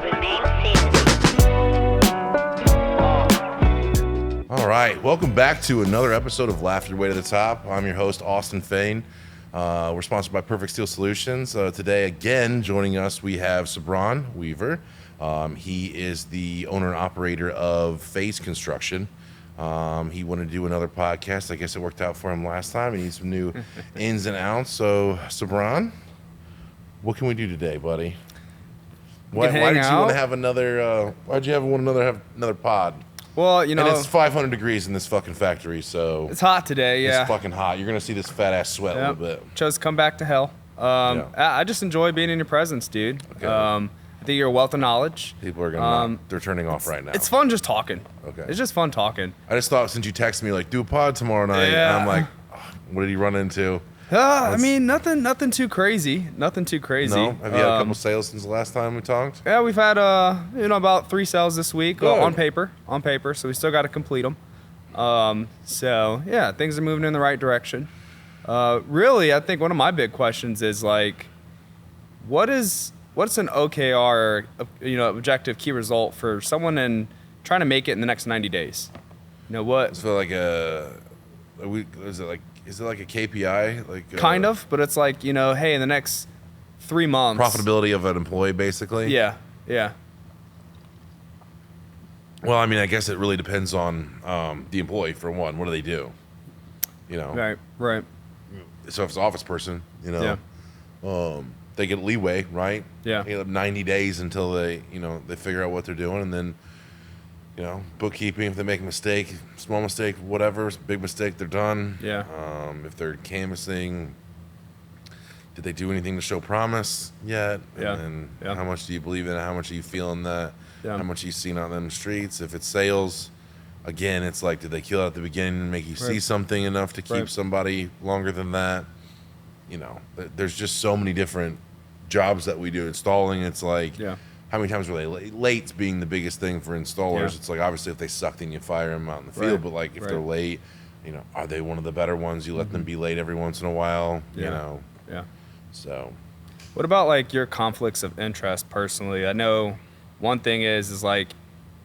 remain safe. All right, welcome back to another episode of Laugh Your Way to the Top. I'm your host, Austin Fain. We're sponsored by Perfect Steel Solutions. Today, again, joining us, we have Seabron Weaver. He is the owner and operator of Faze Construction. He wanted to do another podcast. I guess it worked out for him last time. He needs some new ins and outs. So, Seabron, what can we do today, buddy? Why did you want to have another? Why'd you have another pod? Well, you know, and it's 500 degrees in this fucking factory, so it's hot today. Yeah, it's fucking hot. You're gonna see this fat ass sweat a little bit. Chose to come back to hell. I just enjoy being in your presence, dude. Okay. I think you're a wealth of knowledge. People are gonna they're turning off right now. It's fun just talking. Okay. It's just fun talking. I just thought since you texted me like do a pod tomorrow night, and I'm like, oh, what did he run into? I mean, nothing too crazy. Nothing too crazy. No? Have you had a couple sales since the last time we talked? Yeah, we've had about 3 sales this week on paper. So we still got to complete them. So yeah, things are moving in the right direction. Really, I think one of my big questions is like, what's an OKR, objective key result for someone trying to make it in the next 90 days? You know what? So like is it like a KPI? Kind of, but it's like, hey, in the next 3 months. Profitability of an employee, basically? Yeah. Well, I mean, I guess it really depends on the employee, for one. What do they do? Right. So if it's an office person, they get leeway, right? Yeah. They have 90 days until they figure out what they're doing, and then, bookkeeping, if they make a mistake, small mistake, whatever, big mistake, they're done. Yeah. If they're canvassing, did they do anything to show promise yet? Yeah. And then how much do you believe in it? How much are you feeling that? Yeah. How much are you seeing out in the streets? If it's sales, again, it's like, did they kill it at the beginning and make you see something enough to keep somebody longer than that? There's just so many different jobs that we do. Installing, it's like, how many times were they late? Late's being the biggest thing for installers. Yeah. It's like, obviously, if they suck, then you fire them out in the field. But, like, if they're late, are they one of the better ones? You let them be late every once in a while, Yeah. So. What about, like, your conflicts of interest personally? I know one thing is like,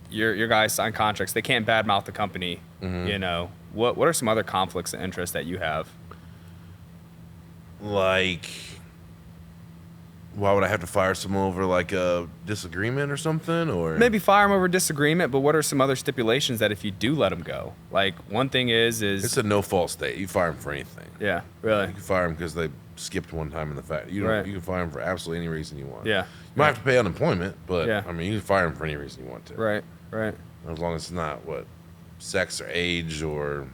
your guys sign contracts. They can't badmouth the company, What are some other conflicts of interest that you have? Like, why would I have to fire someone over like a disagreement or something? Or maybe fire them over disagreement, but what are some other stipulations that if you do let them go? Like, one thing is it's a no-fault state. You fire them for anything. Yeah, really. You can fire them because they skipped one time in the fact. You can fire them for absolutely any reason you want. Yeah. You might have to pay unemployment, but I mean, you can fire them for any reason you want to. Right. As long as it's not sex or age or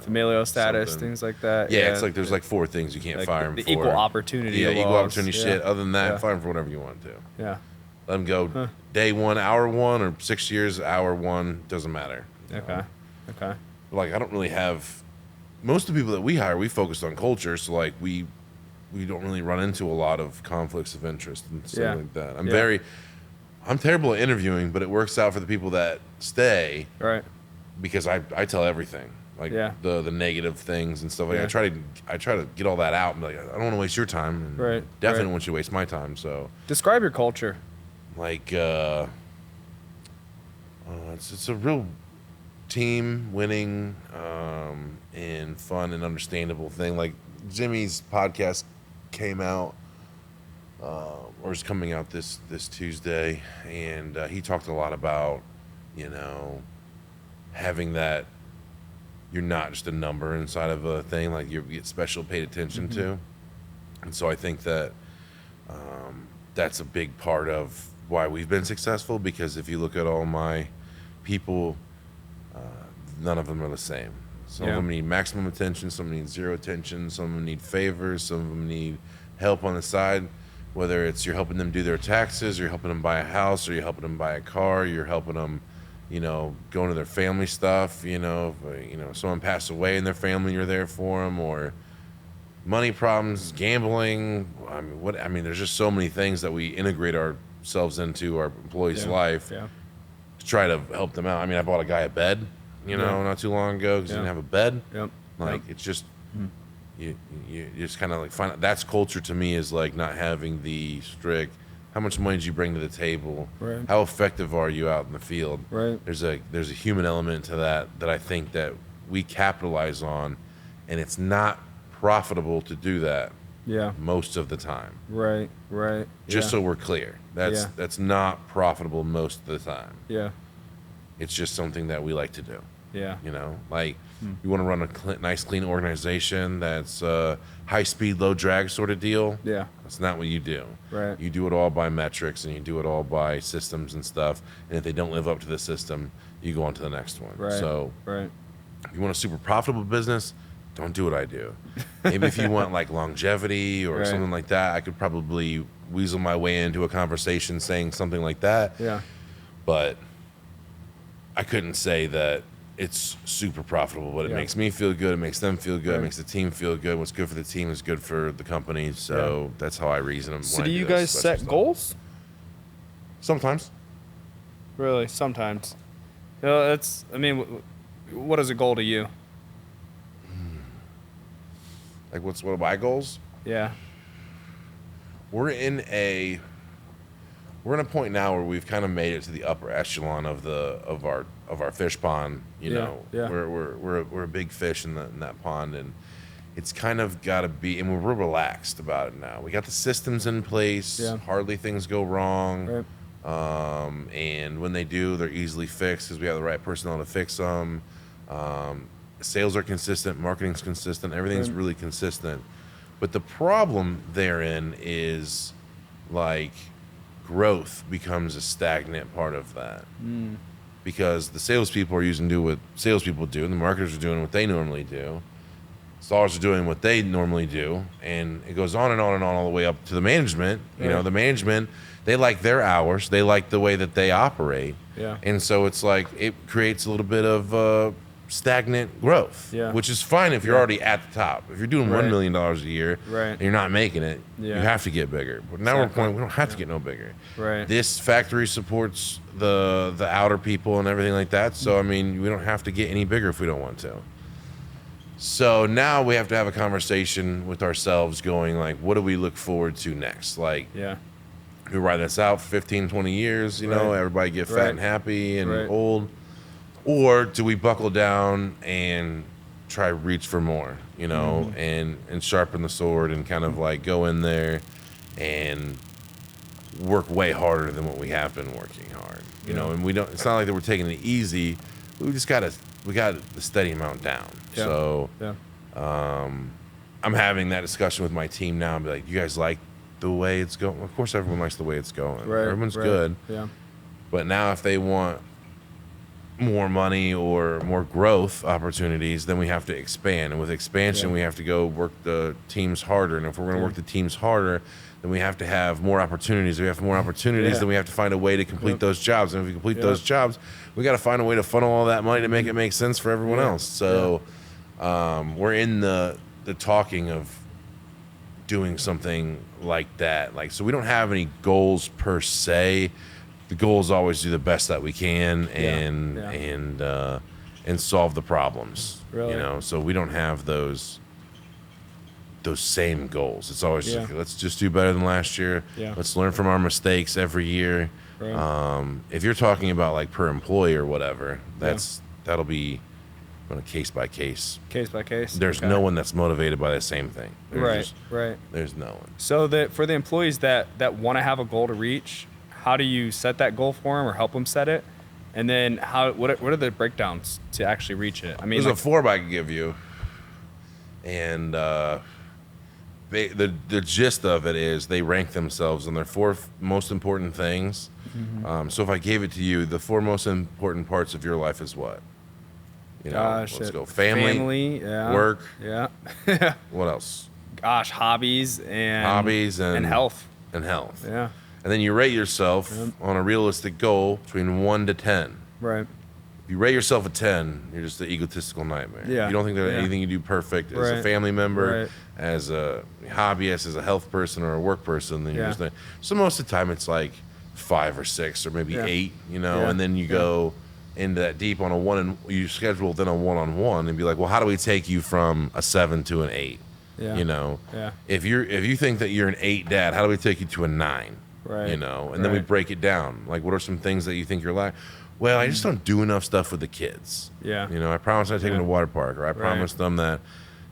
familial status, things like that. Yeah, it's like there's like 4 things you can't fire them for. The equal opportunity. Yeah, equal opportunity shit. Other than that, fire them for whatever you want to. Yeah. Let them go day 1, hour 1, or 6 years, hour 1. Doesn't matter. Okay. Like, I don't really have. Most of the people that we hire, we focus on culture, so like we don't really run into a lot of conflicts of interest and stuff like that. I'm terrible at interviewing, but it works out for the people that stay. Right. Because I tell everything. Like the negative things and stuff like that. I try to get all that out and be like, I don't want to waste your time. And definitely don't want you to waste my time. So describe your culture. Like it's a real team winning and fun and understandable thing. Like Jimmy's podcast came out or is coming out this Tuesday, and he talked a lot about having that. You're not just a number inside of a thing, like you get special paid attention to. And so I think that that's a big part of why we've been successful, because if you look at all my people, none of them are the same. Some of them need maximum attention, some need zero attention, some of them need favors, some of them need help on the side, whether it's you're helping them do their taxes, or you're helping them buy a house, or you're helping them buy a car, you're helping them going to their family stuff, if someone passed away in their family, you're there for them, or money problems, gambling. I mean, there's just so many things that we integrate ourselves into our employees' life to try to help them out. I mean, I bought a guy a bed, not too long ago because he didn't have a bed. It's just, you just kind of like find out. That's culture to me, is like not having the strict, How much money did you bring to the table? Right. How effective are you out in the field? Right. There's a human element to that I think that we capitalize on, and it's not profitable to do that Yeah. most of the time. Right. Right. Just yeah. so we're clear, that's not profitable most of the time. Yeah. It's just something that we like to do. Yeah. You know, like you want to run a nice, clean organization that's high speed, low drag sort of deal. Yeah. That's not what you do. Right. You do it all by metrics and you do it all by systems and stuff. And if they don't live up to the system, you go on to the next one. Right. So Right. if you want a super profitable business, don't do what I do. Maybe if you want like longevity or Right. something like that, I could probably weasel my way into a conversation saying something like that. Yeah. But I couldn't say that it's super profitable, but it Yeah. makes me feel good. It makes them feel good. It Right. makes the team feel good. What's good for the team is good for the company. So that's how I reason them. So when do I you those guys special set stuff. goals? Sometimes. Really? Sometimes. You know, that's. I mean, what is a goal to you? Like what are my goals? Yeah. We're in a point now where we've kind of made it to the upper echelon of our fish pond. You Yeah, know, yeah. we're a big fish in that pond, and it's kind of got to be, and we're relaxed about it now. We got the systems in place. Yeah. Hardly things go wrong. Right. And when they do, they're easily fixed because we have the right personnel to fix them. Sales are consistent, marketing's consistent, everything's Right. really consistent. But the problem therein is like growth becomes a stagnant part of that. Because the salespeople are using to do what salespeople do, and the marketers are doing what they normally do. Stars are doing what they normally do, and it goes on and on and on all the way up to the management. You know, Right. the management, they like their hours, they like the way that they operate. Yeah. And so it's like it creates a little bit of stagnant growth, Yeah. which is fine if you're Yeah. already at the top. If you're doing Right. $1 million a year Right. and you're not making it, Yeah. you have to get bigger. But now we're at a Exactly. point we don't have to get no bigger. Right. This factory supports the outer people and everything like that. So I mean, we don't have to get any bigger if we don't want to. So now we have to have a conversation with ourselves going like, what do we look forward to next? Like, Yeah. we ride this out for 15, 20 years, you know, Right. everybody get fat Right. and happy and Right. old. Or do we buckle down and try reach for more, you know, and sharpen the sword and kind of like go in there and work way harder than what we have been working hard, you know, and we don't, it's not like that we're taking it easy. We got the steady amount down. Yeah. So Yeah. I'm having that discussion with my team now and be like, you guys like the way it's going? Of course, everyone likes the way it's going. Right. Everyone's right. good. Yeah. But now if they want more money or more growth opportunities, then we have to expand. And with expansion, Yeah. we have to go work the teams harder. And if we're going to Yeah. work the teams harder, then we have to have more opportunities. If we have more opportunities, Yeah. then we have to find a way to complete Yep. those jobs. And if we complete Yep. those jobs, we got to find a way to funnel all that money to make it make sense for everyone Yeah. else. So we're in the talking of doing something like that. Like, so we don't have any goals per se. The goal is always do the best that we can and Yeah. and solve the problems. Really? You know, so we don't have those same goals. It's always Yeah. like, let's just do better than last year. Yeah. Let's learn from our mistakes every year. Right. If you're talking about like per employee or whatever, that'll be on a case by case. Case by case. There's Okay. no one that's motivated by the same thing. Right. Right. There's no one. So that for the employees that want to have a goal to reach, how do you set that goal for them or help them set it? And then what are the breakdowns to actually reach it? I mean, There's like, a form I can give you, and the gist of it is they rank themselves on their four most important things. So if I gave it to you, the four most important parts of your life is what? You know, let's shit. go. Family, yeah, work. yeah. What else? Gosh, hobbies and And health. And health. Yeah. And then you rate yourself on a realistic goal between 1 to 10. Right. If you rate yourself a 10, you're just an egotistical nightmare. Yeah. You don't think that Yeah. anything you do perfect as a Right. family member, Right. as a hobbyist, as a health person, or a work person. Then you're Yeah. just not. So most of the time it's like 5 or 6 or maybe Yeah. 8, you know, Yeah. and then you go into that deep on a 1 and you schedule then a 1-on-1 and be like, well, how do we take you from a 7 to an 8? Yeah. You know, Yeah. if you think that you're an 8 dad, how do we take you to a 9? Right. You know, and then we Right. break it down. Like, what are some things that you think you're like? Well, I just don't do enough stuff with the kids. Yeah. You know, I promised I'd take them to water park, or I promised them that,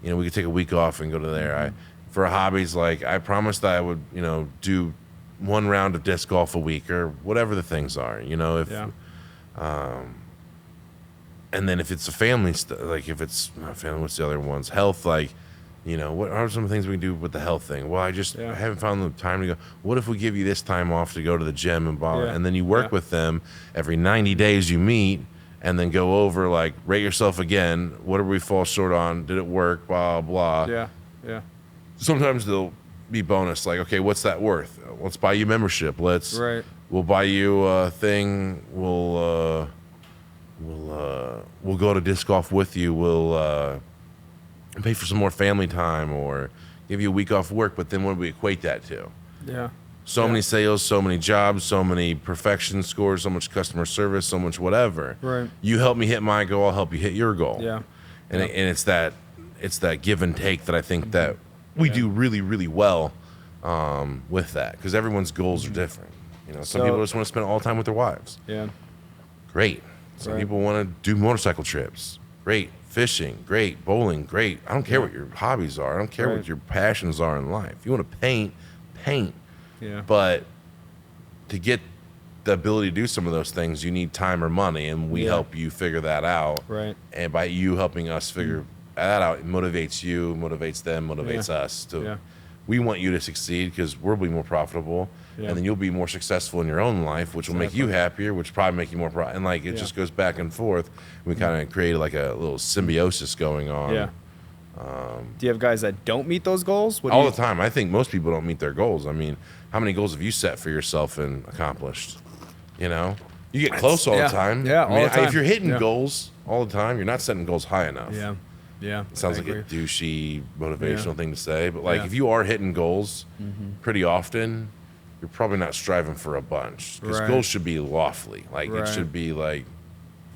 you know, we could take a week off and go to there. For hobbies, like I promised that I would, you know, do one round of disc golf a week or whatever the things are. You know, if and then if it's a family stuff, like if it's not family, what's the other ones? Health, like, you know, what are some things we can do with the health thing? Well, I haven't found the time to go. What if we give you this time off to go to the gym and blah, blah, and then you work with them every 90 days you meet and then go over, like, rate yourself again. What did we fall short on? Did it work? Blah, blah. Yeah. Sometimes they'll be bonus, like, okay, what's that worth? Let's buy you membership. We'll buy you a thing. We'll go to disc golf with you. We'll pay for some more family time or give you a week off work. But then what do we equate that to? Yeah. So many sales, so many jobs, so many perfection scores, so much customer service, so much whatever. Right. You help me hit my goal, I'll help you hit your goal. Yeah. And it's that give and take that I think that we do really, really well with that, because everyone's goals are different. You know, some people just want to spend all the time with their wives. Yeah. Great. Some people want to do motorcycle trips. Great. Fishing. Great. Bowling. Great. I don't care what your hobbies are. I don't care what your passions are in life. If you want to paint, paint. Yeah. But to get the ability to do some of those things, you need time or money, and we help you figure that out. Right. And by you helping us figure that out, it motivates you, motivates them, motivates us. We want you to succeed because we'll be more profitable, and then you'll be more successful in your own life, which will make you happier, which will probably make you more and like it just goes back and forth. We kind of create like a little symbiosis going on. Yeah. Do you have guys that don't meet those goals? All the time. I think most people don't meet their goals. I mean, how many goals have you set for yourself and accomplished? You know, you get close all the time. Yeah, I mean, all the time. if you're hitting goals all the time, you're not setting goals high enough. Yeah. It sounds I like agree. a douchey motivational thing to say, but like if you are hitting goals pretty often, you're probably not striving for a bunch, because goals should be lawfully. Like it should be like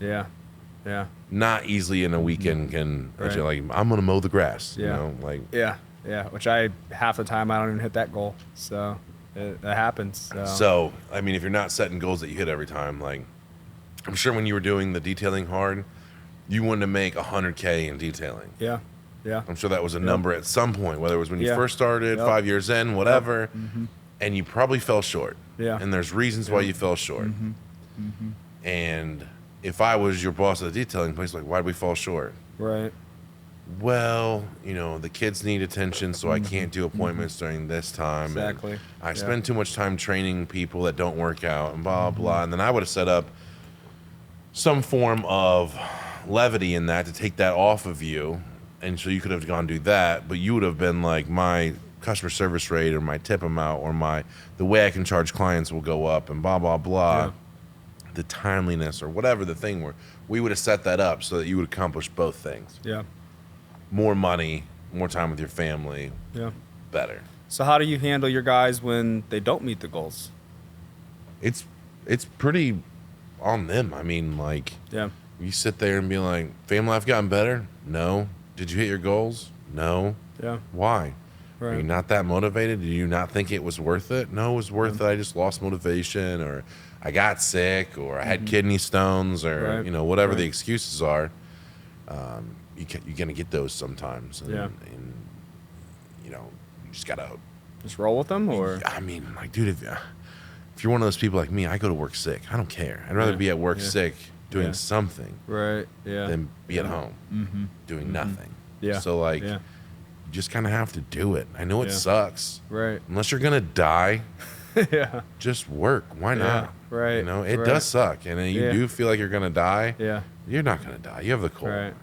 Yeah. not easily in a weekend can that you're like, I'm gonna mow the grass. You know, like Yeah. Which half the time I don't even hit that goal. So that happens. So I mean, if you're not setting goals that you hit every time, like I'm sure when you were doing the detailing hard, you wanted to make 100K in detailing. Yeah. I'm sure that was a number at some point, whether it was when you first started, 5 years in, whatever, and you probably fell short. Yeah. And there's reasons why you fell short. And if I was your boss at the detailing place, like, why did we fall short? Right. Well, you know, the kids need attention, so I can't do appointments during this time. Exactly. And I spend too much time training people that don't work out, and blah, blah. And then I would have set up some form of levity in that to take that off of you, and so you could have gone do that, but you would have been like, my customer service rate or my tip amount or the way I can charge clients will go up, and blah blah blah, the timeliness or whatever the thing were. We would have set that up so that you would accomplish both things. More money, more time with your family, better. So how do you handle your guys when they don't meet the goals? It's pretty on them. I mean, like, you sit there and be like, family life gotten better? No. Did you hit your goals? No. Why? Are you not that motivated? Did you not think it was worth it? No, it was worth it. I just lost motivation, or I got sick, or I had kidney stones, or you know, whatever the excuses are. You're gonna get those sometimes. And you know, you just gotta just roll with them, or I mean, like, dude, if you're one of those people like me, I go to work sick. I don't care. I'd rather be at work sick doing something than be at home doing nothing. So like, you just kind of have to do it. I know it sucks. Unless you're gonna die, just work. Why not? You know, it does suck, and you do feel like you're gonna die. You're not gonna die. You have the cold.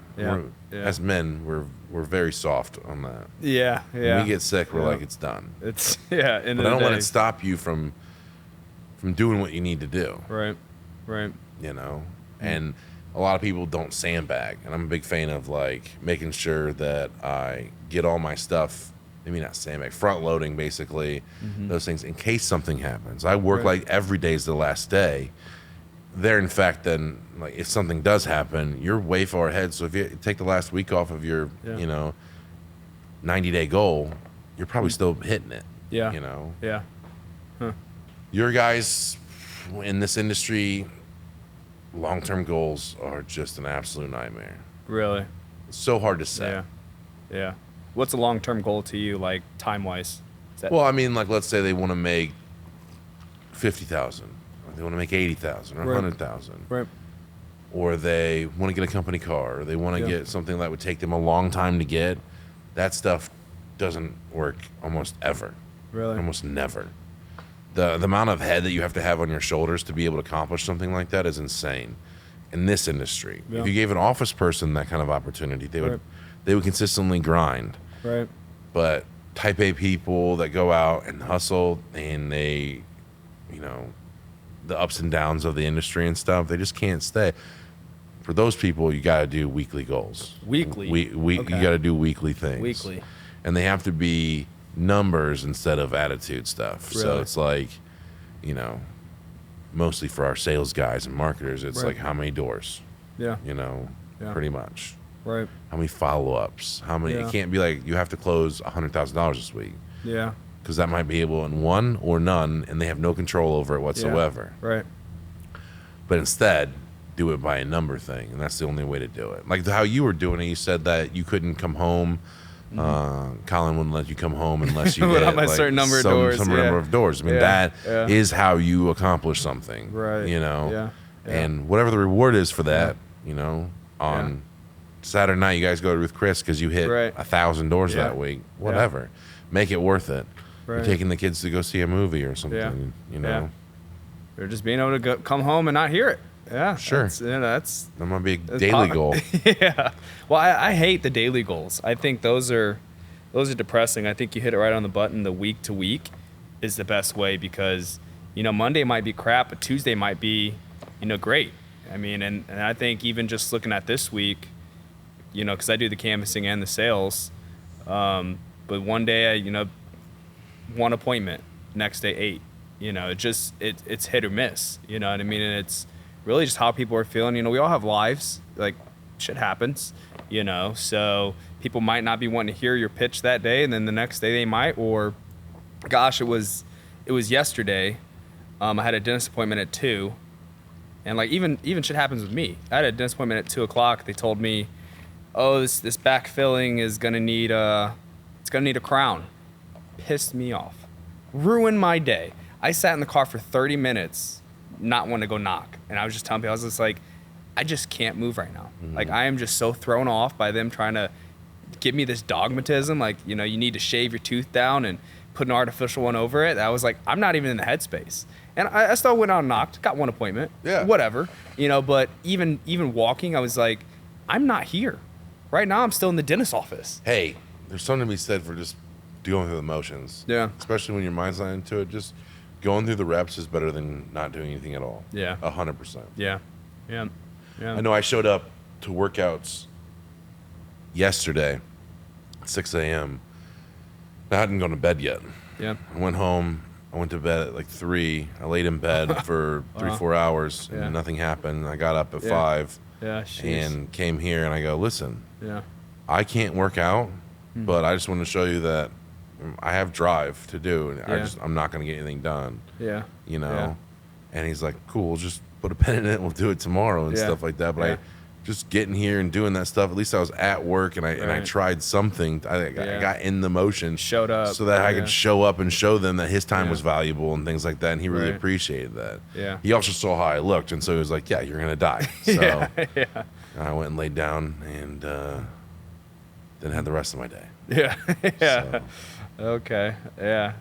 As men, we're very soft on that. When we get sick, we're like, it's done. It's but I don't let it stop you from doing what you need to do. You know, and a lot of people don't sandbag, and I'm a big fan of like making sure that I get all my stuff. Maybe not sandbag, front loading, basically, those things in case something happens. I work like every day is the last day. There, in fact, then, like, if something does happen, you're way far ahead. So if you take the last week off of your, you know, 90-day goal, you're probably still hitting it. You know. Your guys in this industry, long-term goals are just an absolute nightmare. Really? It's so hard to set. Yeah. Yeah. What's a long-term goal to you, like time-wise? Well, I mean, like, let's say they want to make 50,000, or they want to make 80,000, or Right. 100,000, Right. or they want to get a company car, or they want to Yeah. get something that would take them a long time to get. That stuff doesn't work almost ever, Really? almost never. The amount of head that you have to have on your shoulders to be able to accomplish something like that is insane in this industry. Yeah. If you gave an office person that kind of opportunity, they Right. would consistently grind. Right. But type A people that go out and hustle and they, the ups and downs of the industry and stuff, they just can't stay. For those people, you got to do weekly goals. Weekly? Okay. You got to do weekly things. Weekly. And they have to be numbers instead of attitude stuff. So Really? it's like, mostly for our sales guys and marketers, it's Right. like how many doors, Yeah. Yeah. pretty much. Right. How many follow-ups? How many? Yeah. It can't be like you have to close $100,000 this week, Yeah. because that might be able in one or none, and they have no control over it whatsoever. Right. But instead, do it by a number thing, and that's the only way to do it. Like how you were doing it, you said that you couldn't come home. Colin wouldn't let you come home unless you Without hit my like, certain number of some doors, yeah. number of doors. I mean, Yeah, that yeah. is how you accomplish something, Right. Yeah. And whatever the reward is for that, on Yeah. Saturday night, you guys go with Chris because you hit Right. 1,000 doors Yeah. that week. Whatever, make it worth it. Right. You're taking the kids to go see a movie or something. Yeah. Or just being able to come home and not hear it. Yeah. Sure. That's That might be a That's daily hot. goal. yeah. Well, I hate the daily goals. I think those are depressing. I think you hit it right on the button. The week to week is the best way because, Monday might be crap, but Tuesday might be, great. I mean, and I think even just looking at this week, because I do the canvassing and the sales, but one day, one appointment, next day 8. It's hit or miss. You know what I mean? And it's really just how people are feeling. We all have lives. Like, shit happens. So people might not be wanting to hear your pitch that day, and then the next day they might. Or, gosh, it was yesterday. I had a dentist appointment at 2, and like even shit happens with me. I had a dentist appointment at 2:00. They told me, oh, this back filling is gonna need a crown. Pissed me off, ruined my day. I sat in the car for 30 minutes, not wanting to go knock, and I was just telling people, I was just like, I just can't move right now. Like, I am just so thrown off by them trying to give me this dogmatism. Like, you need to shave your tooth down and put an artificial one over it. I was like, I'm not even in the headspace. And I still went out and knocked, got one appointment, Yeah. whatever. But even walking, I was like, I'm not here. Right now, I'm still in the dentist's office. Hey, there's something to be said for just going through the motions. Yeah. Especially when your mind's not into it. Just going through the reps is better than not doing anything at all. Yeah. 100%. Yeah. Yeah. Yeah. I know I showed up to workouts yesterday at 6 a.m. I hadn't gone to bed yet. Yeah. I went home. I went to bed at like 3. I laid in bed for 3-4 hours and Yeah. nothing happened. I got up at Yeah. 5 Yeah. Jeez. and came here and I go, listen, Yeah. I can't work out, Hmm. but I just want to show you that I have drive to do. And Yeah. I'm not going to get anything done, Yeah. Yeah. And he's like, cool, just put a pen in it. We'll do it tomorrow and Yeah. stuff like that. But Yeah. I just getting here and doing that stuff. At least I was at work and I Right. tried something. I Yeah. got in the motion, Showed up. so that I Yeah. could show up and show them that his time Yeah. was valuable and things like that. And he really Right. appreciated that. Yeah. He also saw how I looked, and so he was like, "Yeah, you're gonna die." So Yeah. Yeah. I went and laid down and then had the rest of my day. Yeah. Yeah. So, Okay. Yeah.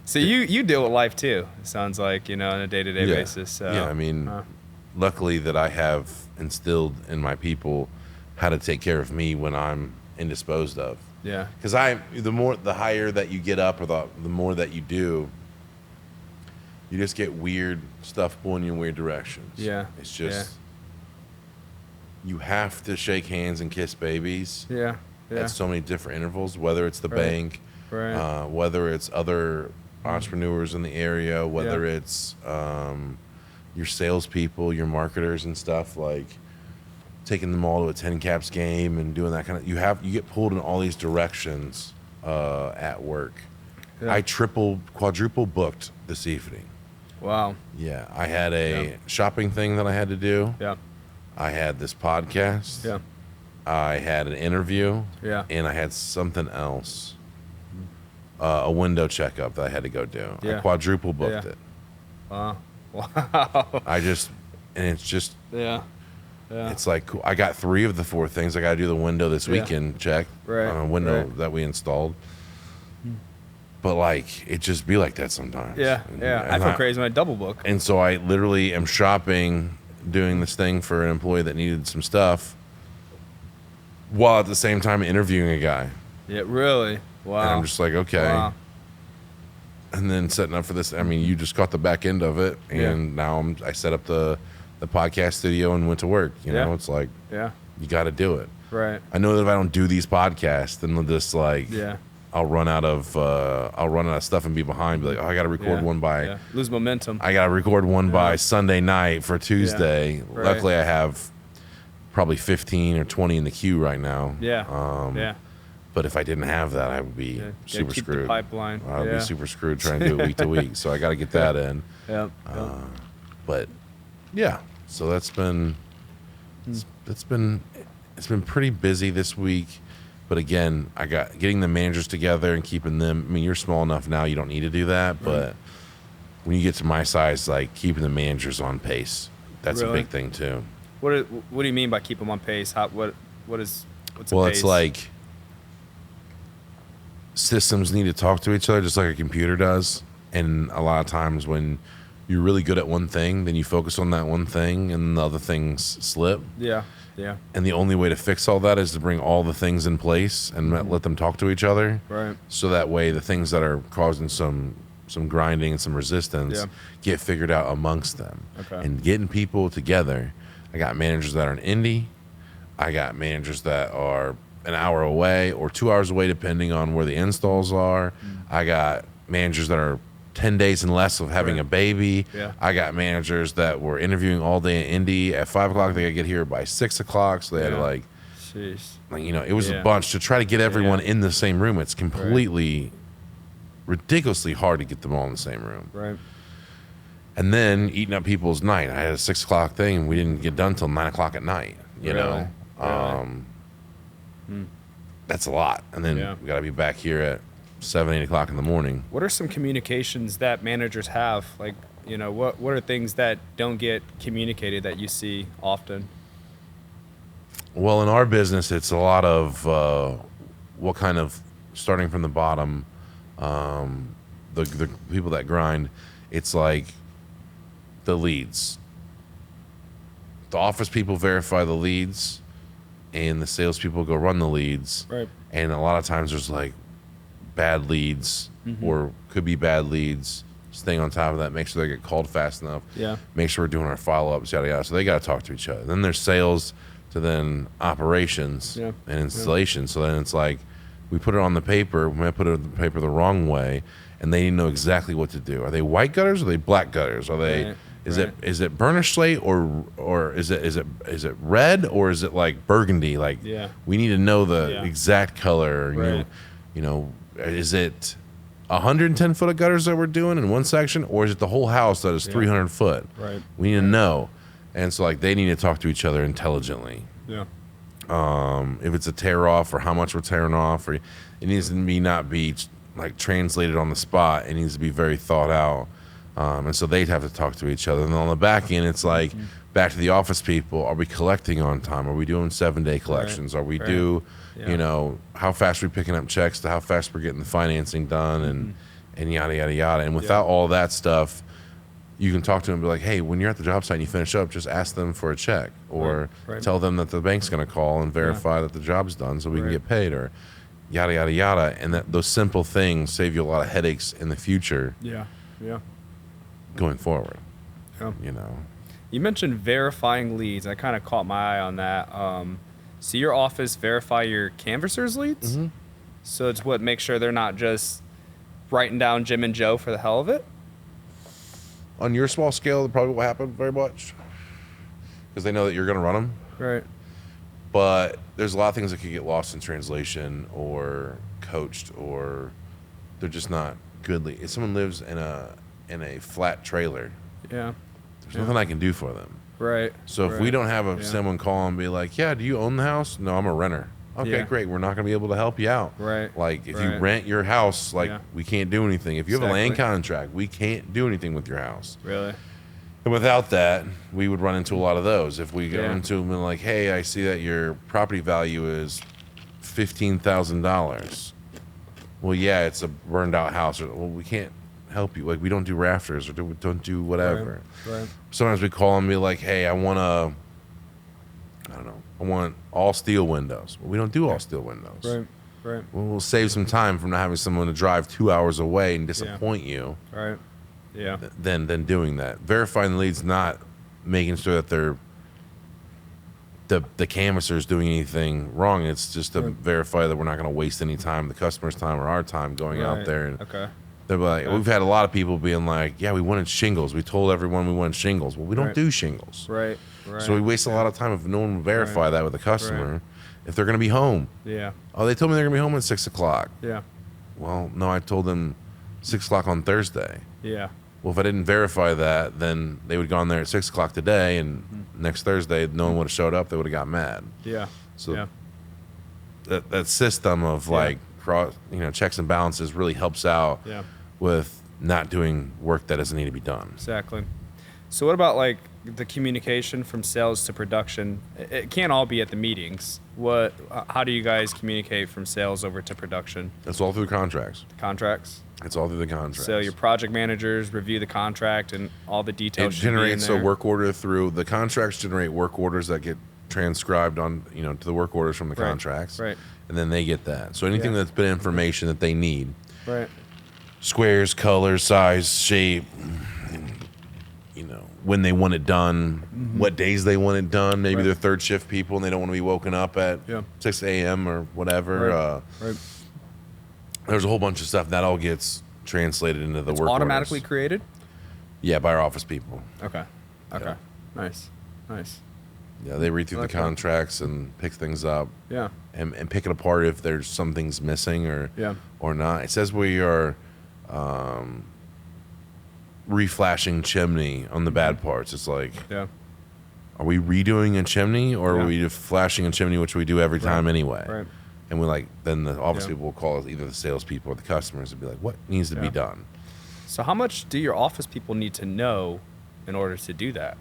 So you deal with life too. It sounds like, on a day-to-day yeah. basis. So, Yeah, I mean, luckily that I have instilled in my people how to take care of me when I'm indisposed of. yeah. Because the higher that you get up, or the more that you do, you just get weird stuff pulling you in weird directions. Yeah. It's just you have to shake hands and kiss babies Yeah. Yeah. at so many different intervals. Whether it's the Right. bank, Right. whether it's other entrepreneurs in the area, whether Yeah. it's your salespeople, your marketers and stuff, like taking them all to a 10 caps game and doing that kind of. You get pulled in all these directions at work. Yeah. I quadruple booked this evening. Wow. Yeah, I had a shopping thing that I had to do. Yeah. I had this podcast. Yeah. I had an interview. Yeah. And I had something else. A window checkup that I had to go do. I Yeah. quadruple booked Yeah. it. Wow. It's just, Yeah. Yeah. it's like, cool. I got 3 of the 4 things. I got to do the window this Yeah. weekend check. Right, On a window right. that we installed. But like, it just be like that sometimes. Yeah. Yeah. I And feel crazy when I double book. And so I literally am shopping, doing this thing for an employee that needed some stuff, while at the same time interviewing a guy. Yeah. Really. Wow. And I'm just like, okay. Wow. And then setting up for this. I mean, you just caught the back end of it, and now I set up the podcast studio and went to work. You know, it's like, Yeah. you got to do it. Right. I know that if I don't do these podcasts, then they'll just like, Yeah. I'll run out of stuff and be behind. Be like, oh, I got to record one by. Yeah. Lose momentum. I got to record one by Sunday night for Tuesday. Right. Luckily, I have probably 15 or 20 in the queue right now. Yeah. Yeah. But if I didn't have that, I would be Yeah. super Keep screwed. the pipeline. I would Yeah. be super screwed trying to do it week to week. So I got to get that in. Yeah. But yeah, so that's been it's been pretty busy this week. But again, I got getting the managers together and keeping them. I mean, you're small enough now; you don't need to do that. But when you get to my size, like keeping the managers on pace, that's a Really? big thing too. What do you mean by keep them on pace? What's a Well, pace? it's like systems need to talk to each other just like a computer does. And a lot of times when you're really good at one thing, then you focus on that one thing and the other things slip. Yeah. And the only way to fix all that is to bring all the things in place and let them talk to each other. Right. So that way the things that are causing some grinding and some resistance get figured out amongst them. Okay. And getting people together. I got managers that are in Indy. I got managers that are an hour away or 2 hours away, depending on where the installs are. I got managers that are 10 days and less of having a baby. Yeah. I got managers that were interviewing all day in Indy. At 5 o'clock, they got to get here by 6 o'clock. So they had to like, Jeez. it was a bunch to try to get everyone in the same room. It's completely ridiculously hard to get them all in the same room. Right. And then eating up people's night. I had a 6 o'clock thing, and we didn't get done till 9 o'clock at night. You know, that's a lot. And then we got to be back here at 7, 8 o'clock in the morning. What are some communications that managers have? Like, what are things that don't get communicated that you see often? Well, in our business, it's a lot of what kind of starting from the bottom. The people that grind, it's like the leads. The office people verify the leads, and the salespeople go run the leads. Right. And a lot of times there's like bad leads or could be bad leads. Staying on top of that, make sure they get called fast enough. Yeah. Make sure we're doing our follow-ups, yada, yada. So they got to talk to each other. Then there's sales to then operations and installation. So then it's like we put it on the paper. We might put it on the paper the wrong way, and they know exactly what to do. Are they white gutters or are they black gutters? Are they... Right. Is it burnished slate or is it red or is it like burgundy? Like we need to know the exact color. Right. Is it 110 foot of gutters that we're doing in one section, or is it the whole house that is 300 foot? Right. We need to know, and so like they need to talk to each other intelligently. Yeah. If it's a tear off or how much we're tearing off, or it needs to not be like translated on the spot. It needs to be very thought out. And so they'd have to talk to each other. And then on the back end, it's like back to the office people. Are we collecting on time? Are we doing 7-day collections? Are we how fast are we picking up checks to how fast we're getting the financing done and yada, yada, yada. And without all that stuff, you can talk to them and be like, hey, when you're at the job site and you finish up, just ask them for a check or tell them that the bank's going to call and verify that the job's done so we can get paid or yada, yada, yada. And that those simple things save you a lot of headaches in the future. Yeah. Yeah. Going forward, You mentioned verifying leads. I kind of caught my eye on that. So your office verify your canvassers' leads? So it's what makes sure they're not just writing down Jim and Joe for the hell of it? On your small scale, that probably won't happen very much because they know that you're going to run them. Right. But there's a lot of things that could get lost in translation or coached or they're just not goodly. If someone lives in in a flat trailer, Yeah. there's nothing I can do for them. Right. So if right. we don't have Yeah. someone call and be like, yeah, do you own the house? No, I'm a renter. Okay, Yeah. great. We're not going to be able to help you out. Right. Like if you Right. rent your house, like Yeah. we can't do anything. If you have a land Exactly. contract, we can't do anything with your house. Really. And without that, we would run into a lot of those. If we go Yeah. into them and like, hey, I see that your property value is $15,000. Well, yeah, it's a burned out house. Or, well, we can't help you. Like we don't do rafters or don't do whatever. Right. Sometimes we call and be like, hey, I want all steel windows. Well, we don't do all steel windows. Right. Right. Well, we'll save some time from not having someone to drive 2 hours away and disappoint you Right. Yeah. than doing that. Verifying the leads, not making sure that they're the canvasser is doing anything wrong. It's just to verify that we're not going to waste any time, the customer's time or our time going out Right. there. And Okay. they're like, we've had a lot of people being like, yeah, we wanted shingles. We told everyone we wanted shingles. Well, we don't Right. do shingles. Right. Right. So we waste a lot of time if no one will verify that with the customer. If they're going to be home. Yeah. Oh, they told me they're going to be home at 6 o'clock. Yeah. Well, no, I told them 6 o'clock on Thursday. Yeah. Well, if I didn't verify that, then they would have gone there at 6 o'clock today, and next Thursday, no one would have showed up. They would have got mad. Yeah. So yeah. that system of like checks and balances really helps out Yeah. with not doing work that doesn't need to be done. Exactly. So what about like the communication from sales to production? It can't all be at the meetings. How do you guys communicate from sales over to production? It's all through contracts. Contracts? It's all through the contracts. So your project managers review the contract and all the it details should be in generates a there? work order through the contracts. Generate work orders that get transcribed on to the work orders from the Right. contracts. Right. And then they get that. So anything Yeah. that's been information that they need. Right. Squares, color, size, shape, when they want it done, what days they want it done. Maybe Right. they're third shift people and they don't want to be woken up at Yeah. 6 a.m. or whatever. Right. Right. There's a whole bunch of stuff that all gets translated into the It's work automatically orders. created? Yeah, by our office people. Okay. Okay. Yeah. Nice. Nice. Yeah, they read through like the that. contracts and pick things up Yeah. and pick it apart if there's some things missing or Yeah. not. It says we are reflashing chimney on the bad parts. It's like, Yeah. are we redoing a chimney or Yeah. are we just flashing a chimney, which we do every time anyway? Right. And we then the office Yeah. people will call us, either the salespeople or the customers, and be like, what needs to be Yeah. done? So how much do your office people need to know in order to do that?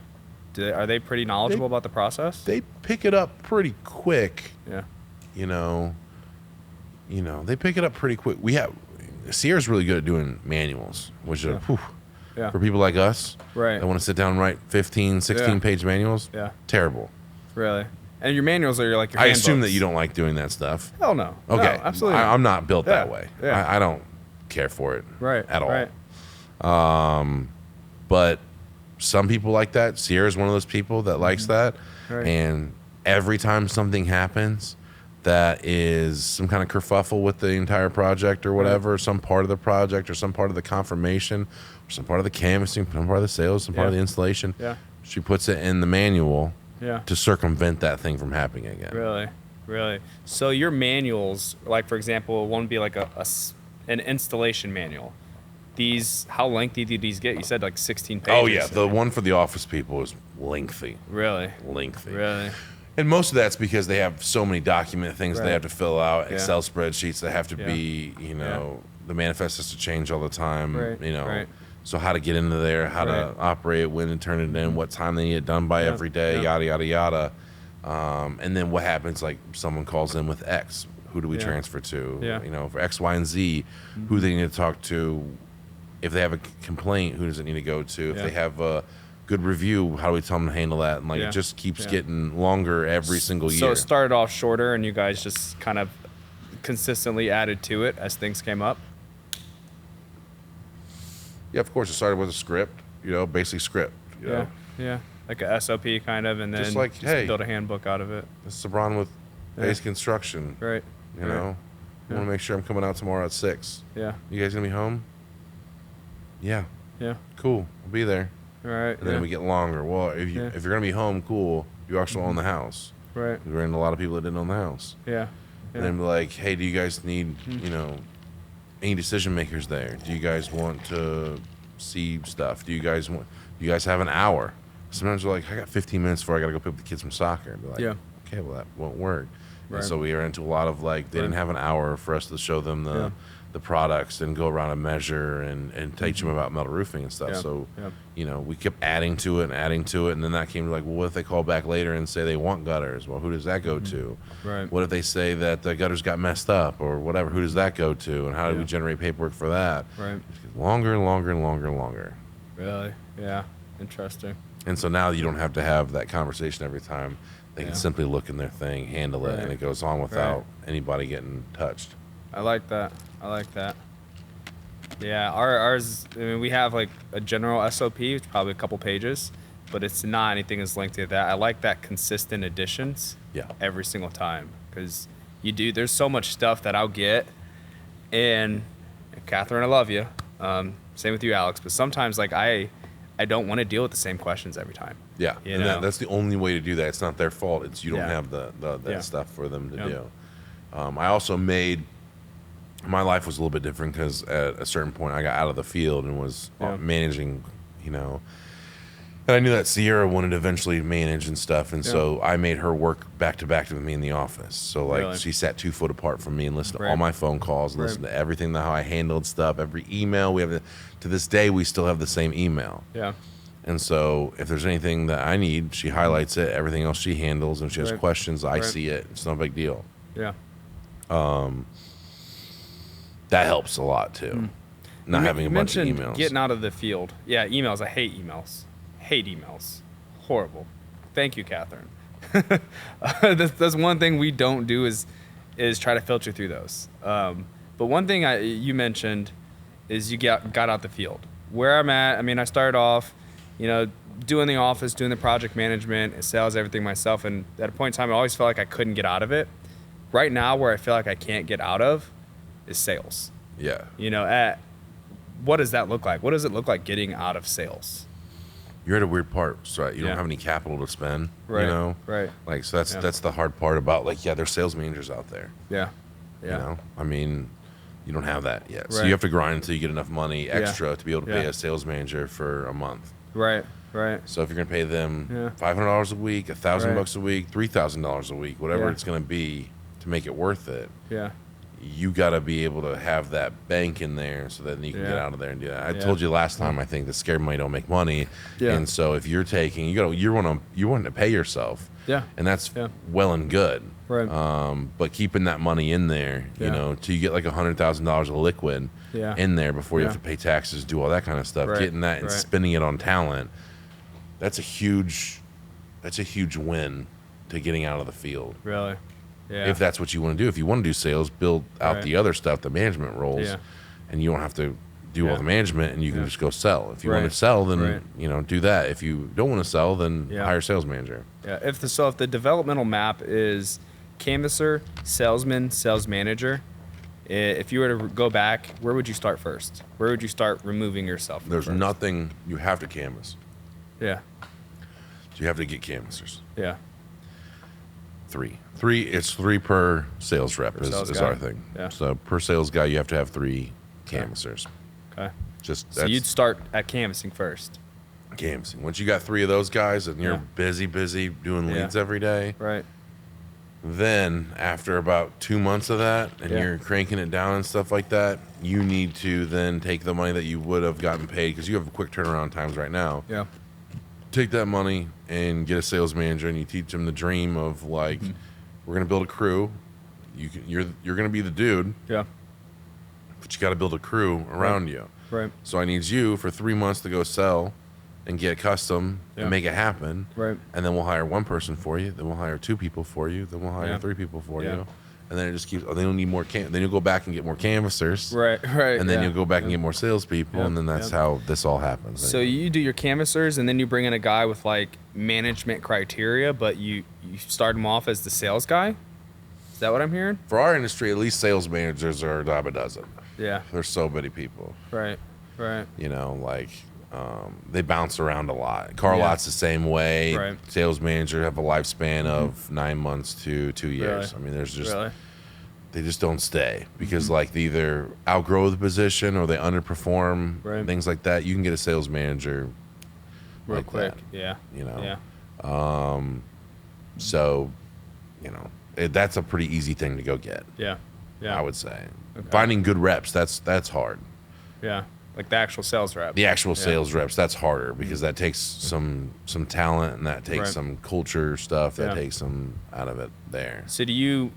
Are they pretty knowledgeable about the process? They pick it up pretty quick. Yeah. They pick it up pretty quick. Sierra's really good at doing manuals, which are, Yeah. for people like us Right. that want to sit down and write 15, 16-page manuals, Yeah. terrible. Really. And your manuals are like your I assume that handbooks. you don't like doing that stuff. Hell no. Okay. No, absolutely. I'm not built that Yeah, way. yeah. I don't care for it right. at all. Right. But some people like that. Sierra's one of those people that likes that. Right. And every time something happens that is some kind of kerfuffle with the entire project or whatever, some part of the project or some part of the confirmation or some part of the canvassing, some part of the sales, some part of Yeah. the installation, Yeah. she puts it in the manual Yeah. to circumvent that thing from happening again. Really. Really. So your manuals, like for example, one would be like an installation manual. How lengthy do these get? You said like 16 pages. Oh, yeah. The one for the office people is lengthy. Really. Lengthy. Really. And most of that's because they have so many document things Right. they have to fill out, Yeah. Excel spreadsheets that have to Yeah. be, the manifest has to change all the time, Right, right. So how to get into there, how Right. to operate it, when to turn it in, what time they need it done by Yeah, every day, yeah. yada, yada, yada. And then what happens, like someone calls in with X, who do we Yeah. transfer to? Yeah. For X, Y, and Z, who they need to talk to. If they have a complaint, who does it need to go to? If Yeah. they have a good review, how do we tell them to handle that? And Yeah. it just keeps Yeah. getting longer every single year. So it started off shorter, and you guys just kind of consistently added to it as things came up. Yeah, of course. It started with a script, basic script. Yeah. Yeah. Like a SOP kind of, and then Just like, hey. build a handbook out of it. This is Seabron with Yeah. Faze Construction. Right. You know, I want to make sure I'm coming out tomorrow at 6. Yeah. You guys gonna be home? Yeah. Yeah. Cool. I'll be there. All right. And then we get longer. Well, if Yeah. you're gonna be home, cool. You actually own the house. Right. We ran into a lot of people that didn't own the house. Yeah. And then be like, hey, do you guys need, any decision makers there? Do you guys want to see stuff? Do you guys have an hour? Sometimes we're like, I got 15 minutes before I got to go pick up the kids from soccer. Be like, Yeah. okay, well, that won't work. Right. And so we ran into a lot of like, they didn't have an hour for us to show them the products and go around and measure and teach them about metal roofing and stuff. Yeah. So, Yeah. you know, we kept adding to it. And then that came to like, well, what if they call back later and say they want gutters? Well, who does that go to? Right. What if they say that the gutters got messed up or whatever? Who does that go to? And how do we generate paperwork for that? Right. Longer and longer and longer and longer. Really? Yeah. Interesting. And so now you don't have to have that conversation every time. They Yeah. can simply look in their thing, handle it, Right. and it goes on without anybody getting touched. I like that. Yeah, ours. I mean, we have like a general SOP, it's probably a couple pages, but it's not anything as lengthy as that. I like that consistent additions. Yeah. Every single time, because there's so much stuff that I'll get, and Catherine, I love you. Same with you, Alex. But sometimes like I don't want to deal with the same questions every time. Yeah, You and know? that's the only way to do that. It's not their fault. It's you don't Yeah. have that Yeah. stuff for them to Yeah. do. I also made my life was a little bit different because at a certain point I got out of the field and was managing, you know. And I knew that Sierra wanted to eventually manage and stuff, and so I made her work back to back with me in the office. So like Really? she sat 2 foot apart from me and listened to Right. all my phone calls, Right. listened to everything, how I handled stuff, every email. We have to this day we still have the same email. Yeah. And so if there's anything that I need, she highlights it. Everything else she handles. And if she has Right. questions, I Right. see it. It's no big deal. Yeah. That helps a lot too. Not having a You bunch of mentioned emails. getting out of the field. Yeah, emails. I hate emails. Hate emails. Horrible. Thank you, Catherine. That's one thing we don't do is try to filter through those. But one thing you mentioned is you got out the field. Where I'm at, I mean, I started off, you know, doing the office, doing the project management, and sales, everything myself. And at a point in time, I always felt like I couldn't get out of it. Right now, where I feel like I can't get out of is sales. Yeah. You know, what does that look like? What does it look like getting out of sales? You're at a weird part, so you Yeah. don't have any capital to spend. Right, You know. right. Like so that's the hard part about like there's sales managers out there. Yeah. You know. I mean, you don't have that yet, so Right. you have to grind until you get enough money extra to be able to pay Yeah. a sales manager for a month. Right. Right. So if you're gonna pay them Yeah. $500 a week, $1,000 Right. a week, $3,000 a week, whatever Yeah. it's gonna be to make it worth it, Yeah. you gotta be able to have that bank in there so that you can get Yeah. out of there and do that. I Yeah. told you last time I think that scared money don't make money, Yeah. and so if you're taking you want to pay yourself, Yeah. and that's Yeah. well and good. Right. But keeping that money in there, you Yeah. know, till you get like $100,000 of liquid Yeah. in there before you Yeah. have to pay taxes, do all that kind of stuff. Right. Getting that and Right. spending it on talent, that's a huge win to getting out of the field. Really. Yeah. If that's what you want to do. If you want to do sales, build out Right. the other stuff, the management roles, Yeah. and you don't have to do all Yeah. the management, and you can Yeah. just go sell. If you Right. want to sell, then Right. you know do that. If you don't want to sell, then Yeah. hire a sales manager. Yeah. If the developmental map is canvasser, salesman, sales manager, if you were to go back, where would you start first? Where would you start removing yourself from There's first? nothing you have to canvas. Yeah. So you have to get canvassers. Yeah. It's three per sales rep Per is, sales is guy. our thing. Yeah. So per sales guy, you have to have 3 canvassers. Okay. Just So that's you'd start at canvassing first. canvassing. Once you got 3 of those guys and you're Yeah. busy doing Yeah. leads every day, Right. then after about 2 months of that and Yeah. you're cranking it down and stuff like that, you need to then take the money that you would have gotten paid because you have quick turnaround times right now. Yeah. Take that money and get a sales manager and you teach them the dream of like, we're gonna build a crew. You're gonna be the dude, Yeah. but you got to build a crew around you. Right. So I need you for 3 months to go sell and get custom Yeah. and make it happen. Right. And then we'll hire 1 person for you. Then we'll hire 2 people for you. Then we'll hire Yeah. 3 people for Yeah. you. And then it just keeps. Oh, then you'll need more. Then you'll go back and get more canvassers. Right. Right. And then yeah. you'll go back Yeah. and get more salespeople. Yeah. And then that's Yeah. how this all happens. So you do your canvassers, and then you bring in a guy with like management criteria, but you start him off as the sales guy. Is that what I'm hearing? for our industry, at least sales managers are a dime a dozen. Yeah. There's so many people. Right. Right. You know, like they bounce around a lot. Car Yeah. lots the same way. Right. Sales manager have a lifespan of 9 months to 2 years. Really? I mean, there's just Really? they just don't stay because like they either outgrow the position or they underperform, Right. things like that. You can get a sales manager Real like quick. that, Yeah. you know. Yeah. So, you know, that's a pretty easy thing to go get. Yeah. Yeah. I would say Okay. finding good reps, that's hard. Yeah. Like the actual sales rep. The actual Yeah. sales reps, that's harder because that takes some talent and that takes Right. some culture stuff that Yeah. takes some out of it there. So do you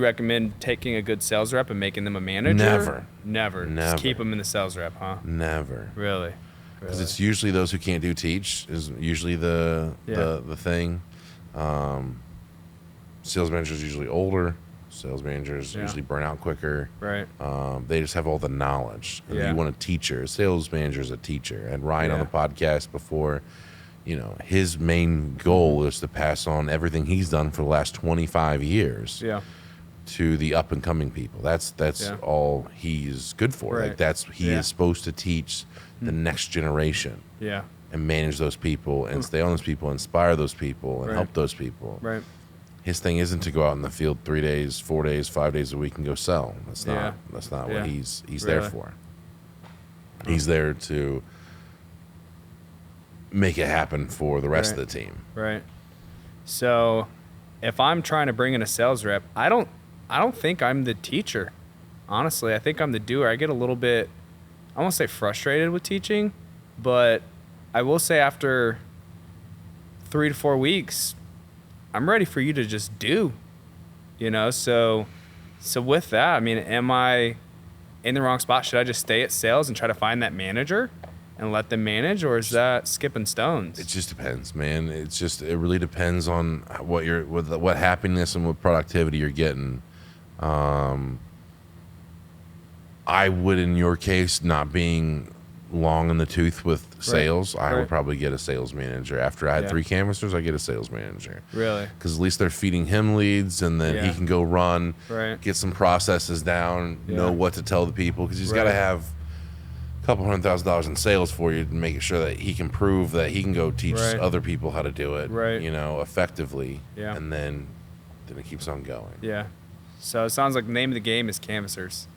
recommend taking a good sales rep and making them a manager? Never. Never. Never. Just keep them in the sales rep, huh? Never. Really? Because it's usually those who can't do teach is usually the thing. Sales managers usually older. Sales managers Yeah. usually burn out quicker. Right. They just have all the knowledge. And Yeah. you want a teacher. A sales manager is a teacher. And Ryan on Yeah. the podcast before, you know, his main goal is to pass on everything he's done for the last 25 years Yeah. to the up and coming people. That's Yeah. all he's good for. Right. Like he Yeah. is supposed to teach the next generation Yeah. and manage those people and stay on those people, inspire those people, and Right. help those people. Right. His thing isn't to go out in the field 3 days, 4 days, 5 days a week and go sell. That's not. Yeah. That's not Yeah. what he's there Really? for. He's there to make it happen for the rest Right. of the team. Right. So, if I'm trying to bring in a sales rep, I don't think I'm the teacher. Honestly, I think I'm the doer. I get a little bit, I won't say frustrated with teaching, but I will say after 3 to 4 weeks, I'm ready for you to just do. You know, so with that, I mean, am I in the wrong spot? Should I just stay at sales and try to find that manager and let them manage, or is that skipping stones? It just depends, man. It really depends on what happiness and what productivity you're getting. I would, in your case, not being long in the tooth with sales, I Right. would probably get a sales manager. After I had Yeah. 3 canvassers, I get a sales manager. Really? Because at least they're feeding him leads, and then he Yeah. can go run, Right. get some processes down, Yeah. know what to tell the people. Because he's got to Right. have a couple $100,000 in sales for you to make sure that he can prove that he can go teach Right. other people how to do it, Right. you know, effectively. Yeah. And then it keeps on going. Yeah. So it sounds like the name of the game is canvassers.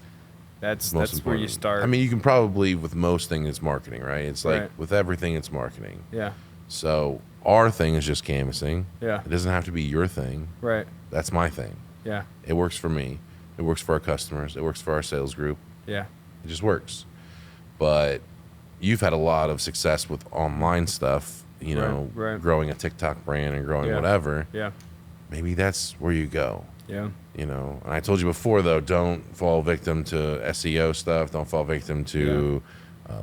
That's Most where you important. start. I mean, you can probably, with most things, it's marketing, right? It's like Right. with everything, it's marketing. yeah. So our thing is just canvassing. Yeah. It doesn't have to be your thing. Right. That's my thing. Yeah. It works for me. It works for our customers. It works for our sales group. Yeah. It just works. But you've had a lot of success with online stuff, you know, Right. growing a TikTok brand and growing Yeah. whatever. Yeah. Maybe that's where you go. Yeah. You know, and I told you before, though, don't fall victim to SEO stuff. Don't fall victim to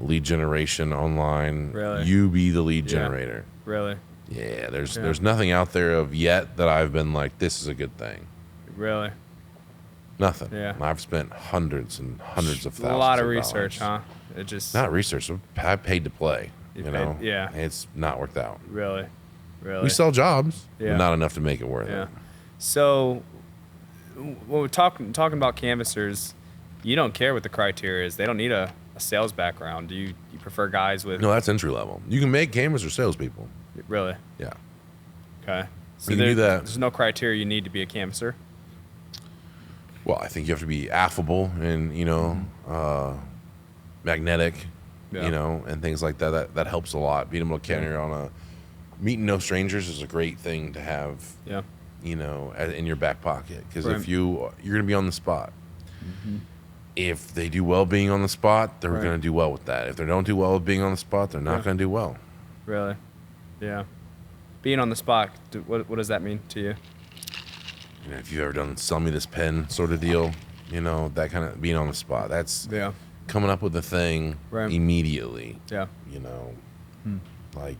lead generation online. Really? You be the lead Yeah. generator. Really. Yeah, there's Yeah. there's nothing out there of yet that I've been like, this is a good thing. Really. Nothing. Yeah. I've spent hundreds and hundreds of thousands. A lot of dollars. research, huh? It just Not research. I paid to play. You You paid- know. yeah. It's not worked out. really. Really. We sell jobs, Yeah. but not enough to make it worth Yeah. it. So when we're talking about canvassers, you don't care what the criteria is. They don't need a sales background. Do you prefer guys with No, that's entry level. You can make canvas or salespeople. really? Yeah. Okay. So You can do that. There's no criteria you need to be a canvasser. Well, I think you have to be affable and, you know, magnetic, Yeah. you know, and things like that. That helps a lot. Being able to carry on meeting no strangers is a great thing to have, Yeah. you know, in your back pocket. Because Right. if you're going to be on the spot. If they do well being on the spot, they're Right. going to do well with that. If they don't do well with being on the spot, they're not Yeah. going to do well. Really? Yeah. Being on the spot, what does that mean to you? You know, if you've ever done sell me this pen sort of deal, you know, that kind of being on the spot. That's Yeah. coming up with the thing Right. immediately, Yeah. you know, like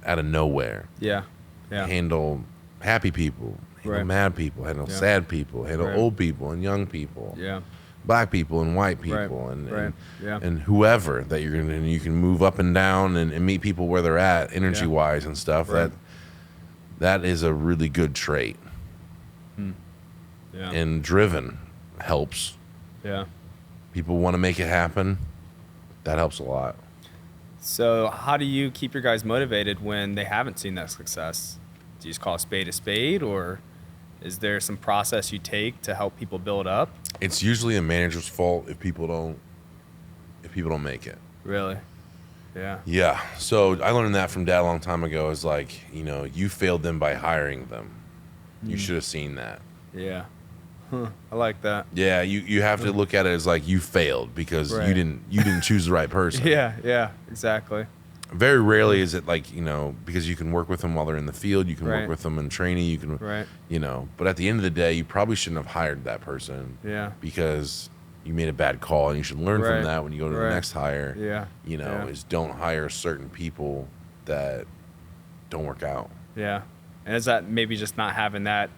out of nowhere. Yeah. Yeah. Handle happy people, handle Right. mad people, handle Yeah. sad people, handle Right. old people and young people, Yeah. black people and white Right. people, and, Right. and Yeah. and whoever that you're gonna. And you can move up and down and meet people where they're at, energy wise and stuff. Right. That is a really good trait. Yeah. And driven helps. Yeah. People want to make it happen. That helps a lot. So how do you keep your guys motivated when they haven't seen that success? Do you just call a spade, or Is there some process you take to help people build up? It's usually a manager's fault if people don't make it. Really? Yeah. Yeah. So I learned that from Dad a long time ago. Is like, you failed them by hiring them. You should have seen that. Yeah. Huh. I like that. Yeah. You have to look at it as like you failed because Right. you didn't choose the right person. Yeah. Exactly. Very rarely is it like, because you can work with them while they're in the field, you can Right. work with them in training, you can, Right. but at the end of the day, you probably shouldn't have hired that person. Yeah. Because you made a bad call, and you should learn Right. from that when you go to the Right. next hire. Yeah. Yeah. Is don't hire certain people that don't work out. Yeah. And is that maybe just not having that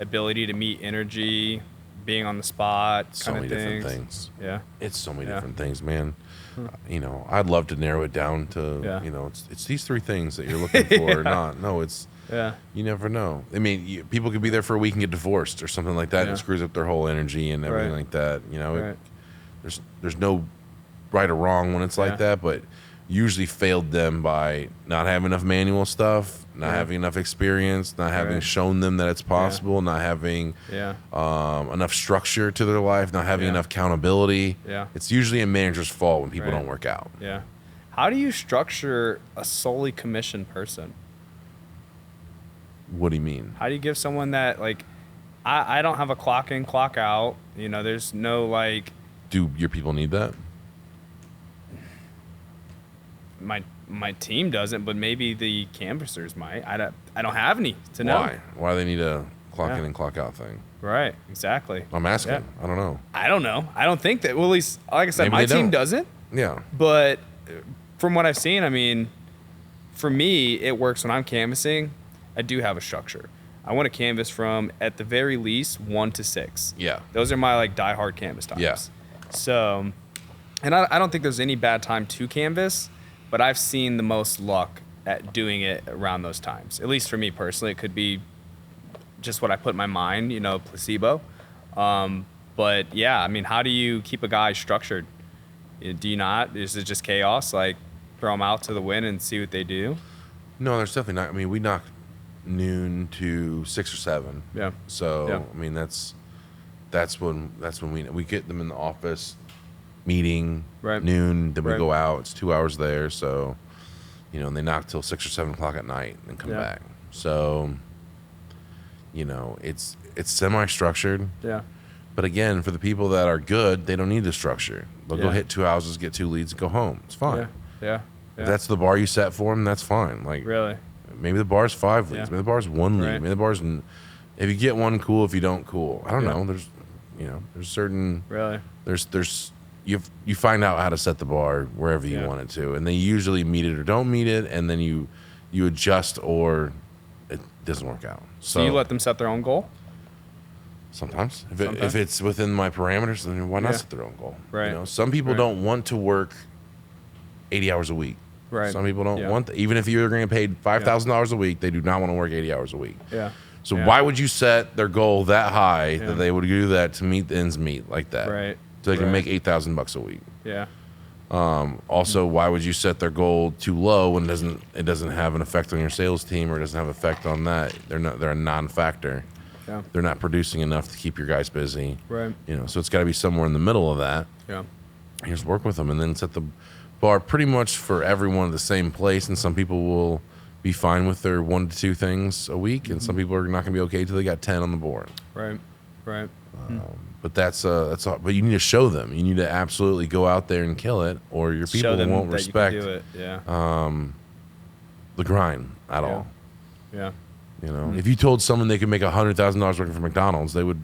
ability to meet energy, being on the spot, So kind many of different things? things. Yeah. It's so many Yeah. different things, man. I'd love to narrow it down to, Yeah. it's these three things that you're looking for or not. No, it's, Yeah. you never know. I mean, people could be there for a week and get divorced or something like that, and Yeah. it screws up their whole energy and everything Right. like that. Right. There's no right or wrong when it's like Yeah. that, but usually failed them by not having enough manual stuff, not Yeah. having enough experience, not having Right. shown them that it's possible, not having Yeah. enough structure to their life, not having Yeah. enough accountability. Yeah. It's usually a manager's fault when people Right. don't work out. Yeah. How do you structure a solely commissioned person? What do you mean? How do you give someone that, like, I don't have a clock in, clock out. There's no, like, Do your people need that? my team doesn't, but maybe the canvassers might. I don't have any to know. Why? Why do they need a clock Yeah. in and clock out thing? Right. Exactly. I'm asking. Yeah. I don't know. I don't know. I don't think that. Well, at least, like I said, Maybe my they team don't. doesn't. Yeah. But from what I've seen, I mean, for me, it works when I'm canvassing. I do have a structure. I want to canvas from, at the very least, 1 to 6. Yeah. Those are my, like, diehard canvas times. Yeah. So, and I don't think there's any bad time to canvas, but I've seen the most luck at doing it around those times. At least for me personally, it could be just what I put in my mind, placebo. But yeah, I mean, how do you keep a guy structured? Do you not? Is it just chaos? Like, throw them out to the wind and see what they do? No, there's definitely not. I mean, we knock noon to 6 or 7. Yeah. So Yeah. I mean, that's when we get them in the office meeting Right. noon. Then we Right. go out. It's 2 hours there. So and they knock till 6 or 7 o'clock at night and come Yeah. back. So it's semi-structured. Yeah. But again, for the people that are good, they don't need the structure. They'll go Yeah. hit 2 houses, get 2 leads, and go home. It's fine. Yeah. Yeah. If that's the bar you set for them, that's fine. Like Really. maybe the bar's 5 leads, Yeah. maybe the bar's 1 lead, Right. maybe the bar's if you get one, cool. If you don't, cool. I don't Yeah. know. There's certain Really. there's you find out how to set the bar wherever you Yeah. want it to, and they usually meet it or don't meet it, and then you adjust or it doesn't work out. So you let them set their own goal? Sometimes, if Sometimes. it's within my parameters, then why not Yeah. set their own goal? Right. Some people Right. don't want to work 80 hours a week. Right. Some people don't Yeah. want even if you're going to get paid $5,000 a week, they do not want to work 80 hours a week. Yeah. So Yeah. why would you set their goal that high Yeah. that they would do that to meet the ends meet like that? Right. So they can Right. make $8,000 a week. Yeah. Also, why would you set their goal too low when it doesn't have an effect on your sales team or doesn't have effect on that? They're a non-factor. Yeah. They're not producing enough to keep your guys busy. Right. So it's got to be somewhere in the middle of that. Yeah. You just work with them and then set the bar pretty much for everyone at the same place. And some people will be fine with their 1 to 2 things a week, and some people are not going to be okay till they got 10 on the board. Right. Right. But that's all. But you need to show them. You need to absolutely go out there and kill it, or your people Show them won't that respect you can do it. Yeah. the grind at Yeah. all. Yeah. If you told someone they could make $100,000 working for McDonald's, they would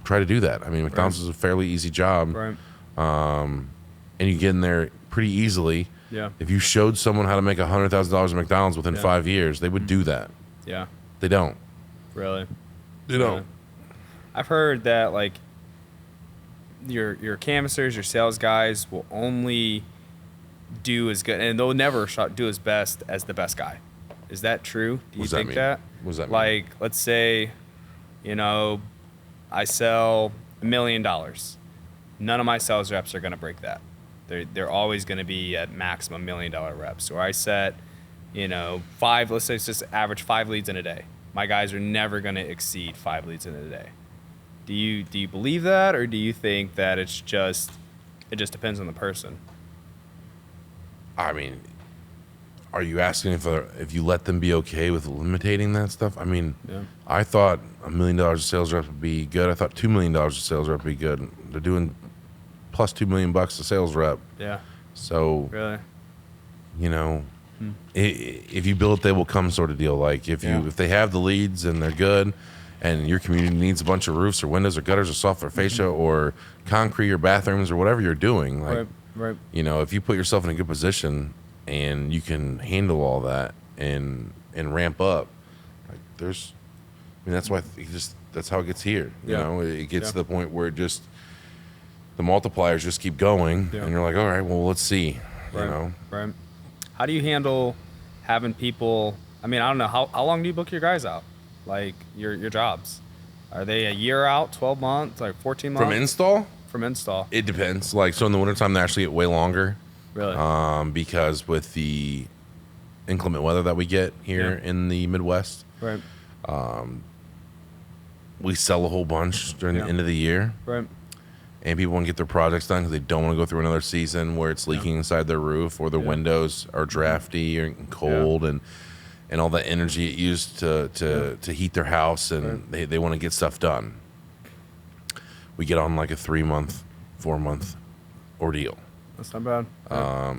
try to do that. I mean, McDonald's is a fairly easy job, Right. and you get in there pretty easily. Yeah. If you showed someone how to make $100,000 at McDonald's within Yeah. 5 years, they would do that. Yeah. They don't. Really. They don't. I've heard that, like, your canvassers, your sales guys will only do as good, and they'll never do as best as the best guy. Is that true? Do you What does that think mean? that? What does that mean? Like, let's say, I sell $1 million. None of my sales reps are going to break that. They're always going to be at maximum $1 million reps. Or I set, 5. Let's say it's just average 5 leads in a day. my guys are never going to exceed 5 leads in a day. Do you believe that, or do you think that it just depends on the person? I mean, are you asking if you let them be okay with limiting that stuff? I mean, I thought $1 million of sales rep would be good. I thought $2 million of sales rep would be good. They're doing plus $2 million a sales rep. Yeah. So, Really? you know, if you build it, they will come sort of deal. Like if they have the leads and they're good, and your community needs a bunch of roofs or windows or gutters or soft or fascia or concrete or bathrooms or whatever you're doing, like, right. you know, if you put yourself in a good position and you can handle all that and ramp up, like that's why that's how it gets here. You know, it gets to the point where the multipliers just keep going, and you're like, all right, well, let's see. You know, right. How do you handle having people? I mean, I don't know how long do you book your guys out? Like your jobs, are they a year out, 12 months, like 14 months? From install? From install. It depends. Like, so in the wintertime, they actually get way longer. Really? Because with the inclement weather that we get here in the Midwest, right. We sell a whole bunch during the end of the year. Right. And people want to get their projects done because they don't want to go through another season where it's leaking inside their roof or their windows are drafty or cold and all the energy it used to heat their house, and they want to get stuff done. We get on like a 3-month, 4-month ordeal. That's not bad.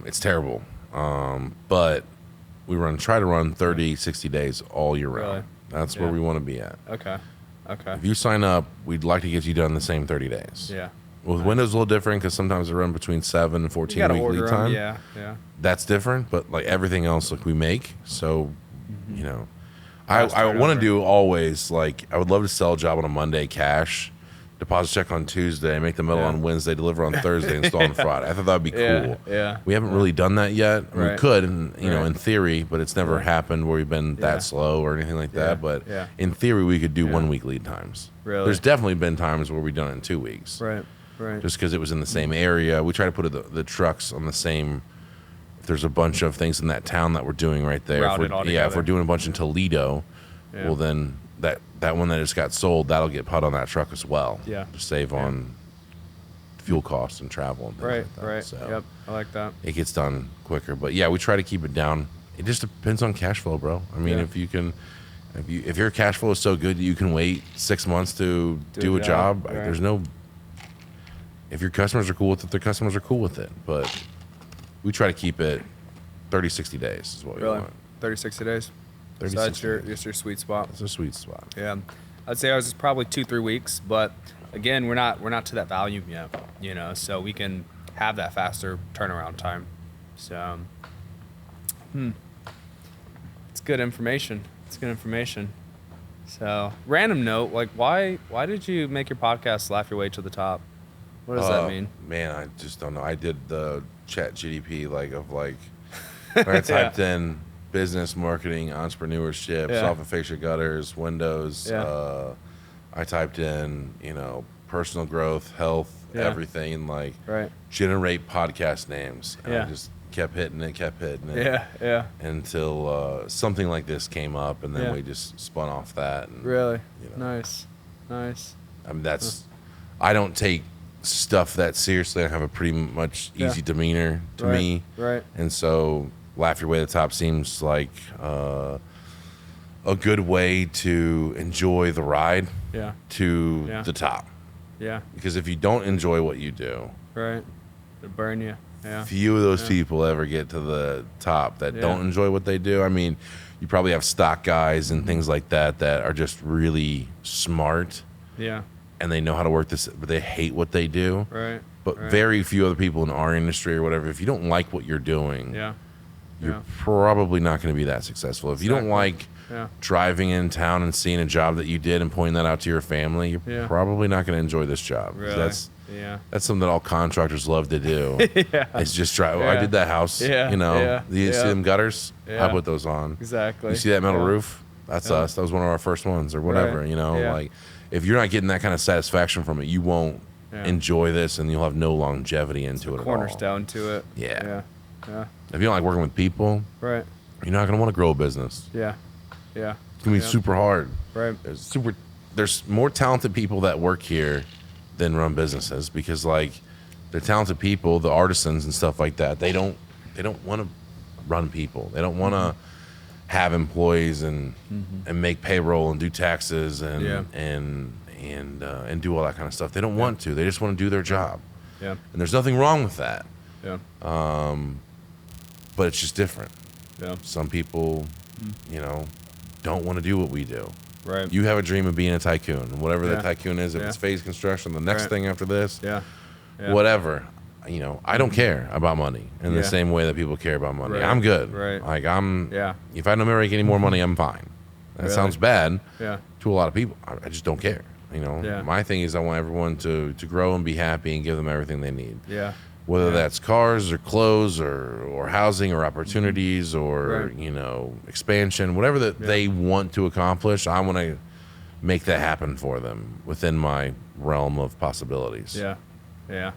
It's terrible. But we try to run 30, 60 days all year round. Really? That's where we want to be at. Okay. If you sign up, we'd like to get you done the same 30 days. Yeah. With windows a little different because sometimes they run between 7 and 14 week lead time. Yeah. That's different, but like everything else, like we make. So, you know, I want to do always, like, I would love to sell a job on a Monday, cash, deposit check on Tuesday, make the metal on Wednesday, deliver on Thursday, install on Friday. I thought that would be cool. Yeah. We haven't really done that yet. Right. We could, and you know, in theory, but it's never happened where we've been that slow or anything like that. But in theory, we could do 1 week lead times. Really? There's definitely been times where we've done it in 2 weeks. Right. Just because it was in the same area. We try to put the trucks on the same. If there's a bunch of things in that town that we're doing right there. If we're doing a bunch in Toledo, well then that one that just got sold, that'll get put on that truck as well. Yeah. To save on fuel costs and travel and things like that. Right. So Yep. I like that. it gets done quicker. But yeah, we try to keep it down. It just depends on cash flow, bro. I mean, if you can. If your cash flow is so good that you can wait 6 months to do a job, there's no. If your customers are cool with it, their customers are cool with it. But we try to keep it 30, 60 days is what we want. 30, 60 days? 30, So that's 60 your sweet spot. It's a sweet spot. Yeah. I'd say ours is probably 2-3 weeks, but again, we're not to that volume yet, you know, so we can have that faster turnaround time. So, it's good information. So, random note, like why did you make your podcast Laugh Your Way to the Top? What does that mean? Man, I just don't know. I did the chat GDP when I typed in business, marketing, entrepreneurship, soft and fascia gutters, windows. I typed in, personal growth, health, everything, generate podcast names. And I just kept hitting it. Until something like this came up, and then we just spun off that. And, really? Nice. I mean, I don't take stuff that seriously. I have a pretty much easy demeanor to me. Right. And so Laugh Your Way to the Top seems like a good way to enjoy the ride to the top. Yeah. Because if you don't enjoy what you do, right, it'll burn you. Yeah. Few of those people ever get to the top that don't enjoy what they do. I mean, you probably have stock guys and things like that are just really smart. Yeah. And they know how to work this, but they hate what they do. Right. But very few other people in our industry or whatever, if you don't like what you're doing, you're probably not going to be that successful. If you don't like driving in town and seeing a job that you did and pointing that out to your family, you're probably not going to enjoy this job. Really? That's something that all contractors love to do. It's just drive. I did that house. You see them gutters? I put those on. Exactly. You see that metal roof? That's us. That was one of our first ones or whatever. Like if you're not getting that kind of satisfaction from it, you won't enjoy this, and you'll have no longevity into it at all. Cornerstone to it. Yeah. Yeah. If you don't like working with people, Right. you're not going to want to grow a business. Yeah. It's It's gonna be super hard. Right. There's more talented people that work here than run businesses because like the talented people, the artisans and stuff like that, they don't want to run people. They don't want to have employees and make payroll and do taxes and do all that kind of stuff. They don't want to. They just want to do their job. Yeah. And there's nothing wrong with that. Yeah. But it's just different. Yeah. Some people, don't want to do what we do. Right. You have a dream of being a tycoon, and whatever Yeah. that tycoon is. If Yeah. it's Faze Construction, the next Right. thing after this, Yeah. Yeah. whatever. I don't care about money in the Yeah. same way that people care about money. Right. I'm good. Right. Like Yeah. if I don't make any more money, I'm fine. That Really? sounds bad Yeah. to a lot of people. I just don't care. Yeah. My thing is I want everyone to grow and be happy and give them everything they need. Yeah. Whether Yeah. that's cars or clothes or housing or opportunities or Right. expansion, whatever that they want to accomplish, I want to make that happen for them within my realm of possibilities. Yeah. Yeah.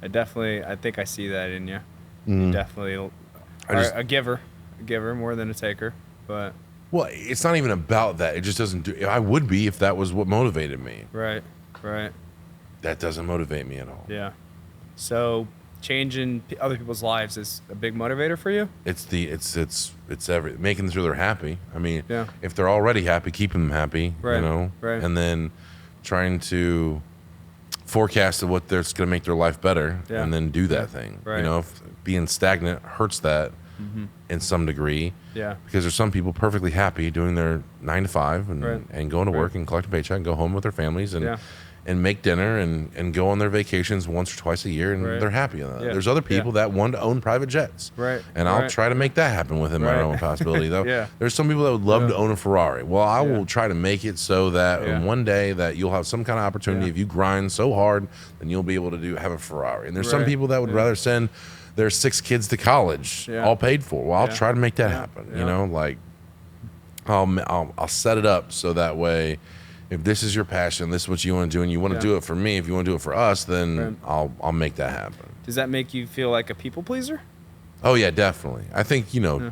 I think I see that in you. Mm-hmm. You definitely are a giver more than a taker. But Well, it's not even about that. It just doesn't do. I would be if that was what motivated me. right. That doesn't motivate me at all. Yeah. So changing other people's lives is a big motivator for you. It's making sure they're happy. I mean, Yeah. if they're already happy, keeping them happy. Right, right. And then trying to forecast what that's going to make their life better, Yeah. and then do that Yeah. thing. Right. If being stagnant hurts that in some degree. Yeah. Because there's some people perfectly happy doing their 9 to 5 and Right. and going to work Right. and collect a paycheck and go home with their families and Yeah. and make dinner and go on their vacations once or twice a year and Right. they're happy on that. Yeah. There's other people Yeah. that want to own private jets. Right. And I'll Right. try to make that happen within my Right. own possibility though. Yeah. There's some people that would love Yeah. to own a Ferrari. Well, I Yeah. will try to make it so that Yeah. one day that you'll have some kind of opportunity. Yeah. If you grind so hard, then you'll be able to have a Ferrari. And there's some Right. people that would Yeah. rather send their 6 kids to college Yeah. all paid for. Well, I'll Yeah. try to make that Yeah. happen. Yeah. Like I'll set it up so that way if this is your passion, this is what you want to do, and you want to Yeah. do it for me, if you want to do it for us, then Right. I'll make that happen. Does that make you feel like a people pleaser? Oh yeah, definitely. I think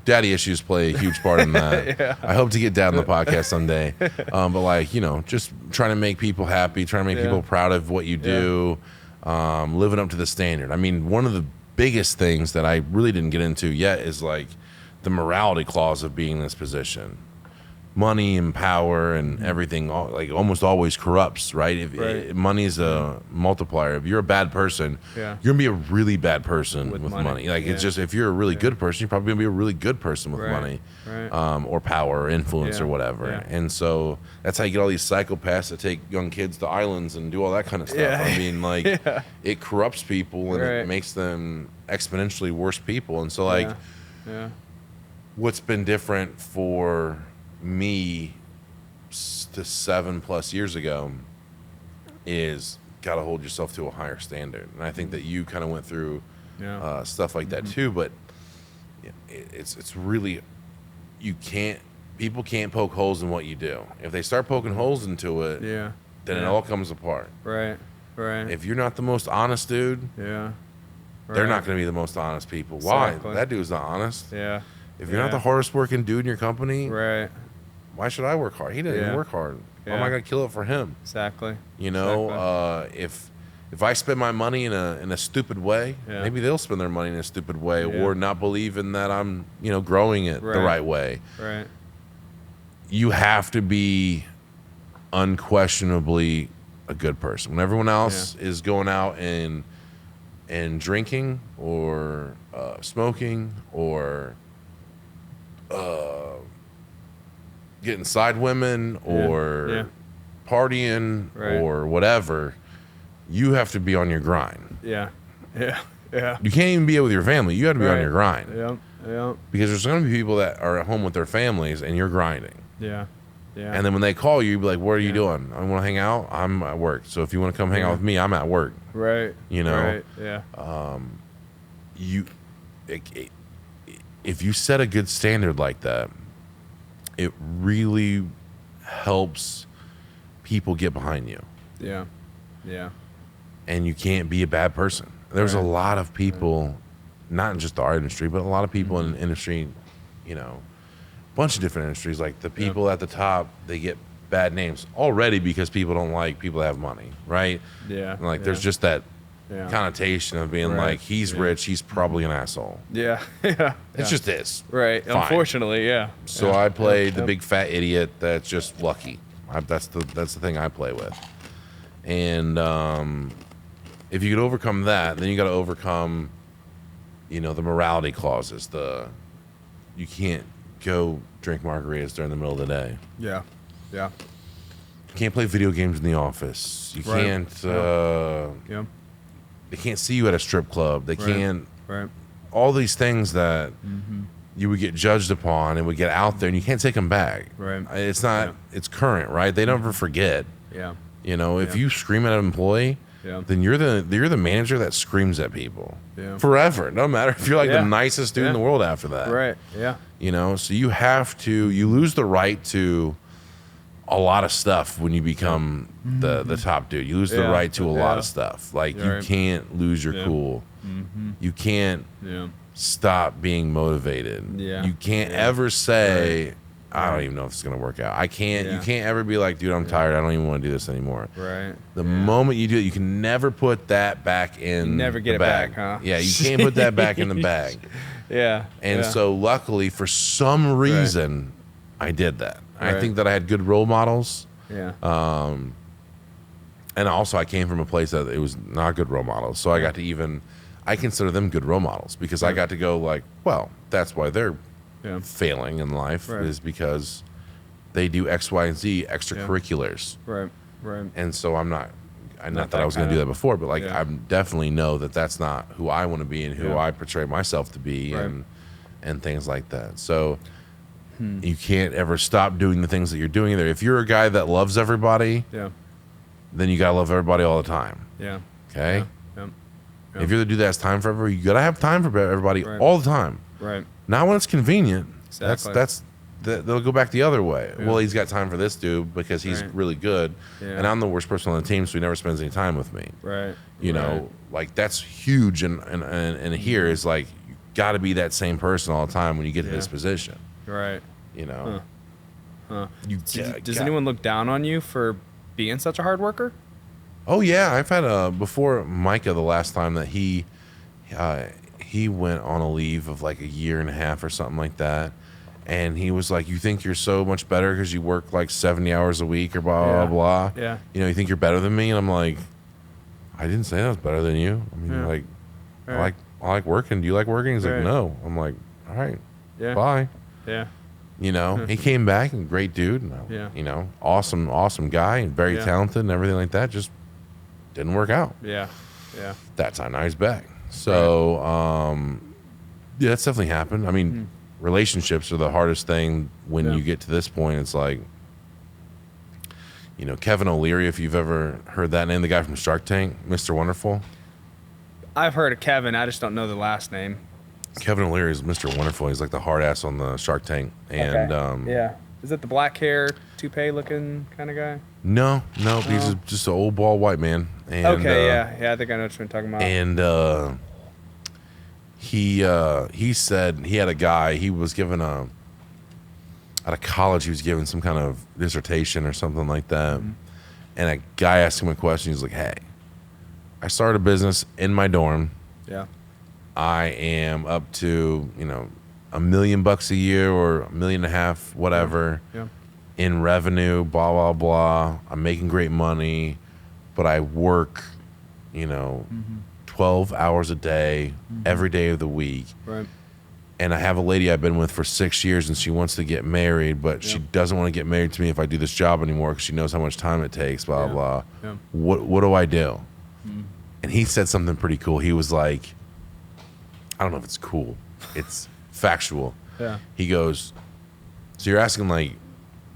daddy issues play a huge part in that. Yeah. I hope to get dad on the podcast someday. But just trying to make people happy, trying to make Yeah. people proud of what you do, living up to the standard. I mean, one of the biggest things that I really didn't get into yet is like the morality clause of being in this position. Money and power and everything almost always corrupts, right? If money is a multiplier. If you're a bad person, Yeah. you're gonna be a really bad person With with money. money. Like it's Yeah. just if you're a really good person, you're probably gonna be a really good person with Right. money, Right. or power or influence Yeah. or whatever. Yeah. And so that's how you get all these psychopaths that take young kids to islands and do all that kind of stuff. Yeah. I mean, Yeah. it corrupts people and Right. it makes them exponentially worse people. And so Yeah. what's been different for me to 7+ years ago is got to hold yourself to a higher standard. And I think that you kind of went through Yeah. stuff like that too, but it's really, people can't poke holes in what you do. If they start poking holes into it, Yeah. then it Yeah. all comes apart. Right. If you're not the most honest dude, Yeah. they're Right. not going to be the most honest people. Why? Exactly. That dude's not honest. Yeah. If you're not Yeah. the hardest working dude in your company, Right. why should I work hard? He doesn't even Yeah. work hard. Why am Yeah. I going to kill it for him? Exactly. Exactly. If I spend my money in a stupid way, Yeah. maybe they'll spend their money in a stupid way, Yeah. or not believe in that I'm growing it the Right. right way. Right. You have to be unquestionably a good person. When everyone else is going out and drinking or smoking or getting side women or Yeah. partying Right. or whatever, you have to be on your grind. Yeah. Yeah. Yeah. You can't even be with your family. You have to be on Right. your grind. Yep. Yep. Because there's going to be people that are at home with their families and you're grinding. Yeah. Yeah. And then when they call you, you'll be like, what are you Yeah. doing? I want to hang out. I'm at work. So if you want to come hang out Yeah. with me, I'm at work. Right. Right. Yeah. If you set a good standard like that, it really helps people get behind you. Yeah. Yeah. And you can't be a bad person. There's a Right. lot of people, not in just the art industry, but a lot of people in the industry, bunch of different industries. Like the people at the top, they get bad names already because people don't like people that have money, right? Yeah. And like there's just that connotation of being Right. like, he's rich, he's probably an asshole. Yeah. Yeah. It's just this. Right. Fine. Unfortunately, yeah. So I played the big fat idiot that's just lucky. That's the thing I play with. And if you could overcome that, then you got to overcome, the morality clauses. You can't go drink margaritas during the middle of the day. Yeah. Yeah. You can't play video games in the office. You Right. can't. Yeah. They can't see you at a strip club. They can't. Right. All these things that you would get judged upon and would get out there, and you can't take them back. Right. It's not. Yeah. It's current, right? They never forget. Yeah. If you scream at an employee, then you're the manager that screams at people forever. No matter if you're like the nicest dude in the world after that. Right. Yeah. So you lose the right to a lot of stuff when you become the top dude. You lose the right to a lot of stuff. Like you can't lose your cool. You can't stop being motivated. Yeah. You can't ever say, I don't even know if it's gonna work out. I can't. You can't ever be like, dude, I'm tired. I don't even want to do this anymore. Right. The moment you do it, you can never put that back in. You never get the it bag. back, huh? Yeah, you can't put that back in the bag. Yeah. And so, luckily, for some reason, I did that. I think that I had good role models. Yeah. And also, I came from a place that it was not good role models. So I got to I consider them good role models because I got to go like, well, that's why they're failing in life is because they do X, Y, and Z extracurriculars. Right. Right. And so I'm not that I was going to do that before, but like I definitely know that that's not who I want to be and who I portray myself to be and things like that. So you can't ever stop doing the things that you're doing there. If you're a guy that loves everybody, then you got to love everybody all the time. Yeah. Okay? Yeah. If you're the dude that has time for everybody, you got to have time for everybody all the time. Right. Not when it's convenient. Exactly. They'll go back the other way. Well, he's got time for this dude because he's really good, and I'm the worst person on the team, so he never spends any time with me. Right. You know, like that's huge, and here is like you got to be that same person all the time when you get to this position. Right. You know. Does anyone look down on you for being such a hard worker? Oh yeah, I've had before Micah the last time that he went on a leave of like a year and a half or something like that. And he was like, you think you're so much better because you work like 70 hours a week or blah, blah, blah. Yeah. You know, you think you're better than me? And I'm like, I didn't say I was better than you. I mean, like, I like working. Do you like working? He's like, no. I'm like, all right. Yeah. Bye. Yeah. You know, he came back and great dude. And, you know, awesome guy and very talented and everything like that. Just didn't work out. Yeah. Yeah. That time, now he's back. So, yeah, that's definitely happened. I mean, relationships are the hardest thing when you get to this point. It's like, you know, Kevin O'Leary, if you've ever heard that name, the guy from Shark Tank, Mr. Wonderful. I've heard of Kevin. I just don't know the last name. Kevin O'Leary is Mr. Wonderful. He's like the hard ass on the Shark Tank. And yeah. Is it the black hair, toupee looking kind of guy? No, he's just an old bald white man. And, yeah, I think I know what you're talking about. And he said he had a guy, he was given out of college, he was given some kind of dissertation or something like that. And a guy asked him a question. He's like, hey, I started a business in my dorm. Yeah. I am up to, you know, $1 million a year or $1.5 million, whatever, in revenue, blah, blah, blah. I'm making great money, but I work, you know, 12 hours a day, every day of the week. Right. And I have a lady I've been with for 6 years, and she wants to get married, but she doesn't want to get married to me if I do this job anymore because she knows how much time it takes, blah, blah. Yeah. What do I do? And he said something pretty cool. He was like, I don't know if it's cool. It's factual. Yeah. He goes, so you're asking, like,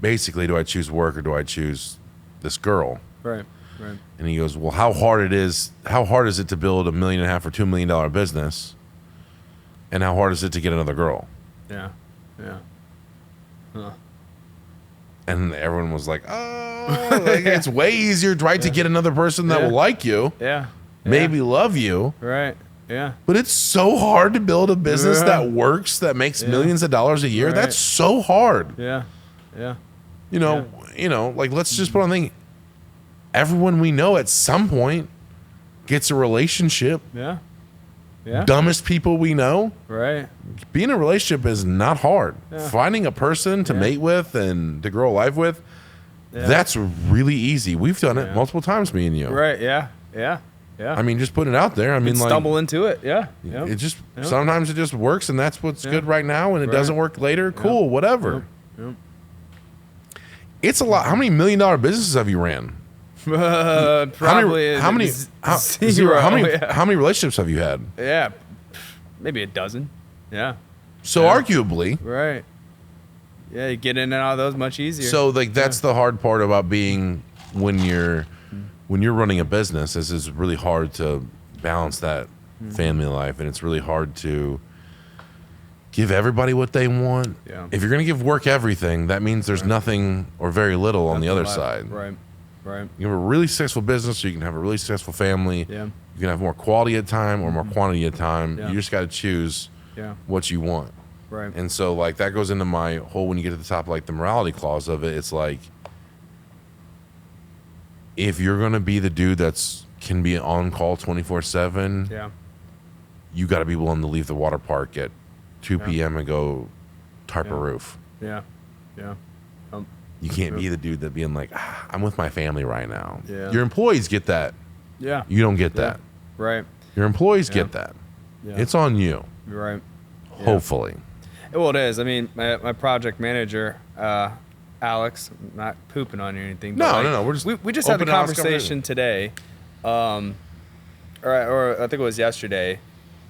basically, do I choose work or do I choose this girl? Right. Right. And he goes, well, how hard is it to build $1.5 million or $2 million business? And how hard is it to get another girl? Yeah. Yeah. Huh. And everyone was like, oh, like, it's way easier, right, to get another person that will like you, Yeah. maybe love you, Right. Yeah. But it's so hard to build a business Yeah. that works, that makes millions of dollars a year. Right. That's so hard. Yeah. Yeah. Like let's just put on the thing. Everyone we know at some point gets a relationship. Yeah. Yeah. Dumbest people we know. Right. Being in a relationship is not hard. Yeah. Finding a person to mate with and to grow a life with, that's really easy. We've done it multiple times, me and you. Right. Yeah. Yeah. Yeah. I mean, just putting it out there. I mean, like, stumble into it. Yeah. Yep. it just sometimes it just works, and that's what's good right now. And it doesn't work later. Cool, whatever. Yep. It's a lot. How many $1 million businesses have you ran? Probably How many? zero. How many? Yeah. How many relationships have you had? Yeah. Maybe a dozen. Yeah. So arguably, Right. Yeah, you get in and out of those much easier. so like that's the hard part about being when you're running a business. Is it's really hard to balance that family life, and it's really hard to give everybody what they want. Yeah. If you're gonna give work everything, that means there's nothing or very little on the other Left. side. Right. Right. You have a really successful business, or you can have a really successful family. Yeah. You can have more quality of time or more quantity of time. Yeah. You just got to choose Yeah. what you want. Right. And so, like, that goes into my whole, when you get to the top, like, the morality clause of it, it's like, if you're going to be the dude that's can be on call 24/7, Yeah. you got to be willing to leave the water park at 2 p.m. and go tarp a roof. Yeah. Yeah. You can't be the dude that being like, I'm with my family right now. Yeah. Your employees get that. Yeah. You don't get that. Right. Your employees get that. Yeah. It's on you. You're right. Hopefully. Well, it is. I mean, my project manager, Alex, I'm not pooping on you or anything. No, but no. We're just we just had a open honest conversation today, or I think it was yesterday,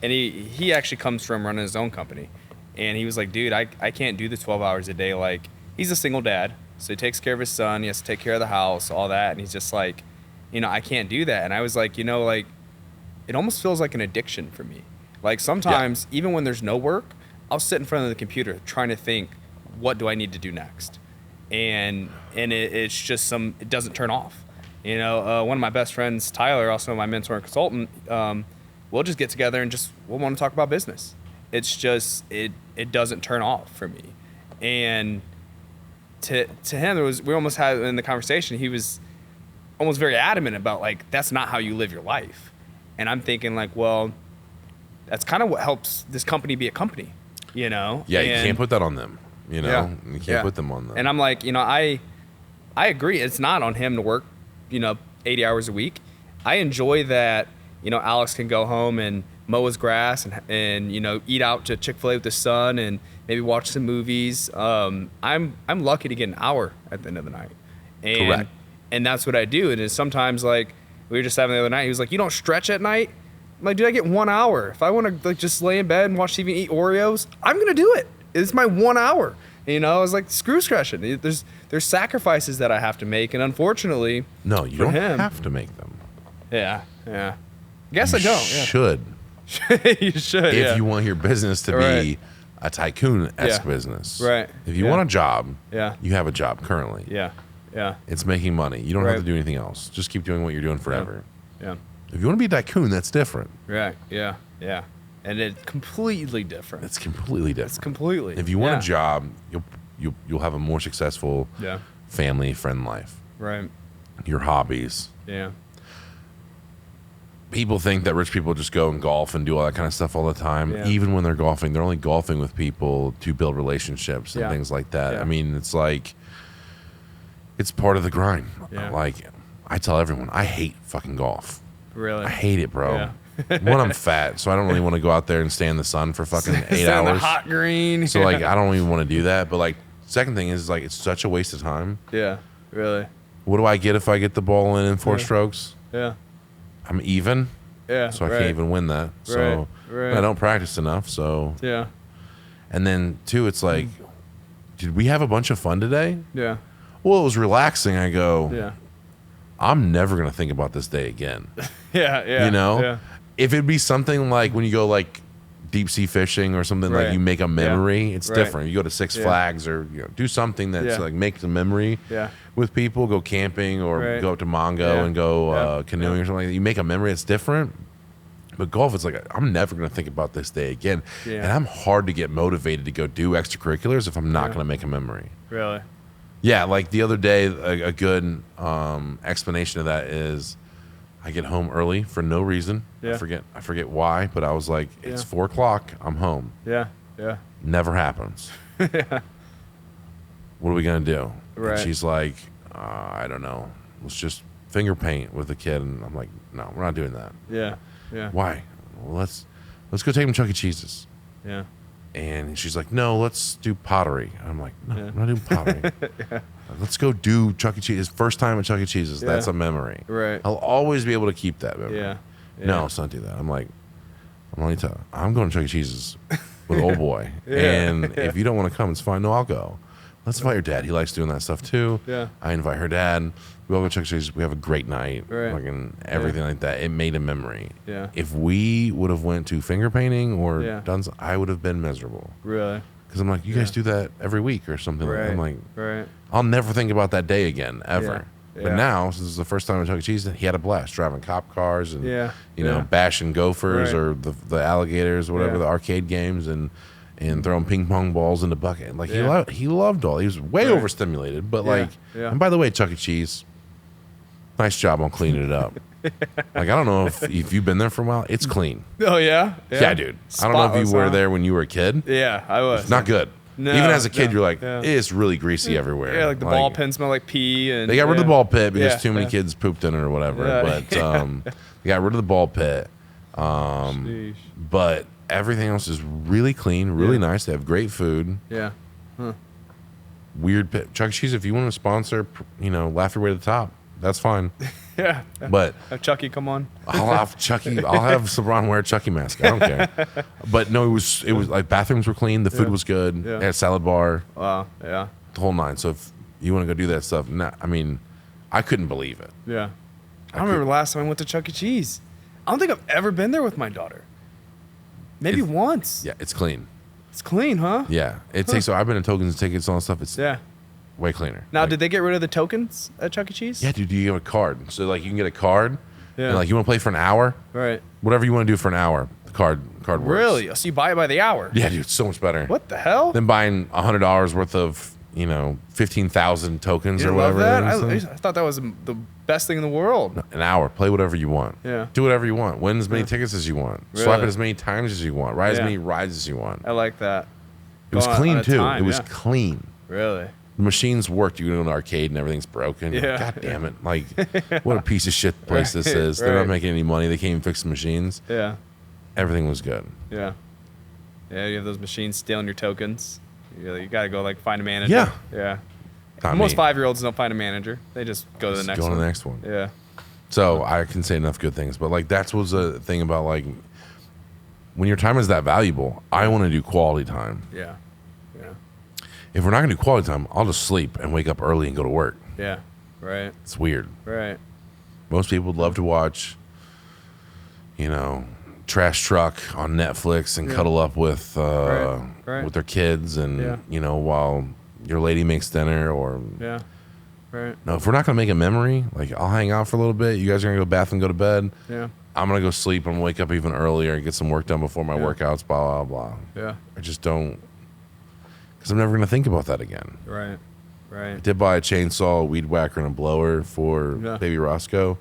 and he actually comes from running his own company, and he was like, dude, I can't do the 12 hours a day. Like, he's a single dad, so he takes care of his son, he has to take care of the house, all that, and he's just like, I can't do that. And I was like, like, it almost feels like an addiction for me. Like, sometimes, even when there's no work, I'll sit in front of the computer trying to think, what do I need to do next? And it's just it doesn't turn off. One of my best friends, Tyler, also my mentor and consultant, we'll just get together and we'll want to talk about business. It's just, it doesn't turn off for me. And to him, we almost had in the conversation, he was almost very adamant about, like, that's not how you live your life. And I'm thinking, like, well, that's kind of what helps this company be a company, Yeah, you can't put that on them, Yeah. You can't put them on them. And I'm like, I agree. It's not on him to work, 80 hours a week. I enjoy that, Alex can go home and mow his grass and eat out to Chick-fil-A with his son and maybe watch some movies. I'm lucky to get an hour at the end of the night. And, Correct. And that's what I do. And it's sometimes, like, we were just having the other night, he was like, you don't stretch at night? I'm like, dude, I get 1 hour. If I want to, like, just lay in bed and watch TV and eat Oreos, I'm going to do it. It's my 1 hour. I was like, screw stretching. There's sacrifices that I have to make. And unfortunately, no, you for don't him, have to make them. Yeah. Guess I don't. Yeah. Should. You should. If you want your business to be a tycoon-esque business. Right. If you want a job, Yeah. you have a job currently. Yeah. It's making money. You don't have Right. to do anything else. Just keep doing what you're doing forever. Yeah. If you want to be a tycoon, that's different. Right. Yeah. And it's completely different. It's completely different. It's completely. If you want a job, you'll have a more successful family, friend life. Right. Your hobbies. Yeah. People think that rich people just go and golf and do all that kind of stuff all the time. Yeah. Even when they're golfing, they're only golfing with people to build relationships and Yeah. things like that. Yeah. I mean, it's like, it's part of the grind. Yeah. Like, I tell everyone, I hate fucking golf. Really. I hate it, bro. Yeah. One, I'm fat, so I don't really want to go out there and stay in the sun for fucking 8 Stand in hours. the hot green. So, like, I don't even want to do that. But, like, second thing is, like, it's such a waste of time. Yeah. Really. What do I get if I get the ball in 4 strokes? Yeah. I'm even. Yeah. So I can't even win that. So Right. I don't practice enough. So, Yeah. and then two, it's like, did we have a bunch of fun today? Yeah. Well, it was relaxing. I go, Yeah. I'm never going to think about this day again. Yeah. You know? Yeah. If it'd be something like when you go like deep sea fishing or something, Right. like you make a memory, it's Right. different. You go to Six Flags or do something that's like makes a memory Yeah. with people, go camping or Right. go up to Mongo Yeah. and go Yeah. canoeing or something like that. You make a memory, it's different. But golf is like, I'm never going to think about this day again. Yeah. And I'm hard to get motivated to go do extracurriculars if I'm not going to make a memory. Really? Yeah, like the other day, a good explanation of that is I get home early for no reason. Yeah. I forget why, but I was like, it's 4 o'clock. I'm home. Yeah. Yeah. Never happens. Yeah. What are we going to do? Right. And she's like, I don't know. Let's just finger paint with the kid. And I'm like, no, we're not doing that. Yeah. Yeah. Why? Well, let's go take him to Chuck E. Cheese's. Yeah. And she's like, no, let's do pottery. And I'm like, no, Yeah. we're not doing pottery. Let's go do Chuck E. Cheese. His first time at Chuck E. Cheese's. Yeah. That's a memory. Right. I'll always be able to keep that memory. Yeah. Yeah. No, let's not do that. I'm like, I'm going to Chuck E. Cheese's with old boy. Yeah. And if you don't want to come, it's fine. No, I'll go. Let's invite your dad. He likes doing that stuff too. Yeah. I invite her dad. We all go to Chuck E. Cheese's. We have a great night. Right. Fucking everything like that. It made a memory. Yeah. If we would have went to finger painting or Yeah. done, I would have been miserable. Really? Because I'm like, you guys do that every week or something. Right. I'm like, Right. I'll never think about that day again, ever. Yeah. But Yeah. now, since it's the first time at Chuck E. Cheese, he had a blast driving cop cars and, Yeah. you know, Yeah. bashing gophers Right. or the alligators or whatever, Yeah. the arcade games and throwing ping pong balls in the bucket. Like, Yeah. he loved all. He was way Right. overstimulated, but Yeah. like, Yeah. and by the way, Chuck E. Cheese, nice job on cleaning it up. Like, I don't know if you've been there for a while. It's clean. Oh yeah. Yeah, dude. I don't know if Spotless, you were huh? there when you were a kid. Yeah, I was. It's not good. No, Even as a kid, no, you're like, yeah. it's really greasy everywhere. Yeah, like the ball pin smell like pee, and They got rid of the ball pit because Yeah, too many yeah. kids pooped in it or whatever. Yeah. But they got rid of the ball pit. Sheesh. But everything else is really clean, really Yeah. nice. They have great food. Yeah. Weird pit. Chuck E. Cheese, if you want to sponsor, laugh your way to the top, that's fine. Yeah. But Have Chucky come on. I'll have Seabron wear a Chucky mask. I don't care. But no, it was like bathrooms were clean. The food Yeah. was good. Yeah. They had a salad bar, Wow. Yeah. the whole nine. So if you want to go do that stuff, I couldn't believe it. Yeah. I don't remember the last time I went to Chuck E. Cheese. I don't think I've ever been there with my daughter. Maybe It's- once. Yeah, it's clean. It's clean, huh? Yeah, it takes. So I've been in tokens and tickets and all that stuff. It's Yeah. way cleaner. Now, Like, did they get rid of the tokens at Chuck E. Cheese? Yeah, dude, you have a card. So like you can get a card. Yeah. And like you want to play for an hour, Right. whatever you want to do for an hour. The card works. Really? So you buy it by the hour? Yeah, dude, it's so much better. What the hell? Than buying $100 worth of 15,000 tokens You or love whatever. that? it is. I thought that was the best thing in the world. An hour. Play whatever you want. Yeah. Do whatever you want. Win as many tickets as you want. Swipe it Really? as many times as you want. Ride as Yeah. many rides as you want. I like that. It was Go on clean a too. time, It was yeah. clean. Really? The machines worked. You go to an arcade and everything's broken. You're like, Yeah. God damn it. Like, what a piece of shit place this is. They're not Right. making any money. They can't even fix the machines. Yeah. Everything was good. Yeah. Yeah, you have those machines stealing your tokens. You got to go like find a manager. Yeah. Yeah. Not Most me. 5-year-olds don't find a manager. They just go to the Just next go one. to the next one. Yeah. So I can say enough good things, but like that was a thing about like when your time is that valuable, I want to do quality time. Yeah. Yeah. If we're not gonna do quality time, I'll just sleep and wake up early and go to work. Yeah. Right. It's weird. Right. Most people would love to watch, Trash Truck on Netflix and Yeah. cuddle up with Right. with their kids and Yeah. while your lady makes dinner or Yeah. Right. no, if we're not gonna make a memory, like I'll hang out for a little bit. You guys are gonna go bath and go to bed. Yeah. I'm gonna go sleep and wake up even earlier and get some work done before my Yeah. workouts. Blah blah blah. Yeah. I just don't, because I'm never gonna think about that again. Right. Right. Did buy a chainsaw, a weed whacker, and a blower for Yeah. baby Roscoe,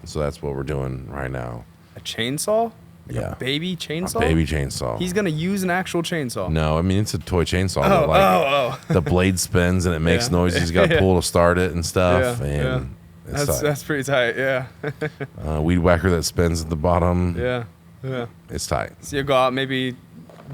so that's what we're doing right now. A chainsaw? Like Yeah. A baby chainsaw? A baby chainsaw. He's gonna use an actual chainsaw. No, I mean it's a toy chainsaw. Oh, but like oh. the blade spins and it makes Yeah. noises. You got to Yeah. pull to start it and stuff. Yeah, And it's tight. That's pretty tight. Yeah. Weed whacker that spins at the bottom. Yeah. Yeah. It's tight. So you go out, maybe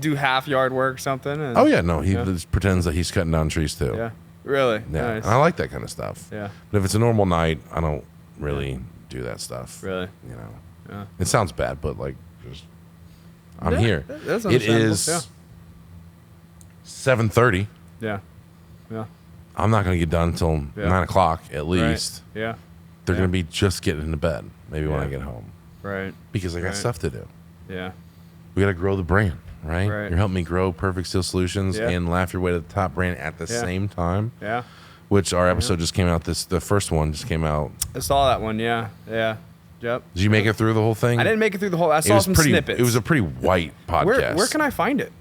do half yard work or something. And, Oh yeah, no, he Yeah. just pretends that he's cutting down trees too. Yeah. Really? Yeah, Nice. and I like that kind of stuff. Yeah. But if it's a normal night, I don't really do that stuff. Really? Yeah. It sounds bad, but like, just I'm Yeah, here. that's It understandable, is 7:30. Yeah. Yeah. I'm not gonna get done until Yeah. 9 o'clock at least. Right. Yeah. They're Yeah. gonna be just getting into bed. Maybe when I Yeah. get home Right. because I got Right. stuff to do. Yeah. We gotta grow the brand, right? Right. You're helping me grow Perfect Steel Solutions Yeah. and Laugh Your Way to the Top brand at the Yeah. same time. Yeah. Which our episode just came out. The first one just came out. I saw that one. Yeah. Yeah. Yep. Did you make it through the whole thing? I didn't make it through the whole. I saw some snippets. It was a pretty white podcast. Where can I find it?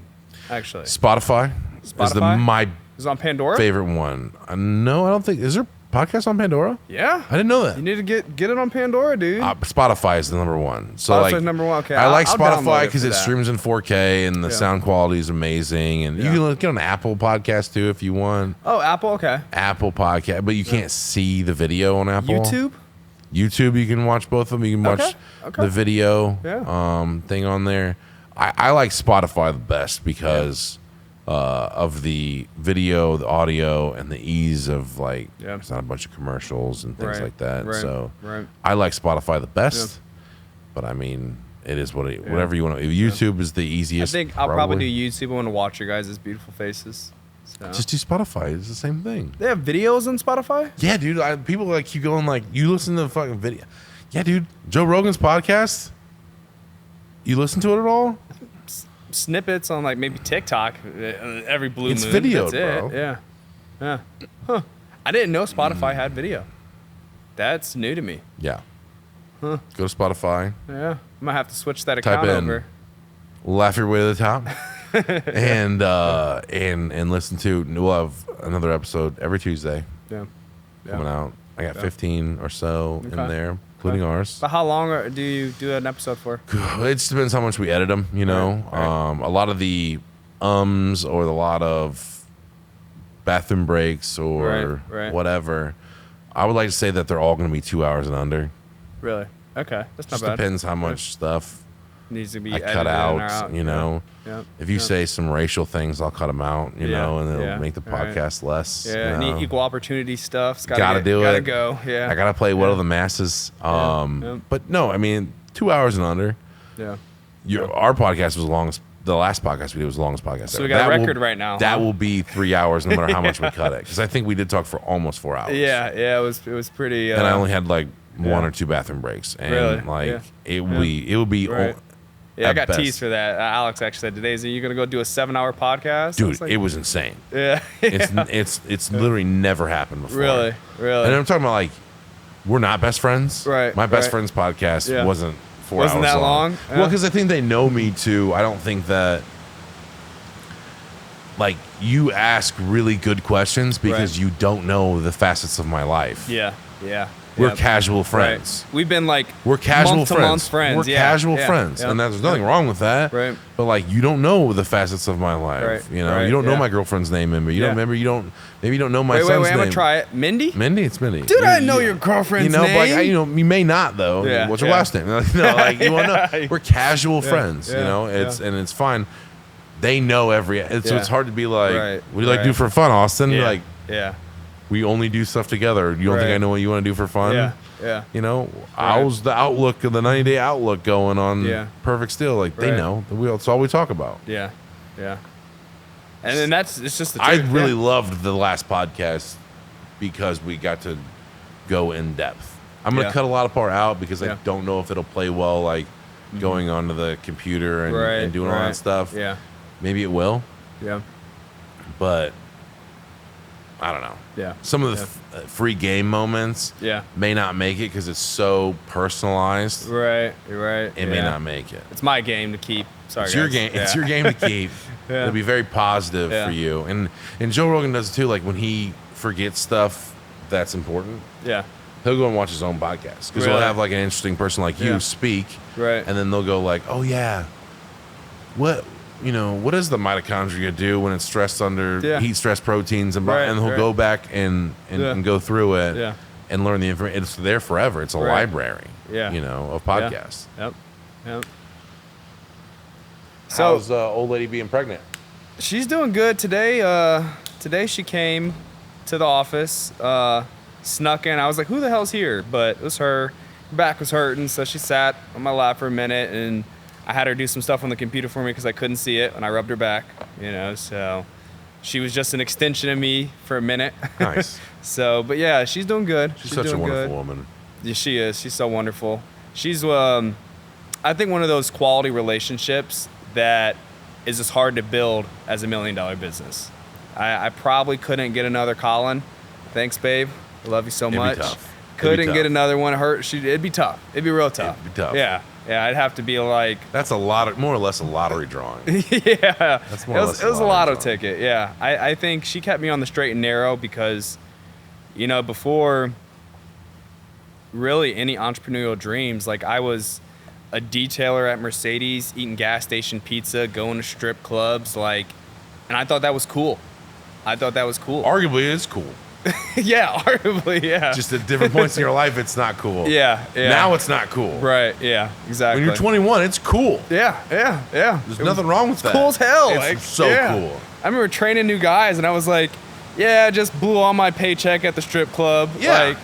Actually, Spotify is Spotify? my Is it on Pandora? favorite one. No, I don't think. Is there podcast on Pandora? Yeah. I didn't know that. You need to get it on Pandora, dude. Spotify is the number one. So Spotify's like number one. Okay, I like I'll download Spotify it because for it that. streams in 4K and the sound quality is amazing. And you can get on Apple Podcast too if you want. Oh, Apple. Okay. Apple Podcast, but you can't see the video on Apple. YouTube. YouTube, you can watch both of them. You can watch Okay. the video Yeah. thing on there. I like Spotify the best because of the video, the audio, and the ease of like it's not a bunch of commercials and things like that. So I like Spotify the best. But I mean, it is whatever you want to. YouTube is the I easiest. think I'll probably do YouTube. I want to watch your guys' beautiful faces. So. Just do Spotify. It's the same thing. They have videos on Spotify? Yeah, dude. People like keep going like, you listen to the fucking video. Yeah, dude. Joe Rogan's podcast. You listen to it at all? Snippets on like maybe TikTok every blue It's moon. videoed, That's bro. it. Yeah. Huh. I didn't know Spotify had video. That's new to me. Yeah. Go to Spotify. Yeah. I might have to switch that Type account in over. Laugh Your Way to the Top. and listen to. We'll have another episode every Tuesday Yeah. coming out. I got 15 or so in Okay. there, including ours. But how long do you do an episode for? It just depends how much we edit them, you know. Right. A lot of the or a lot of bathroom breaks or Right. whatever. I would like to say that they're all going to be 2 hours and under. Really? Okay. That's not Just bad. depends how much stuff Needs to be I edited cut in or out, you know. Yeah. If you say some racial things, I'll cut them out, you Yeah, know, and it'll yeah, make the right. podcast less. Yeah, you know. any equal opportunity stuff. Gotta do gotta it. go. Yeah. I gotta play well to the masses. Yeah. But no, I mean 2 hours and under. Yeah. Our podcast was the longest. The last podcast we did was the longest podcast. So ever. we got a That record right now, That huh? will be 3 hours, no matter how much we cut it, because I think we did talk for almost 4 hours. Yeah. Yeah. It was pretty. And I only had like one or two bathroom breaks, and Really? like Yeah. it will be. Right. Yeah, I at got best. teased for that. Alex actually said today, "Are you gonna go do a 7-hour podcast?" I Dude, was like, it was insane. Yeah. It's literally never happened before. Really. And I'm talking about like, we're not best friends. Right, My best right. friend's podcast Yeah. wasn't 4 Wasn't hours that long? Well, Yeah. because I think they know me too. I don't think that. Like, you ask really good questions because Right. you don't know the facets of my life. Yeah. Yeah. We're yeah. casual Right. friends. We've been like We're casual month to friends. month friends. We're Yeah, casual yeah, friends, yeah. and there's nothing wrong with that. Right. But like, you don't know the facets of my life. Right, You know, right, you don't know yeah. my girlfriend's name, maybe you Yeah. don't remember. Maybe you don't know my Wait, son's wait, I'm name. gonna try it. Mindy? Mindy, it's Mindy. Dude, I know your girlfriend's You know, but name. like, you may not though. Yeah, What's your yeah. last name? No, like you won't know. Yeah. We're casual friends. You yeah, know, and it's fine. They know so Yeah. it's hard to be like, Right, what do you like to do right. for fun, Austin? Yeah. Like, Yeah. we only do stuff together. You don't think Right. I know what you want to do for fun? Yeah. Yeah. You know, Right. how's the outlook of the 90-day outlook going on Yeah. Perfect Steel? Like, they Right. know. That's all we talk about. Yeah. Yeah. And then it's just the I truth. really Yeah. loved the last podcast because we got to go in depth. I'm going to Yeah. cut a lot of part out because I Yeah. don't know if it'll play well, like going onto the computer and, Right, and doing all right. that stuff. Yeah. Maybe it will, Yeah. but I don't know. Yeah. Some of the free game moments Yeah. may not make it because it's so personalized. Right. You're right. It may not make it. It's my game to keep. Sorry, It's your guys. game. Yeah. It's your game to keep. Yeah. It'll be very positive Yeah. for you. And Joe Rogan does it too. Like when he forgets stuff that's important, Yeah. he'll go and watch his own podcast because he'll Really? have like an interesting person like you Yeah. speak, Right. and then they'll go like, "Oh yeah, what does the mitochondria do when it's stressed under Yeah. heat stress proteins and blah," Right, and he'll right. go back and Yeah. go through it Yeah. and learn the information. It's there forever. It's a Right. library, Yeah. of podcasts. Yep. Yep. So How's old lady being pregnant? she's doing good today. Today she came to the office, snuck in. I was like, "Who the hell's here?" But it was her. Her back was hurting, so she sat on my lap for a minute, and I had her do some stuff on the computer for me because I couldn't see it when I rubbed her back. So she was just an extension of me for a minute. Nice. So, but yeah, she's doing good. She's such a doing wonderful good. woman. Yeah, she is. She's so wonderful. She's, I think, one of those quality relationships that is just hard to build as $1 million I probably couldn't get another Colin. Thanks, babe. I love you so It'd be much. tough. couldn't tough. get another one. It'd be tough. It'd be real tough. It'd be tough. Yeah. Yeah. I'd have to be like, That's more or less a lottery drawing. yeah. That's more or less It was a lottery lotto drawing. ticket. Yeah. I think she kept me on the straight and narrow because, before really any entrepreneurial dreams, like I was a detailer at Mercedes, eating gas station pizza, going to strip clubs, and I thought that was cool. Arguably, it's cool. Yeah, arguably, yeah. Just at different points in your life, it's not cool. Yeah. Now it's not cool. Right, yeah, exactly. When you're 21, it's cool. Yeah. There's nothing wrong with that. Cool as hell. It's so cool. I remember training new guys, and I was like, yeah, I just blew all my paycheck at the strip club. Yeah.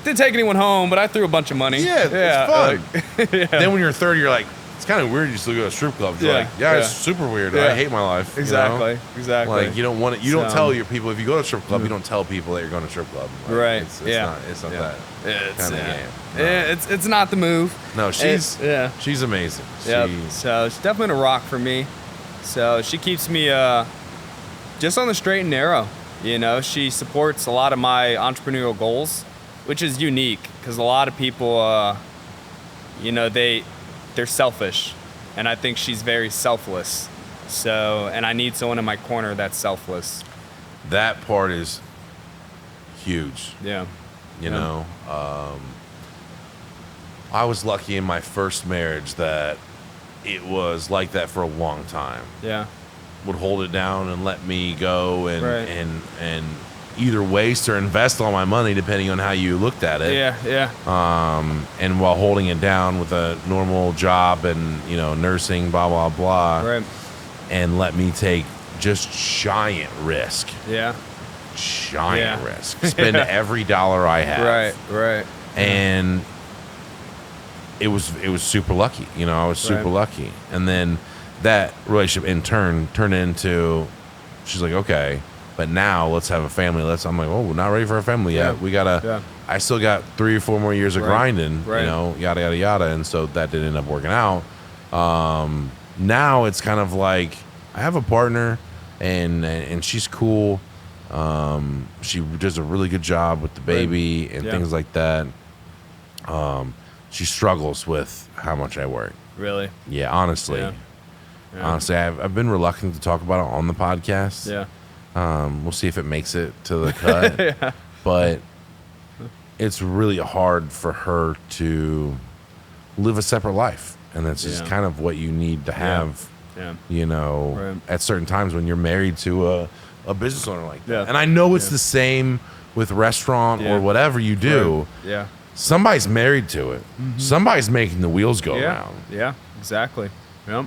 Didn't take anyone home, but I threw a bunch of money. Yeah, it's fun. Yeah. Then when you're 30, you're like, it's kind of weird you still go to strip clubs. You're like, it's super weird. Yeah. I hate my life. Exactly. Like, you don't want it. You don't tell your people, if you go to a strip club, you don't tell people that you're going to a strip club. Like, Right. It's Yeah. not, it's not Yeah. that kind of game. No. Yeah, it's not the move. No, she's amazing. Yeah. So she's definitely a rock for me. So she keeps me just on the straight and narrow. She supports a lot of my entrepreneurial goals, which is unique because a lot of people, they're selfish, and I think she's very selfless. So, and I need someone in my corner that's selfless. That part is huge. Yeah. You know, I was lucky in my first marriage that it was like that for a long time. Yeah. Would hold it down and let me go and Right. and either waste or invest all my money depending on how you looked at it. Yeah. And while holding it down with a normal job and nursing, blah blah blah, Right. and let me take just giant risk. Yeah. Giant Yeah. risk. Spend every dollar I have. Right. And it was super lucky. I was super Right. lucky. And then that relationship in turn turned into, she's like, okay, but now let's have a family. I'm like, oh, we're not ready for a family yet. Yeah. We gotta. Yeah. I still got 3 or 4 more years of Right. grinding. Right. Yada yada yada. And so that didn't end up working out. Now it's kind of like I have a partner, and she's cool. She does a really good job with the baby and Yeah. things like that. She struggles with how much I work. Really. Yeah, honestly. Yeah. Yeah. Honestly, I've been reluctant to talk about it on the podcast. Yeah. We'll see if it makes it to the cut. Yeah. But it's really hard for her to live a separate life. And that's just Yeah. kind of what you need to have, Yeah. Right. at certain times when you're married to a business owner like that. Yeah. And I know it's the same with restaurant Yeah. or whatever you do. Right. Yeah. Somebody's married to it. Somebody's making the wheels go Yeah. around. Yeah. Exactly. Yep.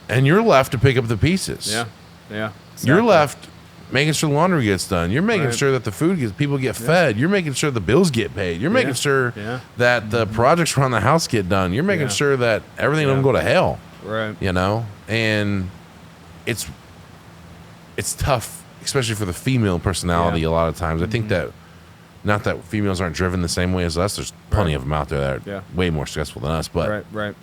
And you're left to pick up the pieces. Yeah. Yeah. You're Exactly. left making sure the laundry gets done. You're making Right. sure that the food people get fed. You're making sure the bills get paid. You're making Yeah. sure Yeah. that the projects around the house get done. You're making Yeah. sure that everything Yeah. doesn't go to hell. Right. And it's tough, especially for the female personality. Yeah. A lot of times, I think that not that females aren't driven the same way as us. There's plenty Right. of them out there that are Yeah. way more stressful than us, but Right.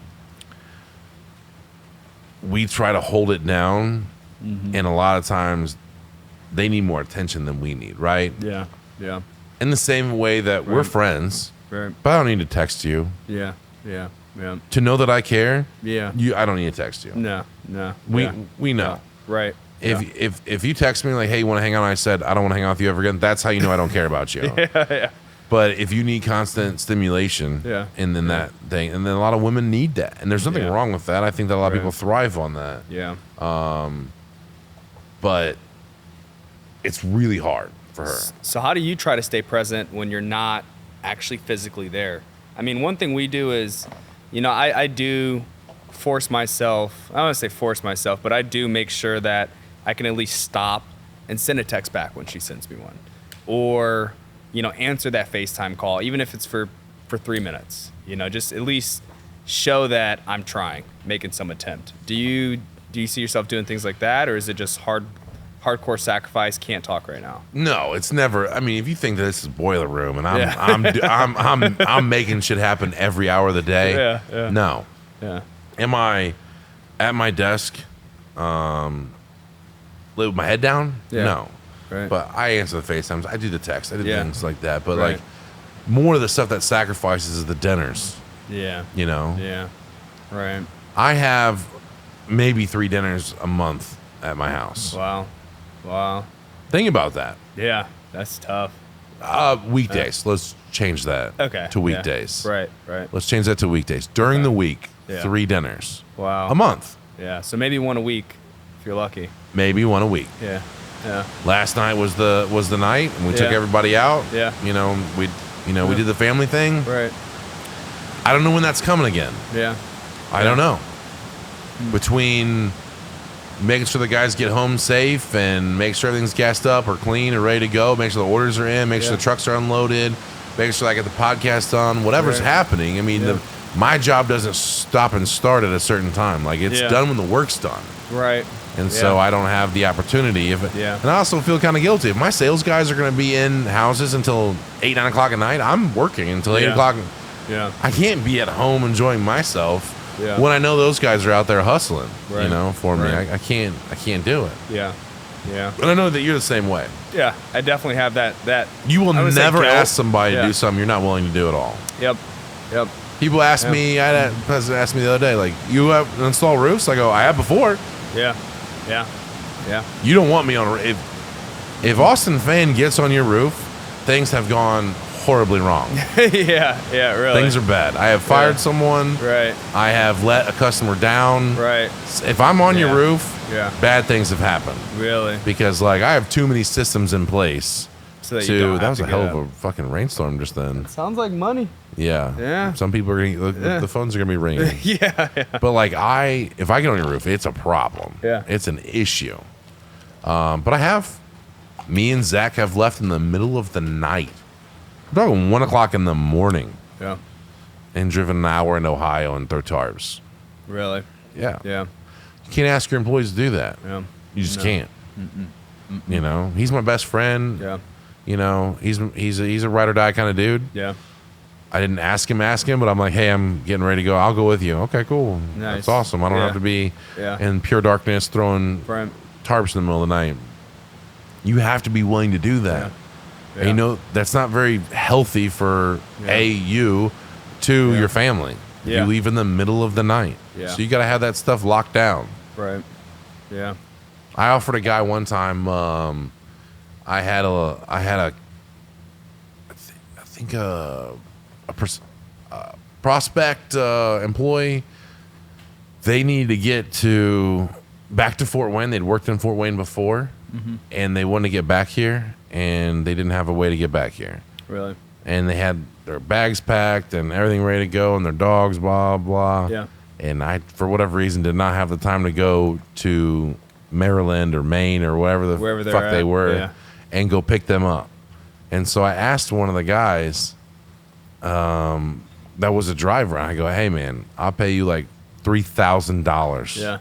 we try to hold it down, and a lot of times they need more attention than we need, right? Yeah. Yeah. In the same way that we're Right. friends, Right. but I don't need to text you Yeah. Yeah. Yeah. to know that I care. Yeah. I don't need to text you. No. We Yeah. we know. Right. If you text me like, hey, you want to hang out? And I said I don't want to hang out with you ever again. That's how you know I don't care about you. Yeah. But if you need constant stimulation, Yeah. and then that thing, and then a lot of women need that, and there's nothing Yeah. wrong with that. I think that a lot of Right. people thrive on that. Yeah. But it's really hard for her. So how do you try to stay present when you're not actually physically there? I mean, one thing we do is, I do force myself. I don't want to say force myself, but I do make sure that I can at least stop and send a text back when she sends me one, or answer that FaceTime call, even if it's for 3 minutes. Just at least show that I'm trying, making some attempt. Do you see yourself doing things like that, or is it just hardcore sacrifice? Can't talk right now. No, it's never. I mean, if you think that this is boiler room and Yeah. I'm making shit happen every hour of the day, Yeah. no. Yeah. Am I at my desk, with my head down? Yeah. No. Right. But I answer the FaceTimes. I do the text. I do Yeah. things like that. But Right. like, more of the stuff that sacrifices is the dinners. Yeah. You know, Yeah. Right. I have maybe 3 dinners a month at my house. Wow. Wow. Think about that. Yeah. That's tough. Weekdays. Let's change that. Okay. To weekdays. Yeah. Right. Right. Let's change that to weekdays. During the week, Yeah. 3 dinners. Wow. A month. Yeah. So maybe one a week if you're lucky. Maybe 1 a week. Yeah. Yeah. Last night was the night, and we took Yeah. everybody out. Yeah. You know, we did the family thing. Right. I don't know when that's coming again. Yeah. I don't know. Between making sure the guys get home safe and make sure everything's gassed up or clean or ready to go, make sure the orders are in, make sure Yeah. the trucks are unloaded, make sure I get the podcast done, whatever's Right. happening. I mean, Yeah. my job doesn't stop and start at a certain time. Like, it's Yeah. done when the work's done. Right. And so Yeah. I don't have the opportunity. Yeah. And I also feel kind of guilty. If my sales guys are going to be in houses until 8, 9 o'clock at night, I'm working until 8 Yeah. o'clock. Yeah. I can't be at home enjoying myself Yeah. when I know those guys are out there hustling, Right. for me. Right. I can't do it. Yeah. Yeah. And I know that you're the same way. Yeah. I definitely have that. You will I would say never guilt. ask somebody to Yeah. do something you're not willing to do at all. Yep. Yep. People ask Yeah. me, I had a person asked me the other day, like, you have install roofs? I go, I have before. Yeah. Yeah. Yeah. You don't want me on a roof. If Austin Fan gets on your roof, things have gone horribly wrong. Yeah. Yeah. Really. Things are bad. I have fired Yeah. someone. Right. I have let a customer down. Right. If I'm on your Yeah. roof, Yeah. bad things have happened. Really. Because, like, I have too many systems in place So that you don't that have was to a hell get of a up. fucking rainstorm just then. Sounds like money. Yeah. Yeah. Some people are gonna, Yeah. the phones are gonna be ringing. Yeah. Yeah. But like if I get on your roof, it's a problem. Yeah. It's an issue. But me and Zach have left in the middle of the night. I'm talking 1 o'clock in the morning Yeah. and driven an hour in Ohio and throw tarps. Really. Yeah. Yeah. You can't ask your employees to do that. Yeah. You just No. can't. You know, he's my best friend. Yeah. You know, he's a ride or die kind of dude. Yeah. I didn't ask him, but I'm like, hey, I'm getting ready to go. I'll go with you. Okay, cool. Nice. That's awesome. I don't Yeah. have to be Yeah. in pure darkness throwing Right. tarps in the middle of the night. You have to be willing to do that. Yeah. And you know, that's not very healthy for Yeah. you to Yeah. your family. Yeah. You leave in the middle of the night. Yeah. So you got to have that stuff locked down. Right. Yeah. I offered a guy one time. I had a prospect employee. They needed to get back to Fort Wayne. They'd worked in Fort Wayne before, and they wanted to get back here, and they didn't have a way to get back here. Really. And they had their bags packed and everything ready to go, and their dogs, blah blah. Yeah. And I, for whatever reason, did not have the time to go to Maryland or Maine or wherever Wherever the they're fuck they at, were, yeah. and go pick them up. And so I asked one of the guys that was a driver. I go, hey man, I'll pay you like $3,000 Yeah.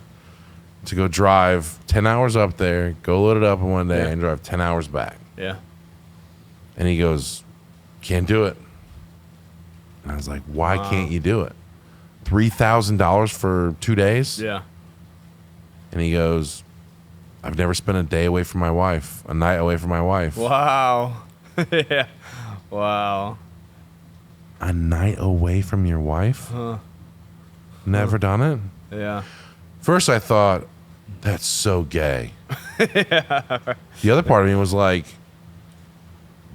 to go drive 10 hours up there, go load it up in one day, Yeah. and drive 10 hours back. Yeah. And he goes, can't do it. And I was like, why can't you do it? $3,000 for 2 days? Yeah. And he goes, I've never spent a day away from my wife, a night away from my wife. Wow. Yeah. Wow. A night away from your wife? Huh. Never done it? Yeah. First, I thought, that's so gay. The other part of me was like,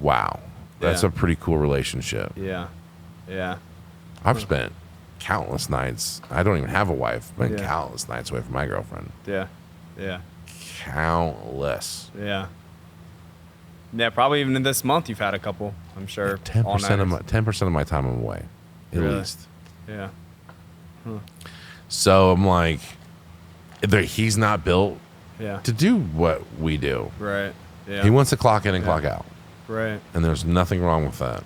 wow, that's Yeah. a pretty cool relationship. Yeah. Yeah. I've spent countless nights. I don't even have a wife. I've spent Yeah. countless nights away from my girlfriend. Yeah. Yeah. Countless. Yeah. Yeah. Probably even in this month, you've had a couple. I'm sure. 10% of my all-nighters. 10% of my time I'm away, at Really? least. Yeah. So I'm like, he's not built Yeah. to do what we do. Right. Yeah. He wants to clock in and Yeah. clock out, Right. and there's nothing wrong with that.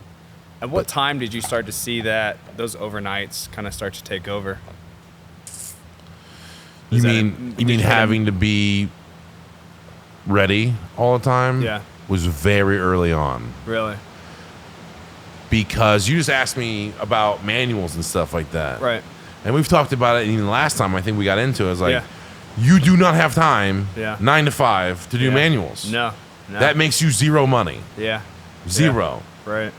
At what time did you start to see that those overnights kind of start to take over? You Is that- mean did you hit him- having to be ready all the time? Yeah. Was very early on, Really? because you just asked me about manuals and stuff like that. Right. And we've talked about it even last time. I think we got into it. It's like, Yeah. you do not have time, Yeah. 9 to 5, to do Yeah. manuals. No. No. That makes you zero money. Yeah. Zero. Right.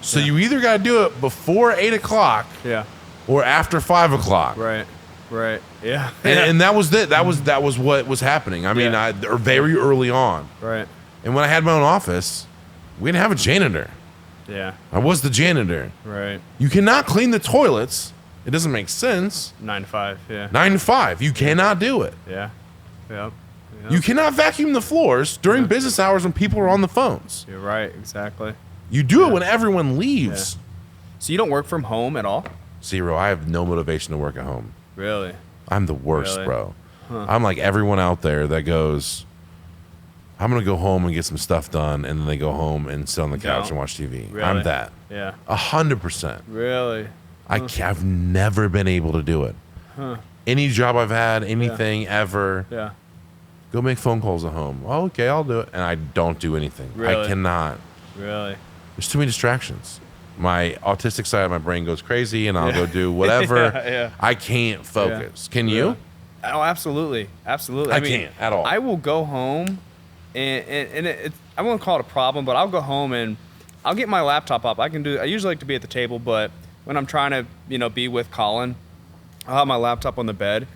So you either got to do it before 8 o'clock Yeah. or after 5 o'clock. Right. Right. Yeah. And that was it. That was what was happening. I mean, or very early on. Right. And when I had my own office, we didn't have a janitor. Yeah. I was the janitor. Right. You cannot clean the toilets. It doesn't make sense. 9 to 5. Yeah. 9 to 5. You cannot do it. Yeah. Yep. You cannot vacuum the floors during business hours when people are on the phones. You're right. Exactly. You do it when everyone leaves. So you don't work from home at all? Zero. I have no motivation to work at home. Really? I'm the worst, Really? bro. Huh. I'm like everyone out there that goes, I'm going to go home and get some stuff done, and then they go home and sit on the couch and watch TV. Really? I'm that. Yeah. 100%. Really? I've never been able to do it. Huh. Any job I've had, anything ever, Yeah. go make phone calls at home. Oh, okay, I'll do it. And I don't do anything. Really? I cannot. Really? There's too many distractions. My autistic side of my brain goes crazy, and I'll go do whatever. Yeah. I can't focus. Can you? Oh, absolutely. Absolutely. I mean, can't at all. I will go home and I won't call it a problem, but I'll go home and I'll get my laptop up. I usually like to be at the table, but when I'm trying to, be with Colin, I'll have my laptop on the bed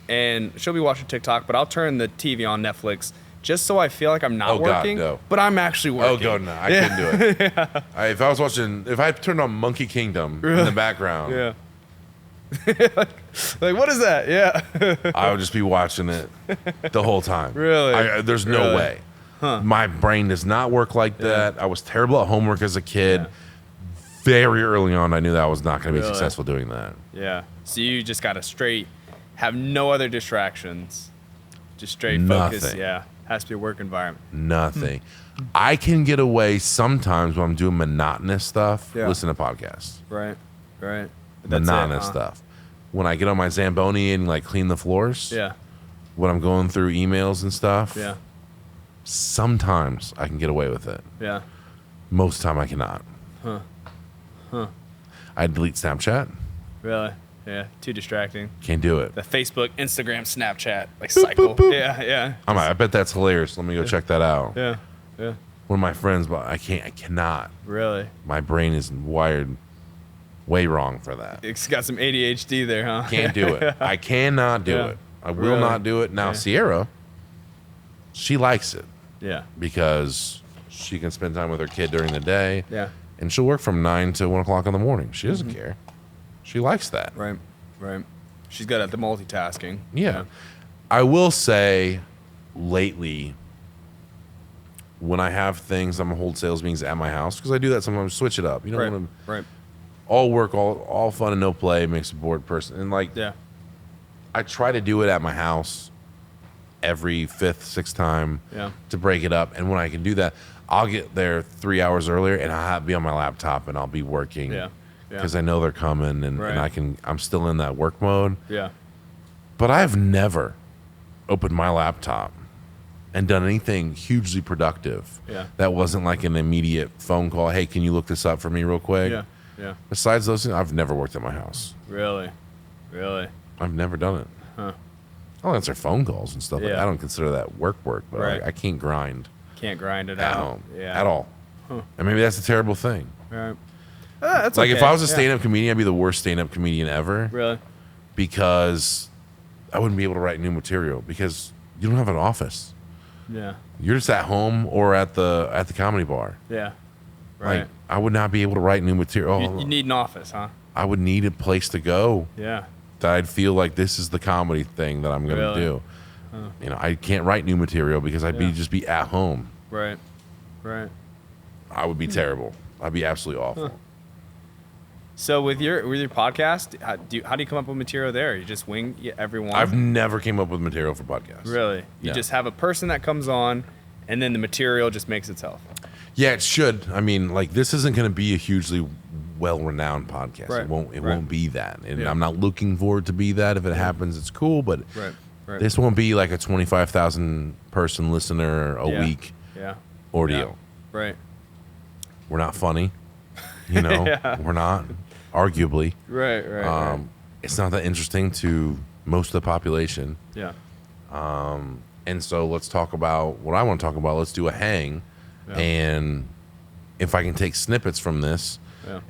and she'll be watching TikTok, but I'll turn the TV on Netflix just so I feel like I'm not working, no. but I'm actually working. Oh, God, no. I couldn't do it. If I turned on Monkey Kingdom in the background, Yeah. like, what is that? Yeah. I would just be watching it the whole time. Really? There's no Really? way. My brain does not work like that. I was terrible at homework as a kid. Yeah. Very early on, I knew that I was not going to be Really? successful doing that. Yeah. So you just got to have no other distractions. Just straight Nothing. focus. Yeah. Has to be a work environment. Nothing. I can get away sometimes when I'm doing monotonous stuff. Yeah. Listen to podcasts. Right. Right. That's Monotonous it, huh? stuff. When I get on my Zamboni and like clean the floors. Yeah. When I'm going through emails and stuff. Yeah. Sometimes I can get away with it. Yeah. Most of the time I cannot. I delete Snapchat. Really? Yeah. Too distracting. Can't do it. The Facebook, Instagram, Snapchat, like cycle. Yeah. Yeah. I bet that's hilarious. Let me go check that out. Yeah. Yeah. One of my friends, but I cannot. Really? My brain is wired way wrong for that. It's got some ADHD there, huh? Can't do it. I cannot do Yeah. it. I will Really? not do it. Now, Yeah. Sierra, she likes it Yeah. because she can spend time with her kid during the day. Yeah. And she'll work from 9 to 1 o'clock in the morning. She doesn't care. She likes that. Right. Right. She's good at the multitasking. Yeah. I will say lately, when I have things, I'm going to hold sales meetings at my house because I do that sometimes, switch it up. You don't Right. want to Right. all work, all fun and no play makes a bored person. And like, Yeah. I try to do it at my house every fifth, sixth time Yeah. to break it up. And when I can do that, I'll get there 3 hours earlier and I'll be on my laptop and I'll be working. Yeah. Yeah. Because I know they're coming and Right. I'm still in that work mode. Yeah. But I've never opened my laptop and done anything hugely productive. Yeah. That wasn't like an immediate phone call. Hey, can you look this up for me real quick? Yeah. Yeah. Besides those things, I've never worked at my house. Really. Really. I've never done it. Huh. I'll answer phone calls and stuff, but Yeah. I don't consider that work. But Right. I can't grind Can't grind it at out. home Yeah. at all. Huh. And maybe that's a terrible thing. Right. That's Like if okay. I was a Yeah. stand-up comedian, I'd be the worst stand-up comedian ever Really. because I wouldn't be able to write new material because you don't have an office. Yeah. You're just at home or at the comedy bar. Yeah. Right. Like I would not be able to write new material. You need an office, huh? I would need a place to go Yeah. that I'd feel like this is the comedy thing that I'm going to Really? do. You know, I can't write new material because I'd Yeah. just be at home. Right. Right. I would be terrible. I'd be absolutely awful. So with your podcast, how do you come up with material there? You just wing every one? I've never came up with material for podcasts. Really? You Yeah. just have a person that comes on, and then the material just makes itself. Yeah, it should. I mean, like this isn't going to be a hugely well-renowned podcast. Right, It won't. It right. won't be that, and Yeah. I'm not looking for it to be that. If it happens, it's cool. But Right. Right. this won't be like a 25,000 person listener a Yeah. week Yeah. ordeal. Yeah. Right. We're not funny. You know, Yeah. we're not. Arguably, Right. Right. Right. it's not that interesting to most of the population. Yeah. And so let's talk about what I want to talk about. Let's do a hang. Yeah. And if I can take snippets from this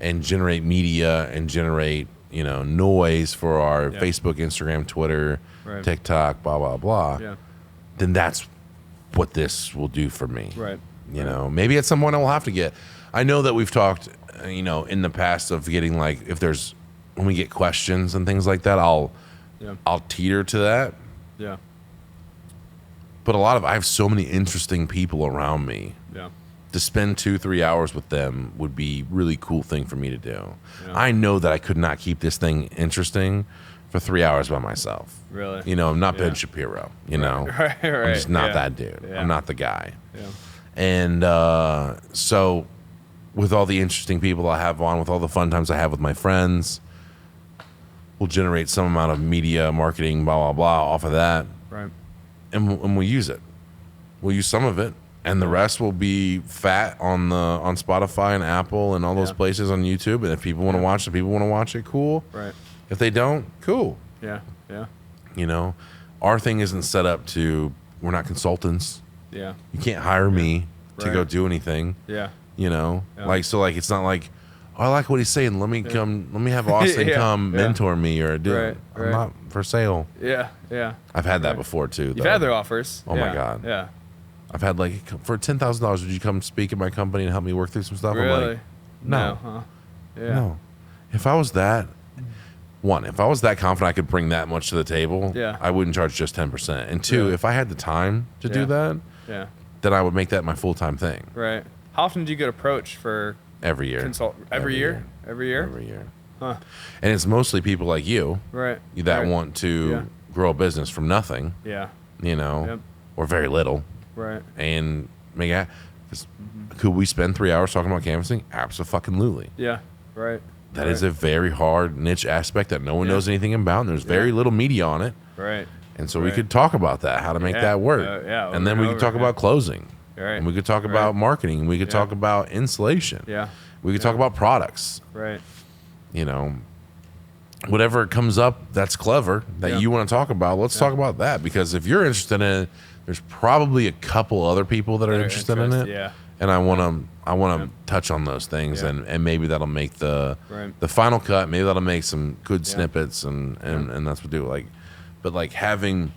and generate media and generate, noise for our Facebook, Instagram, Twitter, TikTok, blah, blah, blah, then that's what this will do for me. Right. Maybe at some point I will have to get, I know that we've talked, in the past of getting like, when we get questions and things like that, I'll teeter to that. Yeah. But I have so many interesting people around me. Yeah. To spend 2-3 hours with them would be really cool thing for me to do. Yeah. I know that I could not keep this thing interesting for 3 hours by myself. Really? I'm not Ben Shapiro, Right. I'm just not that dude. I'm not the guy. Yeah. And so with all the interesting people I have on, with all the fun times I have with my friends, we'll generate some amount of media, marketing, blah, blah, blah off of that. Right. And we'll use it. We'll use some of it. And the rest will be fat on Spotify and Apple and all those places on YouTube. And if people want to watch it, people want to watch it, cool. Right. If they don't, cool. Yeah. Yeah. Our thing isn't set up we're not consultants. Yeah. You can't hire me to Right. go do anything. Yeah. It's not like, oh, I like what he's saying. Let me have Austin come mentor me or do it. I'm not for sale. Yeah. Yeah. I've had that before too. You've had their offers. Oh my God. Yeah. I've had for $10,000, would you come speak at my company and help me work through some stuff? Really? I'm like, no. Huh? Yeah. No. If I was that confident I could bring that much to the table, I wouldn't charge just 10%. And two, if I had the time to do that, then I would make that my full-time thing. Right. How often do you get approached for every year? Every year? Every year. Huh. And it's mostly people like you that want to grow a business from nothing. Yeah. Or very little. Right. And make it. Could we spend 3 hours talking about canvassing? Absolutely. Yeah. Right. That is a very hard niche aspect that no one knows anything about, and there's very little media on it. Right. And so we could talk about that, how to make that work. And then we could talk about closing. Right. And we could talk about marketing. And we could talk about insulation. Yeah. We could talk about products. Right. Whatever comes up that's clever that you want to talk about, let's talk about that. Because if you're interested in it, there's probably a couple other people that are interested in it. Yeah. And I want to touch on those things, and maybe that'll make the final cut. Maybe that'll make some good snippets, and that's what do but having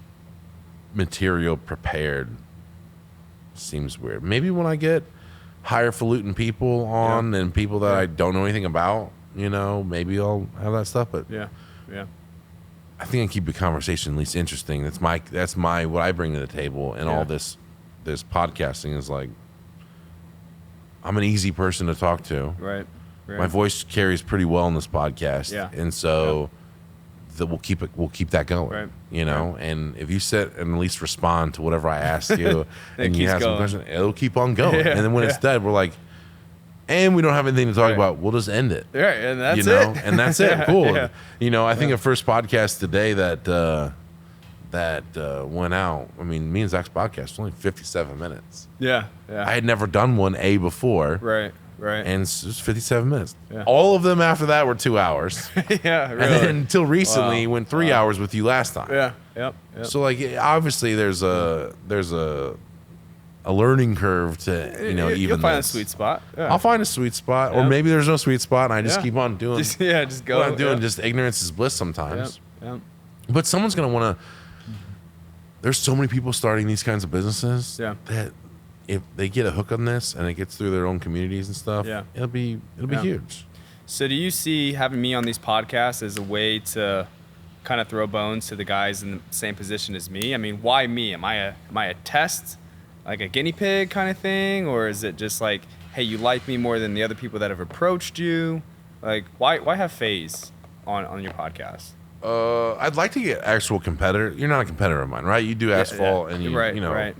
material prepared seems weird. Maybe when I get highfalutin people on and people that I don't know anything about, maybe I'll have that stuff. But I think I keep the conversation at least interesting. That's my what I bring to the table, and all this podcasting is like, I'm an easy person to talk to. Right. My voice carries pretty well in this podcast. Yeah. And so we'll keep that going. Right. And if you sit and at least respond to whatever I ask you and you ask some questions, it'll keep on going. Yeah. And then when it's dead, we're like, and we don't have anything to talk about, we'll just end it. Right. And that's it. it. And that's it. Cool. Yeah. I think a first podcast today that went out. I mean, me and Zach's podcast was only 57 minutes. Yeah. Yeah. I had never done one before. Right. Right. And it was 57 minutes. Yeah. All of them after that were 2 hours. Yeah. Really. And then until recently, went 3 hours with you last time. Yeah. Yep. So obviously there's a learning curve to even you'll find this. a sweet spot. Yeah. I'll find a sweet spot, or maybe there's no sweet spot, and I just keep on doing. Just go. What I'm doing. Just ignorance is bliss sometimes. Yep. But someone's gonna want to. There's so many people starting these kinds of businesses that if they get a hook on this and it gets through their own communities and stuff, it'll be huge. So do you see having me on these podcasts as a way to kind of throw bones to the guys in the same position as me? I mean, why me? Am I a test, like a guinea pig kind of thing, or is it just like, hey, you like me more than the other people that have approached you? Like, why have Faze on your podcast? I'd like to get actual competitor. You're not a competitor of mine, right? You do asphalt, and you right.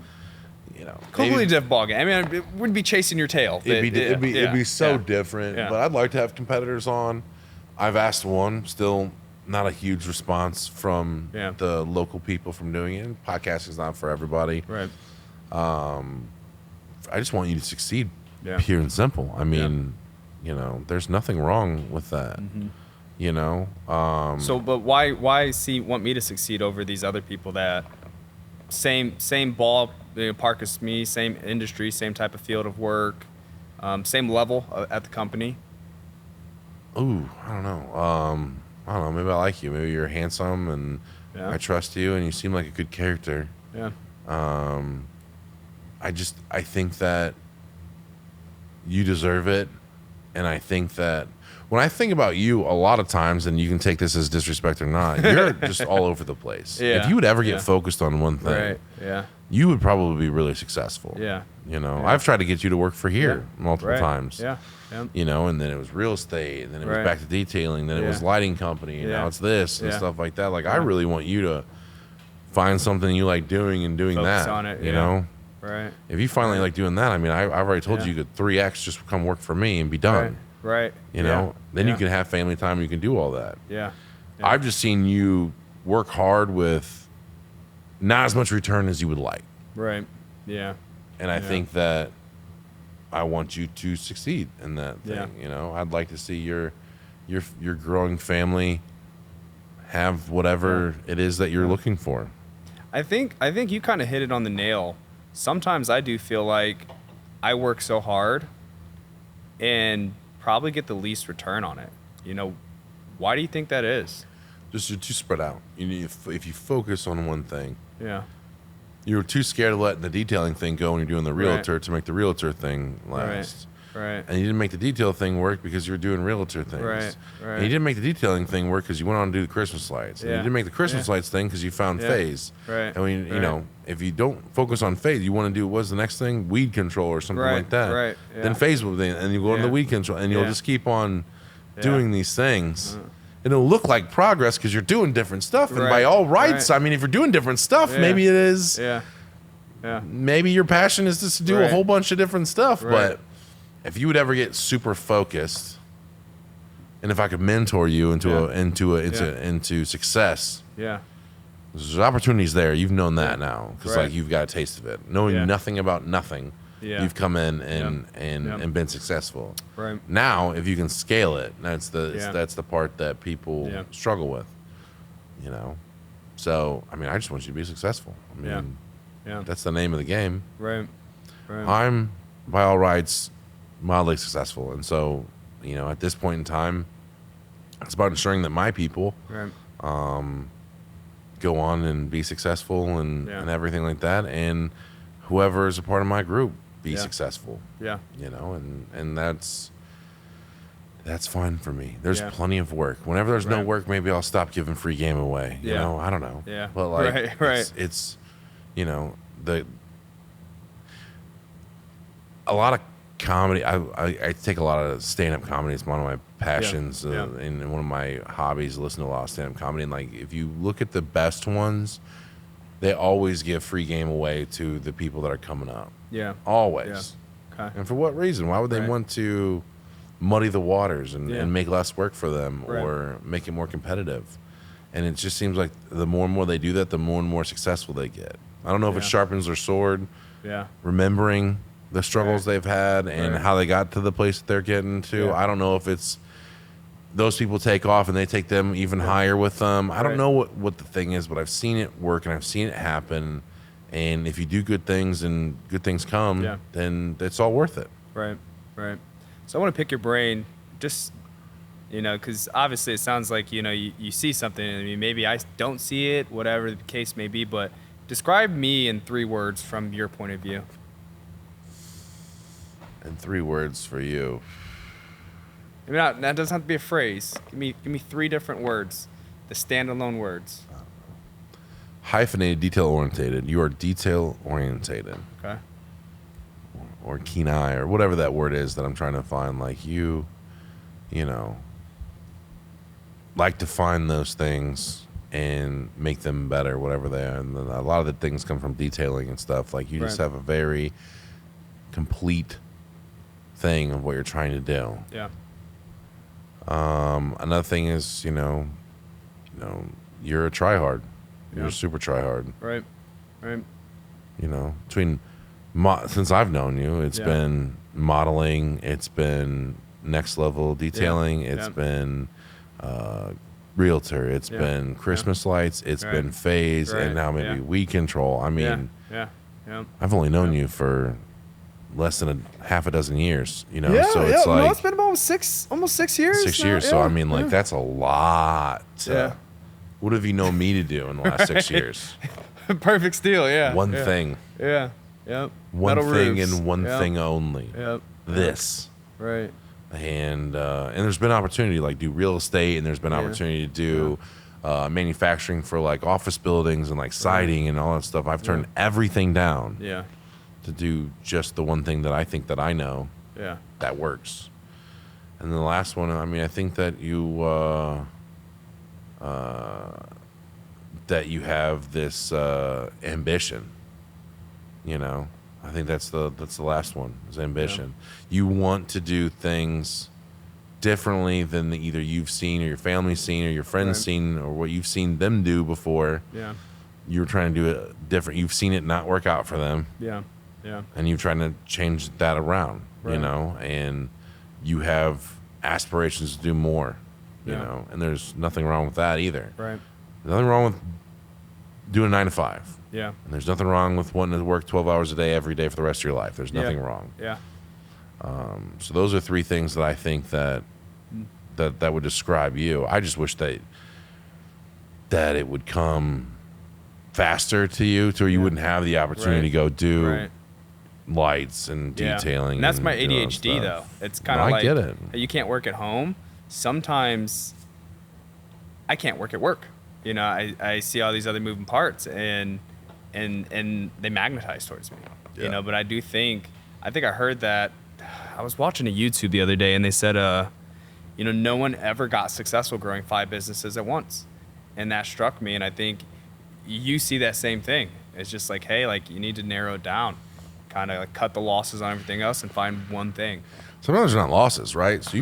Completely different ballgame. I mean, it wouldn't be chasing your tail. It'd be so different. Yeah. But I'd like to have competitors on. I've asked one, still not a huge response from the local people from doing it. Podcasting is not for everybody. Right. I just want you to succeed, Yeah. pure and simple. I mean, there's nothing wrong with that. Mm-hmm. But why want me to succeed over these other people that same ball park as me, same industry, same type of field of work, same level at the company? Ooh, I don't know. I don't know. Maybe I like you. Maybe you're handsome and Yeah. I trust you and you seem like a good character. Yeah. I think that you deserve it. And I think that when I think about you, a lot of times, and you can take this as disrespect or not, you're just all over the place. Yeah. If you would ever get Yeah. focused on one thing, Right. Yeah. you would probably be really successful. Yeah. You know, Yeah. I've tried to get you to work for here Yeah. multiple Right. times. Yeah. Yeah. You know, and then it was real estate, and then it was Right. back to detailing, then it Yeah. was lighting company, and Yeah. now it's this and Yeah. stuff like that. Like, I Yeah. really want you to find something you like doing and doing Focus that. on it, You yeah. know, Right. if you finally like doing that, I mean, I've already told Yeah. you could 3x just come work for me and be done. Right. You know, then you Yeah. can have family time. You can do all that. Yeah. Yeah. I've just seen you work hard with not as much return as you would like. Right. Yeah. And I Yeah. think that I want you to succeed in that thing. Yeah. You know, I'd like to see your growing family have whatever it is that you're looking for. I think you kind of hit it on the nail. Sometimes I do feel like I work so hard and probably get the least return on it. You know, why do you think that is? Just you're too spread out. You need, if you focus on one thing, Yeah. you're too scared of letting the detailing thing go when you're doing the realtor to make the realtor thing last. Right. And you didn't make the detail thing work because you were doing realtor things. Right, right. And you didn't make the detailing thing work because you went on to do the Christmas lights. And you Yeah. didn't make the Christmas Yeah. lights thing because you found Yeah. Faze. Right, And when, you right. know, if you don't focus on Faze, you want to do, what's the next thing? Weed control or something Right, like that. right, yeah. Then Faze will, and you go into Yeah. the weed control, and you'll Yeah. just keep on Yeah. doing these things. And it'll look like progress because you're doing different stuff. And by Right, all rights, right. I mean, if you're doing different stuff, Yeah. maybe it is. Yeah. Yeah. Maybe your passion is just to do a Right. whole bunch of different stuff. Right. But if you would ever get super focused, and if I could mentor you into success, Yeah. there's opportunities there. You've known that now because Right. like you've got a taste of it. Knowing Yeah. nothing about nothing, Yeah. you've come in and Yeah. been successful. Right. Now, if you can scale it, that's Yeah. the part that people Yeah. struggle with. You know, so I mean, I just want you to be successful. I mean, Yeah. Yeah. that's the name of the game. Right. Right. I'm, by all rights, mildly successful. And so, you know, at this point in time, it's about ensuring that my people Right. go on and be successful and everything like that. And whoever is a part of my group be Yeah. successful, Yeah. you know, and that's fine for me. There's Yeah. plenty of work. Whenever there's no Right. work, maybe I'll stop giving free game away. You Yeah. know, I don't know. Yeah. But like, Right. it's you know, a lot of comedy. I take a lot of stand-up comedy. It's one of my passions Yeah. and one of my hobbies. Listen to a lot of stand-up comedy, and like if you look at the best ones, they always give free game away to the people that are coming up. Yeah. Always. Okay. And for what reason? Why would they Right. want to muddy the waters and, Yeah. and make less work for them Right. or make it more competitive? And it just seems like the more and more they do that, the more and more successful they get. I don't know if it Yeah. sharpens their sword, Yeah. remembering the struggles Right. they've had and Right. how they got to the place that they're getting to. Yeah. I don't know if it's those people take off and they take them even higher with them. I don't Right. know what the thing is, but I've seen it work and I've seen it happen. And if you do good things and good things come, Yeah. then it's all worth it. Right. Right. So I want to pick your brain, just, you know, because obviously it sounds like, you know, you see something. I mean, maybe I don't see it, whatever the case may be, but describe me in 3 words from your point of view. And 3 words for you. I mean, that doesn't have to be a phrase. Give me 3 different words, the standalone words. Hyphenated, detail orientated. You are detail orientated. Okay. Or keen eye, or whatever that word is that I'm trying to find. Like you know, like to find those things and make them better, whatever they are. And then a lot of the things come from detailing and stuff. Like you just Right. have a very complete thing of what you're trying to do. Yeah. Another thing is, you know, you're a tryhard. You're Yeah. a super tryhard. Right. Right. You know, since I've known you, it's Yeah. been modeling, it's been next level detailing, it's Yeah. been realtor, it's Yeah. been Christmas lights, it's Right. been Faze, Right. and now maybe Yeah. weed control. I mean, Yeah. Yeah. I've only known you for less than half a dozen years, you know? Yeah, so yeah. it's No, like it's been almost 6 years. 6 years. now, So, yeah, I mean, like, yeah. that's a lot. Yeah. What have you known me to do in the last 6 years? Perfect steel. Yeah. One yeah. thing. Yeah. Yep. One Metal thing roofs. and one Yep. thing only. Yep. This. Right. And there's been opportunity to like do real estate, and there's been opportunity to do manufacturing for like office buildings and like siding and all that stuff. I've turned everything down Yeah. to do just the one thing that I think that I know Yeah. that works. And then the last one, I mean, I think that you have this ambition. You know, I think that's the last one is ambition. You want to do things differently than either you've seen or your family's seen or your friends seen or what you've seen them do before. Yeah. You're trying to do it different. You've seen it not work out for them. Yeah. Yeah. And you're trying to change that around, you Right. know, and you have aspirations to do more, you Yeah. know, and there's nothing wrong with that either. Right. Nothing wrong with doing 9 to 5. Yeah. And there's nothing wrong with wanting to work 12 hours a day every day for the rest of your life. There's Yeah. nothing wrong. Yeah. So those are 3 things that I think that would describe you. I just wish that it would come faster to you to where you wouldn't have the opportunity to go do Right. lights and Yeah. detailing. And that's my do all that ADHD though. stuff. It's kind No, of I like get it. you can't work at home. Sometimes I can't work at work. You know, I see all these other moving parts and they magnetize towards me. Yeah. You know, but I think I heard that I was watching a YouTube the other day and they said you know, no one ever got successful growing 5 businesses at once. And that struck me, and I think you see that same thing. It's just like, hey, like you need to narrow it down, kind of like cut the losses on everything else and find one thing. Sometimes they're not losses, right? So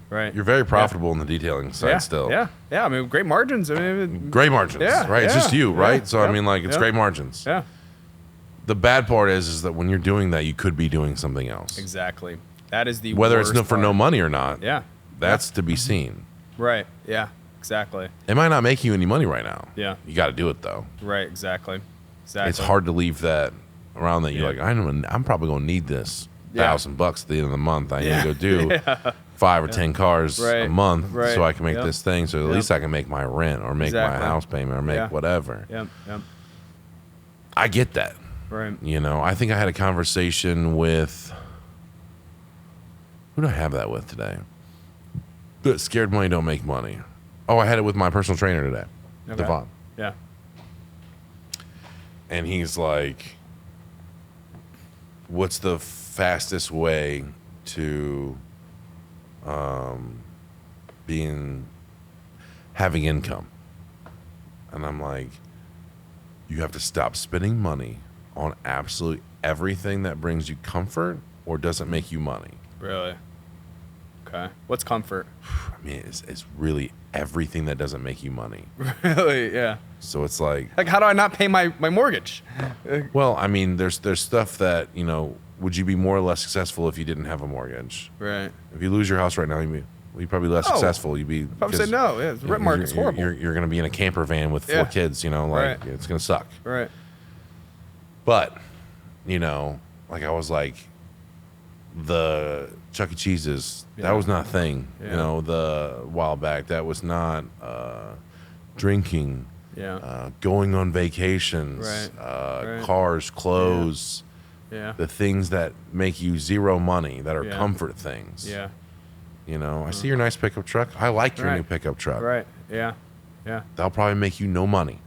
Right. you're very profitable in the detailing side still. Yeah. I mean, great margins. I mean, Great margins, Yeah, right? It's just you, yeah, right? So, I yeah, mean, like, it's yeah. great margins. yeah, The bad part is that when you're doing that, you could be doing something else. exactly. That is the Whether it's worst for no part. money or not, Yeah. that's to be seen. Right. Yeah. Exactly. It might not make you any money right now. Yeah. You got to do it, though. Right. Exactly. It's hard to leave that around that. You're Yeah. like, I'm probably going to need this Yeah. $1,000 at the end of the month. I Yeah. need to go do 5 or 10 cars a Right. month Right. so I can make Yep. this thing. So at Yep. least I can make my rent or make Exactly. my house payment or make Yeah. whatever. Yep. I get that. Right. You know, I think I had a conversation with, who did I have that with today? That scared money don't make money. Oh, I had it with my personal trainer today, Okay. Devon. Yeah. And he's like, what's the fastest way to having income? And I'm like, you have to stop spending money on absolutely everything that brings you comfort or doesn't make you money. Really. Okay. What's comfort? I mean, it's really everything that doesn't make you money. Really? Yeah. So it's like, Like, how do I not pay my mortgage? well, I mean, there's stuff that, you know, would you be more or less successful if you didn't have a mortgage? Right. If you lose your house right now, you'd be probably less Oh. successful. You'd be Probably say no. Yeah, the rent market's horrible. You're going to be in a camper van with 4 Yeah. kids. You know, like Right. it's going to suck. Right. But, you know, like I was like, the Chuck E. Cheese's, that Yeah. was not a thing. Yeah. You know, the while back, that was not drinking, Yeah. going on vacations, Right. Right. cars, clothes, Yeah. the things that make you zero money, that are Yeah. comfort things. Yeah. You know, I see your nice pickup truck. I like your Right. new pickup truck. Right. Yeah. Yeah. That'll probably make you no money.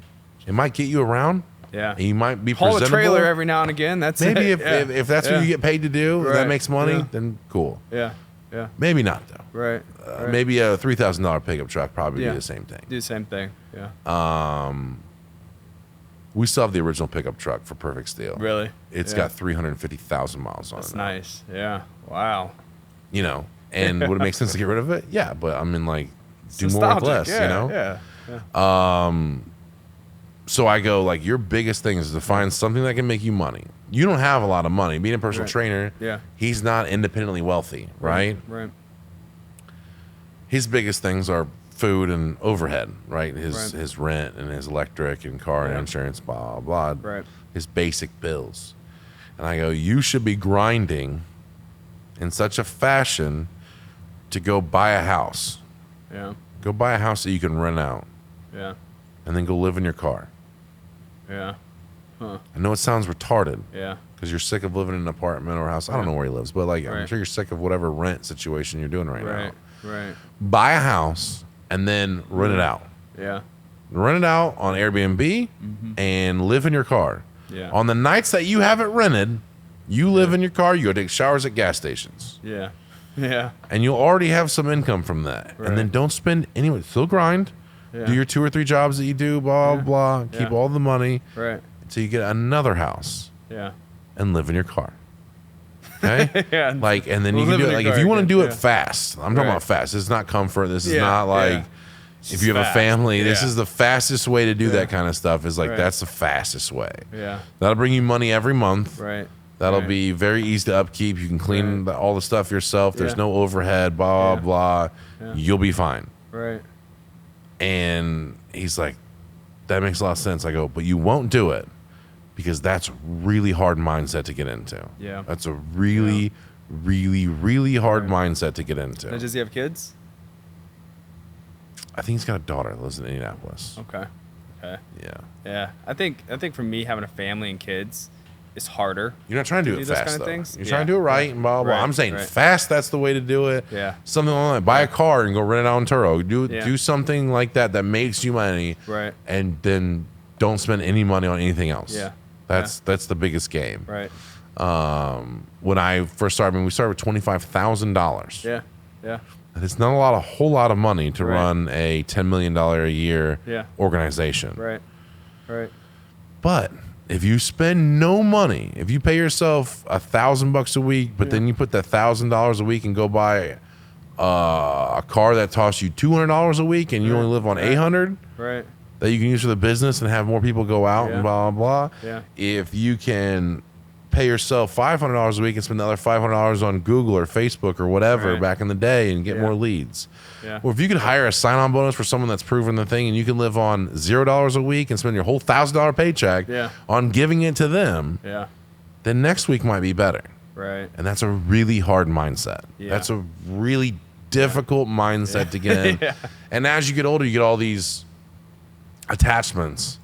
It might get you around. Yeah. And you might be Haul a presentable. trailer every now and again. That's Maybe it. if that's what you get paid to do, if that Right. makes money, Yeah. then cool. Yeah. Yeah. Maybe not though. Right. Right. Maybe a $3,000 pickup truck probably Yeah. do the same thing. Do the same thing. Yeah. We still have the original pickup truck for Perfect Steel. Really? It's Yeah. got 350,000 miles on That's it. now. nice. Yeah. Wow. You know, and would it make sense to get rid of it? Yeah, but I mean, like, do more with Nostalgic. less. Yeah. You know. Yeah. So I go like, your biggest thing is to find something that can make you money. You don't have a lot of money. Being a personal Right. trainer, Yeah. he's not independently wealthy, right? Right. His biggest things are food and overhead, right? His Right. his rent and his electric and car and Yeah. insurance, blah blah. Right. His basic bills. And I go, you should be grinding in such a fashion to go buy a house. Yeah. Go buy a house that you can rent out Yeah. and then go live in your car. Yeah. Huh. I know it sounds retarded Yeah. because you're sick of living in an apartment or a house. I don't know where he lives, but like I'm Right. sure you're sick of whatever rent situation you're doing right now. Right. Buy a house and then rent it out. Yeah. Rent it out on Airbnb and live in your car. Yeah. On the nights that you have it rented, you live in your car, you go take showers at gas stations. Yeah. Yeah. And you'll already have some income from that. Right. And then don't spend anyway. Still grind. Yeah. Do your 2 or 3 jobs that you do, blah, blah. Keep Yeah. all the money Right. until you get another house Yeah. and live in your car. Okay? Yeah. Like, and then you can Live do in it. your Like, if car you want to again. do Yeah. it fast, I'm talking Right. about fast. This is not comfort. This is Yeah. not like, Yeah. if you have a fast. family, this Yeah. is the fastest way to do Yeah. that kind of stuff is like, Right. that's the fastest way. Yeah. That'll bring you money every month. Right. That'll Right. be very easy to upkeep. You can clean Right. all the stuff yourself. There's Yeah. no overhead, blah, Yeah. blah. Yeah. You'll be fine. Right. And he's like, that makes a lot of sense. I go, but you won't do it because that's really hard mindset to get into. Yeah. That's a really, really, really hard mindset to get into. Now, does he have kids? I think he's got a daughter that lives in Indianapolis. Okay. Okay. Yeah. Yeah. I think for me having a family and kids is harder. You're not trying to do it those fast, kind of though. things? You're Yeah. trying to do it right and blah, blah. Right, I'm saying right. fast, that's the way to do it. Yeah. Something like that. Buy a car and go rent it out on Turo. Yeah. Do something like that that makes you money. Right. And then don't spend any money on anything else. Yeah. That's the biggest game. Right. When I first started, we started with $25,000. Yeah. Yeah. And it's not a whole lot of money to Right. run a $10 million a year Yeah. organization. Right. Right. But if you spend no money, if you pay yourself $1,000 a week, but then you put that $1,000 a week and go buy a car that costs you $200 a week, and you only live on $800 Right. that you can use for the business and have more people go out Yeah. and blah blah blah. Yeah. If you can pay yourself $500 a week and spend the other $500 on Google or Facebook or whatever Right. back in the day and get Yeah. more leads. Yeah. Or if you could hire a sign-on bonus for someone that's proven the thing and you can live on $0 a week and spend your whole $1,000 paycheck Yeah. on giving it to them, Yeah. then next week might be better. Right. And that's a really hard mindset. Yeah. That's a really difficult mindset to get in. Yeah. And as you get older, you get all these attachments,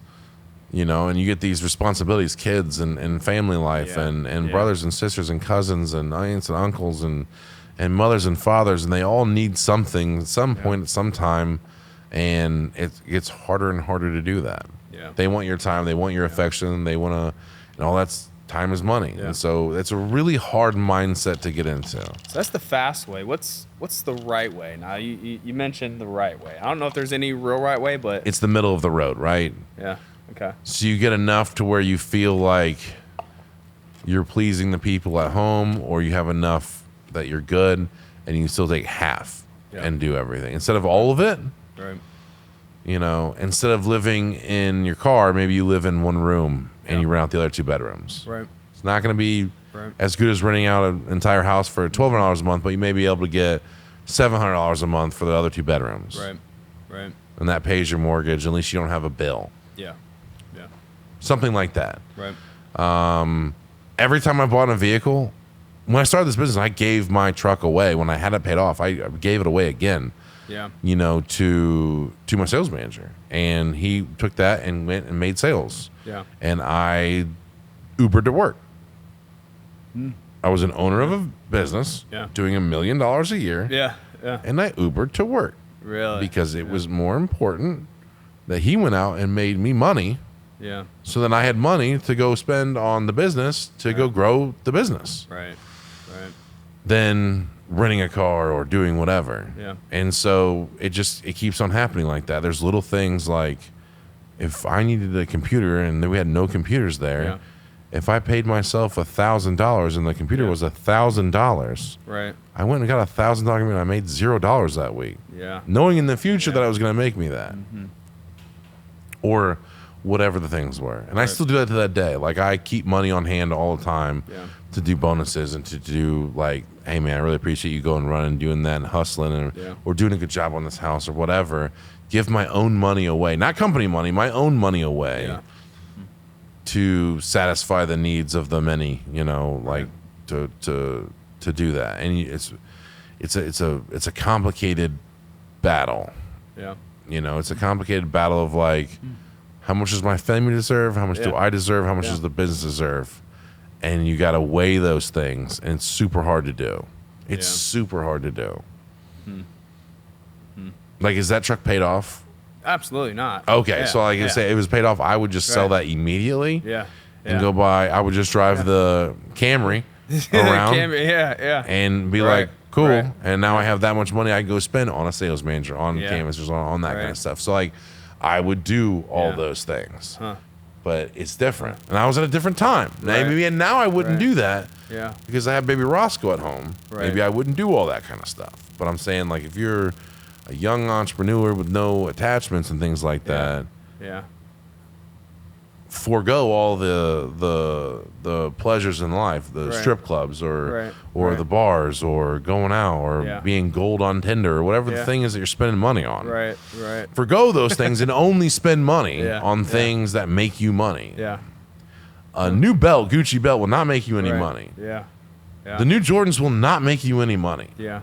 you know, and you get these responsibilities, kids and family life Yeah. and Yeah. brothers and sisters and cousins and aunts and uncles and mothers and fathers, and they all need something at some point at some time, and it gets harder and harder to do that. Yeah. They want your time, they want your affection, they want to, and all that's time is money. Yeah. And so it's a really hard mindset to get into. So that's the fast way. What's the right way? Now you mentioned the right way. I don't know if there's any real right way, but It's the middle of the road, right? yeah. Okay. So you get enough to where you feel like you're pleasing the people at home, or you have enough that you're good, and you can still take half Yeah. and do everything instead of all of it. Right. You know, instead of living in your car, maybe you live in one room and Yeah. you rent out the other 2 bedrooms. Right. It's not going to be Right. as good as renting out an entire house for $1,200 a month, but you may be able to get $700 a month for the other 2 bedrooms. Right. Right. And that pays your mortgage. At least you don't have a bill. Yeah. Yeah. Something like that. Right. Every time I bought a vehicle, when I started this business, I gave my truck away. When I had it paid off, I gave it away again, Yeah. you know, to my sales manager. And he took that and went and made sales. Yeah. And I Ubered to work. I was an owner of a business Yeah. doing $1 million a year. Yeah. Yeah. And I Ubered to work Really. because it was more important that he went out and made me money. Yeah. So then I had money to go spend on the business to go grow the business. Right. Right. Than renting a car or doing whatever. Yeah. And so it keeps on happening like that. There's little things like if I needed a computer and we had no computers there, Yeah. if I paid myself $1,000 and the computer Yeah. was $1,000, Right. I went and got $1,000 computer. I made $0 that week, Yeah. knowing in the future that I was going to make me that, or whatever the things were. And I still do that to that day. Like I keep money on hand all the time Yeah. to do bonuses and to do like, hey man, I really appreciate you going running, doing that, and hustling, and Yeah. or doing a good job on this house or whatever. Give my own money away, not company money, my own money away Yeah. to satisfy the needs of the many, you know, like to do that. And it's a complicated battle. Yeah. You know, it's a complicated battle of like, how much does my family deserve? How much do I deserve? How much does the business deserve? And you got to weigh those things, and it's super hard to do. It's super hard to do. Like, is that truck paid off? Absolutely not. Okay, Yeah. so like I say, if it was paid off, I would just sell that immediately. Yeah. And go buy. I would just drive the Camry around. Yeah. And be like, cool. And now I have that much money I can go spend on a sales manager, on canvassers, on that kind of stuff. So like, I would do all those things. But it's different. And I was at a different time. Maybe and now I wouldn't do that. Yeah. Because I have baby Roscoe at home. Maybe I wouldn't do all that kind of stuff. But I'm saying, like, if you're a young entrepreneur with no attachments and things like that, forego all the pleasures in life, the strip clubs or the bars or going out or being gold on Tinder or whatever the thing is that you're spending money on. Right. Forgo those things and only spend money on things that make you money. Yeah. A new belt, Gucci belt, will not make you any money. Yeah. The new Jordans will not make you any money. Yeah.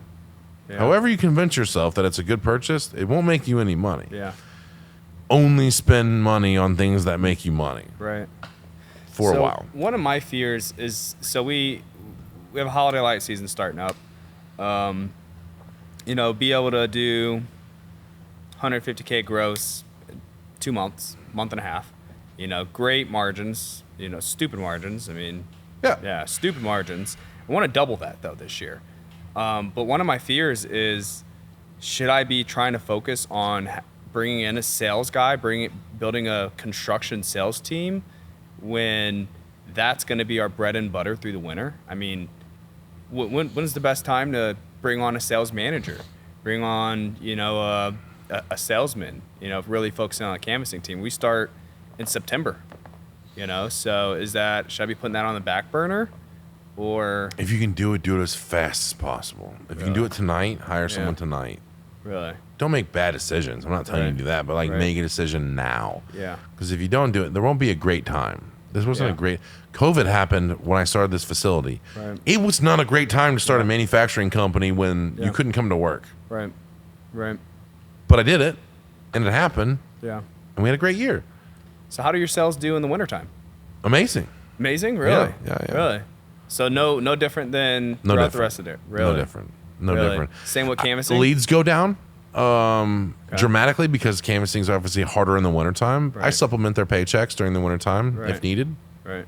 However you convince yourself that it's a good purchase, it won't make you any money. Yeah. Only spend money on things that make you money. Right. For a while. One of my fears is, so we have a holiday light season starting up. You know, be able to do 150K gross, 2 months, month and a half. You know, great margins. You know, stupid margins. I mean, stupid margins. I want to double that though this year. But one of my fears is, should I be trying to focus on bringing in a sales guy, building a construction sales team, when that's going to be our bread and butter through the winter? I mean, when's the best time to bring on a sales manager, bring on, you know, a salesman, you know, really focusing on a canvassing team? We start in September, you know, so should I be putting that on the back burner? Or if you can do it as fast as possible. If you can do it tonight, hire someone tonight. Really? Don't make bad decisions. I'm not telling you to do that, but like make a decision now. Yeah. Because if you don't do it, there won't be a great time. This wasn't a great. COVID happened when I started this facility. Right. It was not a great time to start a manufacturing company when you couldn't come to work. Right. But I did it, and it happened. Yeah. And we had a great year. So how do your sales do in the wintertime? Amazing. Amazing? Really? Yeah. Really? So no different than throughout the rest of it? Really? No different. No different. Same with canvassing? Leads go down dramatically because canvassing is obviously harder in the wintertime. I supplement their paychecks during the wintertime if needed. Right.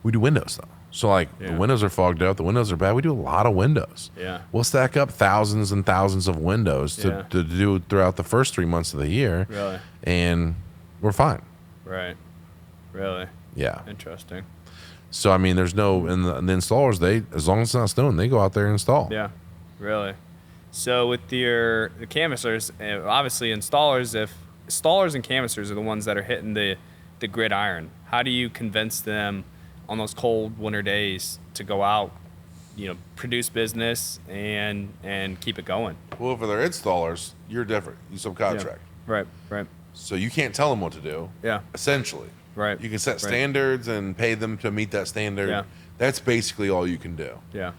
We do windows, though. So, like, the windows are fogged out. The windows are bad. We do a lot of windows. Yeah. We'll stack up thousands and thousands of windows to do throughout the first 3 months of the year. Really? And we're fine. Right. Really? Yeah. Interesting. So, I mean, there's no, and the installers, as long as it's not snowing, they go out there and install. Yeah. Really? So with the canvassers, obviously installers and canvassers are the ones that are hitting the gridiron, how do you convince them on those cold winter days to go out, you know, produce business and keep it going? Well, for their installers, you're different. You subcontract. Yeah. Right. So you can't tell them what to do. Yeah. Essentially. Right. You can set standards and pay them to meet that standard. Yeah. That's basically all you can do. Yeah.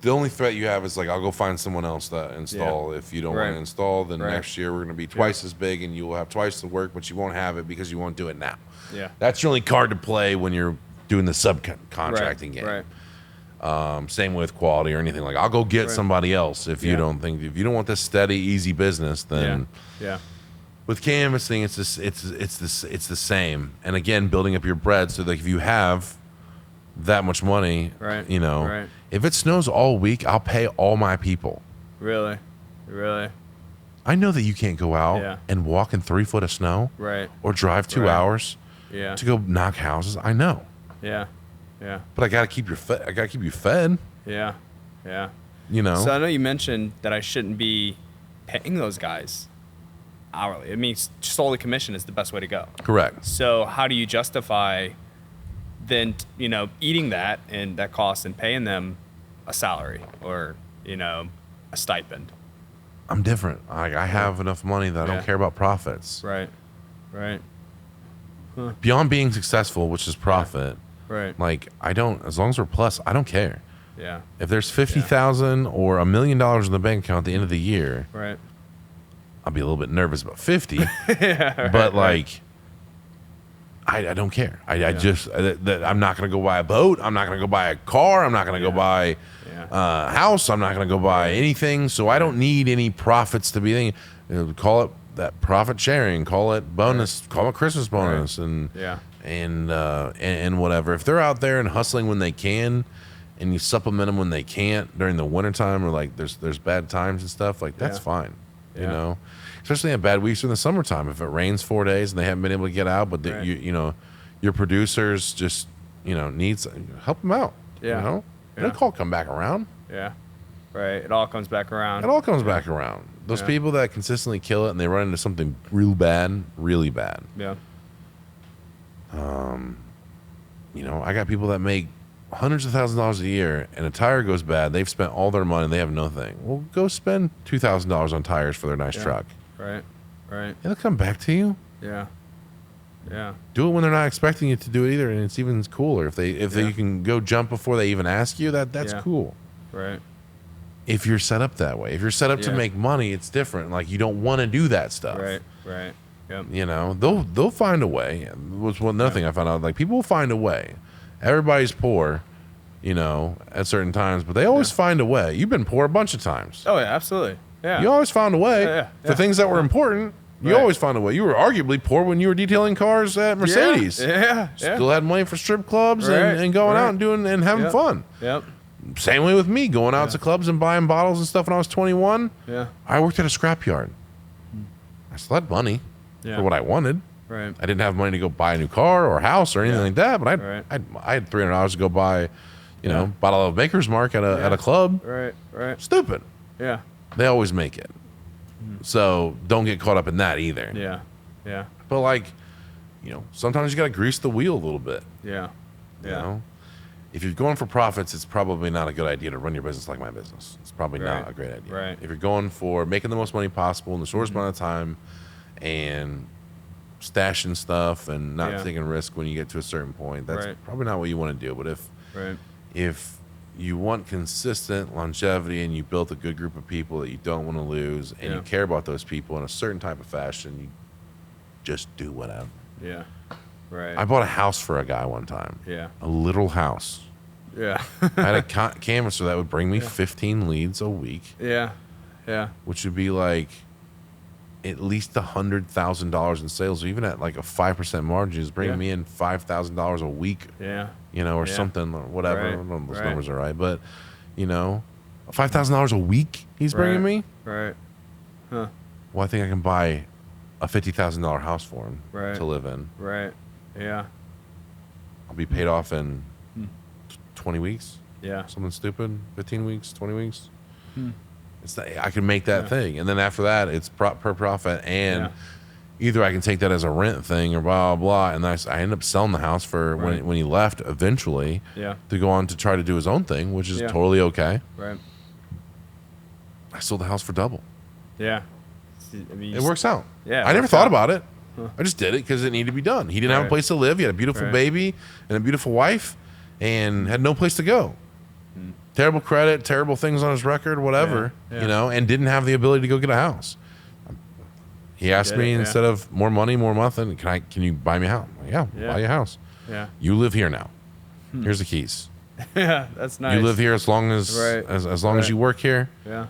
The only threat you have is like, I'll go find someone else to install. If you don't want to install, then next year we're going to be twice as big and you will have twice the work, but you won't have it because you won't do it now. Yeah. That's your only card to play when you're doing the subcontracting game. Right. Same with quality or anything. Like, I'll go get somebody else if you don't want this steady, easy business, then with canvassing, it's the same. And again, building up your bread so that if you have that much money, you know, if it snows all week, I'll pay all my people. Really? I know that you can't go out and walk in 3 foot of snow, or drive 2 hours, to go knock houses. I know. Yeah. But I gotta keep you fed. Yeah. You know. So I know you mentioned that I shouldn't be paying those guys hourly. I mean, solely commission is the best way to go. Correct. So how do you justify then, you know, eating that and that cost and paying them a salary or, you know, a stipend? I'm different. I have enough money that I don't care about profits. Right. beyond being successful, which is profit. Right. Like as long as we're plus, I don't care. Yeah. If there's 50,000 or $1 million in the bank account at the end of the year, Right. I'll be a little bit nervous about 50. Yeah. But like, I don't care. I just I'm not gonna go buy a boat. I'm not gonna go buy a car. I'm not gonna go buy a house. I'm not gonna go buy anything. So I don't need any profits to be. Call it that profit sharing. Call it bonus. Call it Christmas bonus. And and whatever. If they're out there and hustling when they can, and you supplement them when they can't during the wintertime, or like there's bad times and stuff, like that's fine. You know, especially in bad weeks in the summertime. If it rains 4 days and they haven't been able to get out, but you know, your producers just needs help them out. Yeah. You know, it'll all come back around. Yeah. Right. It all comes back around. It all comes back around. Those people that consistently kill it and they run into something real bad, really bad. Yeah. You know, I got people that make hundreds of thousands of dollars a year and a tire goes bad. They've spent all their money. They have nothing. Well, go spend $2,000 on tires for their nice truck. Right. Right. It'll come back to you. Yeah. Yeah. Do it when they're not expecting you to do it either, and it's even cooler. If you can go jump before they even ask you, that's cool. Right. If you're set up that way, if you're set up to make money, it's different. Like you don't want to do that stuff. Right. Right. Yep. You know, they'll find a way. Was another thing I found out. Like people will find a way. Everybody's poor, you know, at certain times, but they always find a way. You've been poor a bunch of times. Oh yeah, absolutely. Yeah. You always found a way for things that were important. You always found a way. You were arguably poor when you were detailing cars at Mercedes. Yeah. Still had money for strip clubs and going out and doing and having fun. Yep. Same way with me, going out to clubs and buying bottles and stuff when I was 21. Yeah. I worked at a scrapyard. I still had money for what I wanted. Right. I didn't have money to go buy a new car or a house or anything like that, but I had $300 to go buy, a bottle of Maker's Mark at a club. Right. Right. Stupid. Yeah. They always make it. So don't get caught up in that either. Yeah. Yeah. But like, sometimes you got to grease the wheel a little bit. Yeah. You know? If you're going for profits, it's probably not a good idea to run your business like my business. It's probably not a great idea. Right. If you're going for making the most money possible in the shortest amount of time and stashing stuff and not taking risk when you get to a certain point, that's probably not what you want to do. But if you want consistent longevity and you built a good group of people that you don't want to lose and you care about those people in a certain type of fashion, you just do whatever. Yeah. Right. I bought a house for a guy one time. Yeah. A little house. Yeah. I had a canvasser that would bring me 15 leads a week. Yeah. Yeah. Which would be like at least $100,000 in sales. Even at like a 5% margin is bringing me in $5,000 a week. Yeah. Or something, or whatever. I don't know if those numbers are right, but $5,000 a week he's bringing me. Right. Huh. Well, I think I can buy a $50,000 house for him to live in. Right. Yeah. I'll be paid off in 20 weeks. Yeah. Something stupid. 15 weeks, 20 weeks. It's not, I can make that thing. And then after that, it's per profit. And either I can take that as a rent thing or blah, blah, blah. And I end up selling the house for when he left eventually to go on to try to do his own thing, which is totally okay. Right. I sold the house for double. Yeah. I mean, it works out. Yeah. I never thought about it. I just did it because it needed to be done. He didn't have a place to live. He had a beautiful baby and a beautiful wife and had no place to go. Terrible credit, terrible things on his record, whatever, and didn't have the ability to go get a house. He asked me instead of more money, more nothing, can you buy me a house? I'm like, buy you a house. Yeah. You live here now. Here's the keys. Yeah, that's nice. You live here as long as as long as you work here. Yeah.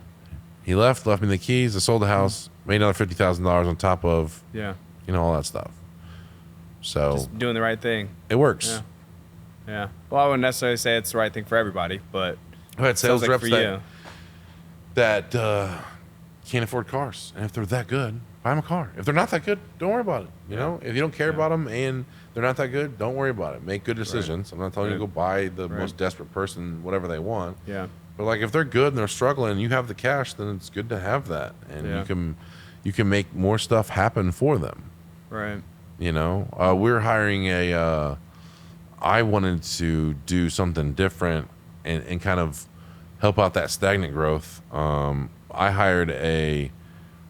He left me the keys. I sold the house, made another $50,000 on top of all that stuff. So just doing the right thing. It works. Yeah. Yeah. Well, I wouldn't necessarily say it's the right thing for everybody, but I had sales reps you. that can't afford cars, and if they're that good, buy them a car. If they're not that good, don't worry about it. You know, if you don't care about them and they're not that good, don't worry about it. Make good decisions. I'm not telling you to go buy the most desperate person whatever they want. Yeah. But like if they're good and they're struggling and you have the cash, then it's good to have that, and you can make more stuff happen for them. Right. We're hiring I wanted to do something different and kind of help out that stagnant growth. I hired a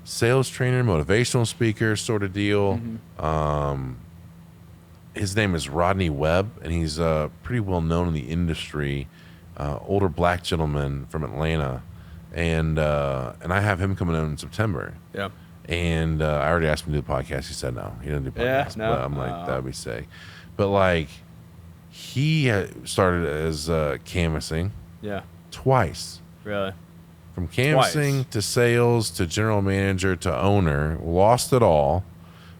sales trainer, motivational speaker sort of deal. his name is Rodney Webb, and he's pretty well known in the industry. Older black gentleman from Atlanta, and I have him coming in September. Yeah. And I already asked him to do the podcast. He said no, he doesn't do podcasts. Yeah, no. But I'm like, that would be sick. But like, he started as canvassing Yeah. twice. Really? From canvassing to sales to general manager to owner, lost it all.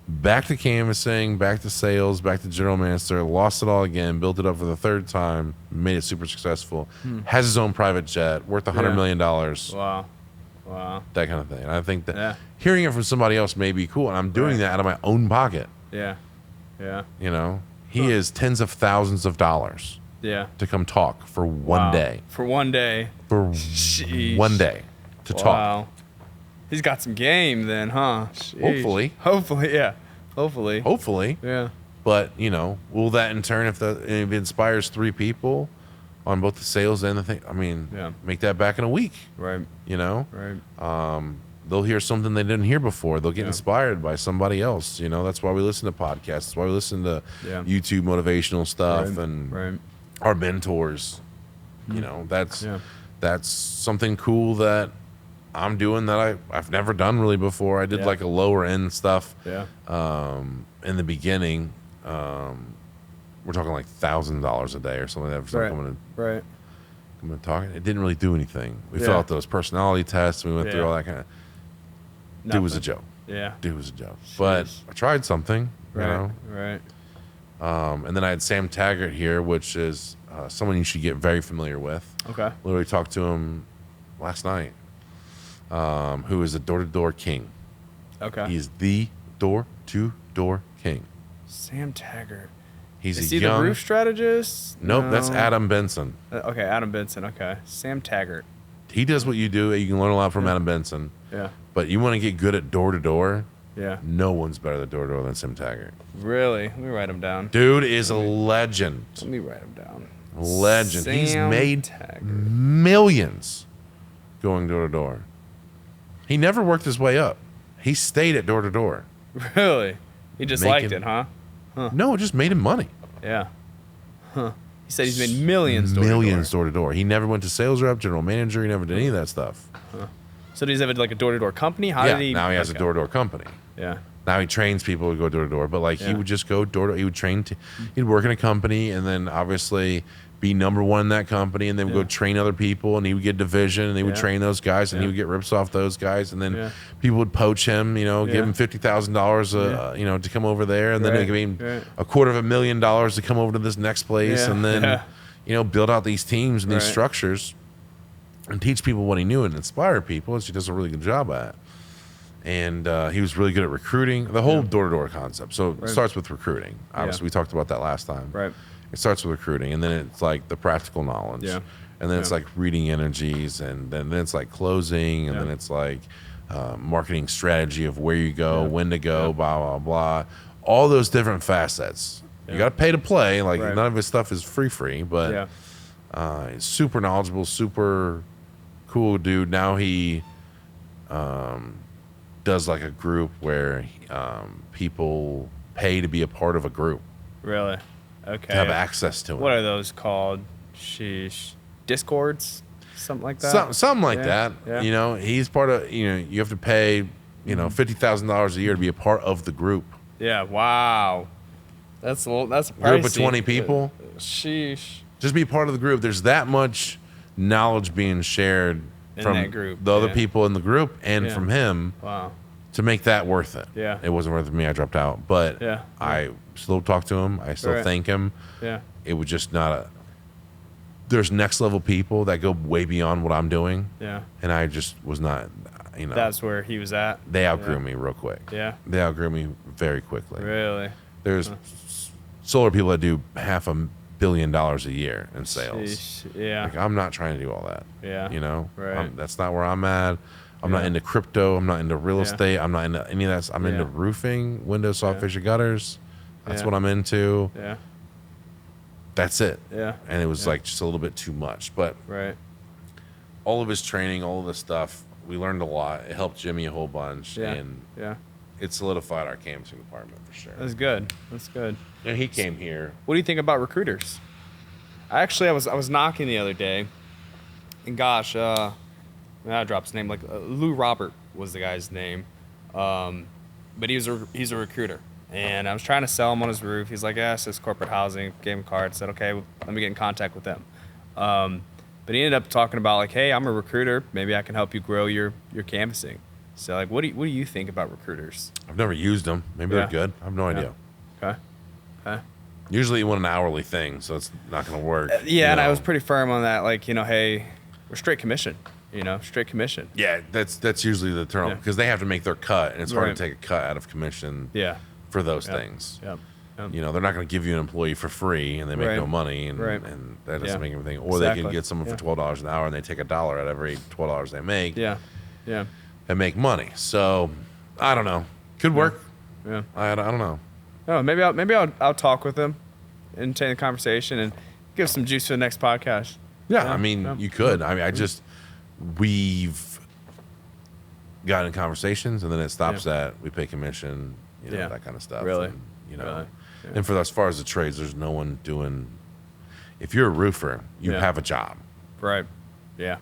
Back to canvassing, back to sales, back to general manager, lost it all again, built it up for the third time, made it super successful. Has his own private jet, worth $100 million. Wow. That kind of thing. And I think that Yeah. hearing it from somebody else may be cool, and I'm doing that out of my own pocket. Yeah. Yeah. You know, he is tens of thousands of dollars Yeah. to come talk for one Wow. day. For one day. For Sheesh. one day to talk. Wow. He's got some game then, huh? Sheesh. Hopefully. Hopefully, yeah. Hopefully. Yeah. But, you know, will that in turn, if it inspires 3 people on both the sales and the thing, I mean, Yeah. make that back in a week, Right. you know? Right. They'll hear something they didn't hear before. They'll get Yeah. inspired by somebody else. You know, that's why we listen to podcasts. That's why we listen to Yeah. YouTube motivational stuff Right. and Right. our mentors. You know, that's Yeah. something cool that I'm doing that I've never done really before. I did Yeah. like a lower end stuff Yeah. in the beginning. We're talking like $1,000 a day or something like that for Right. someone Right. coming and talking. It didn't really do anything. We Yeah. filled out those personality tests. We went through Yeah. all that kind of. Dude was a Nothing. joke. Yeah. Dude was a joke. But Jeez. I tried something, Right. you know. Right. And then I had Sam Taggart here, which is someone you should get very familiar with. Okay. Literally talked to him last night. Who is a door-to-door king. Okay. He's the door-to-door king. Sam Taggart. He's Is a he young. the roof strategist? Nope, that's No. Adam Benson. Okay, Adam Benson. Okay. Sam Taggart. He does what you do. You can learn a lot from Adam Benson. Yeah. But you want to get good at door-to-door, Yeah. no one's better at door-to-door than Sam Taggart. Really? Let me write him down. Dude is a legend. Let me write him down. Legend. He's Sam made Taggart. millions going door-to-door. He never worked his way up. He stayed at door-to-door. Really? He just liked Making- it, huh? No, it just made him money. Yeah. Huh. He said he's made millions. Millions door-to-door. He never went to sales rep, general manager. He never did any of that stuff. So does he have like a door-to-door company? How Yeah, did he? now he has a okay. door-to-door company. Yeah. Now he trains people to go door-to-door. But like he Yeah. would just go door-to-door. He would train. He'd work in a company and then obviously be number one in that company, and then would go Yeah. train other people, and he would get division, and he would Yeah. train those guys, and he Yeah. would get rips off those guys, and then Yeah. people would poach him, you know, give Yeah. him $50,000, Yeah. you know, to come over there, and then Right. they give him Right. $250,000 to come over to this next place, Yeah. and then Yeah. you know, build out these teams and these Right. structures, and teach people what he knew and inspire people, which he does a really good job at. And he was really good at recruiting, the whole door-to-door concept. So it starts with recruiting. Obviously, we talked about that last time. Right. It starts with recruiting, and then it's like the practical knowledge. Yeah. And then it's Yeah. like reading energies, and then it's like closing, and Yeah. then it's like marketing strategy of where you go, Yeah. when to go, Yeah. blah, blah, blah. All those different facets. You Yeah. got to pay to play. Like, Right. none of his stuff is free, but Yeah. he's super knowledgeable, super cool dude. Now he does like a group where people pay to be a part of a group, Really? Okay. to have access to it. What are those called? Sheesh. Discords? Something like that? Something like Yeah, that. yeah. You know, he's part of, you know, you have to pay, you know, $50,000 a year to be a part of the group. Yeah. Wow. That's a little, that's pricey. Group of 20 people. Sheesh. Just be part of the group. There's that much knowledge being shared In from that group, the other yeah. people in the group and Yeah. from him Wow. to make that worth it. Yeah. It wasn't worth it for me. I dropped out. But Yeah. I still talk to him. I still Right. thank him. Yeah. It was just not a. There's next level people that go way beyond what I'm doing. Yeah. And I just was not, you know. That's where he was at. They outgrew Yeah. me real quick. Yeah. They outgrew me very quickly. Really? There's solar people that do $500 million a year in sales. Sheesh. Yeah. Like, I'm not trying to do all that. Yeah. You know, Right. That's not where I'm at. I'm not Yeah. into crypto. I'm not into real Yeah. estate. I'm not into any of that. I'm into Yeah. roofing, windows, soft Yeah. fissure gutters. That's Yeah. what I'm into. Yeah. That's it. Yeah. And it was Yeah. like just a little bit too much. But Right. all of his training, all of this stuff, we learned a lot. It helped Jimmy a whole bunch. Yeah. And Yeah. it solidified our canvassing department for sure. That's good. That's good. And he came here. What do you think about recruiters? I was knocking the other day, and gosh, I dropped his name. Like Lou Robert was the guy's name, but he's a recruiter, and I was trying to sell him on his roof. He's like, "Yeah, it's just corporate housing." Gave him a card. Said, "Okay, well, let me get in contact with them." But he ended up talking about like, "Hey, I'm a recruiter. Maybe I can help you grow your canvassing." So like, what do you think about recruiters? I've never used them. Maybe Yeah. they're good. I have no idea. Okay. Okay. Usually you want an hourly thing, so it's not going to work. Yeah, you and I know. was pretty firm on that. Like, hey, we're straight commission. Straight commission. Yeah, that's usually the term Yeah. because they have to make their cut, and it's hard Right. to take a cut out of commission Yeah. for those Yep. things. Yep. Yep. They're not going to give you an employee for free and they make Right. no money, and, Right. and that doesn't Yeah. make anything. Or they Exactly. can get someone Yeah. for $12 an hour and they take $1 out of every $12 they make Yeah. Yeah. and make money. So I don't know. Could work. Yeah. I don't know. Oh, maybe I'll talk with him, entertain the conversation, and give some juice for the next podcast. Yeah, Yeah, I mean, yeah. you could. I mean, we've gotten in conversations, and then it stops at we pay commission, Yeah. that kind of stuff. Really? And, Really? Yeah. and for as far as the trades, there's no one doing. If you're a roofer, you Yeah. have a job. Right. Yeah.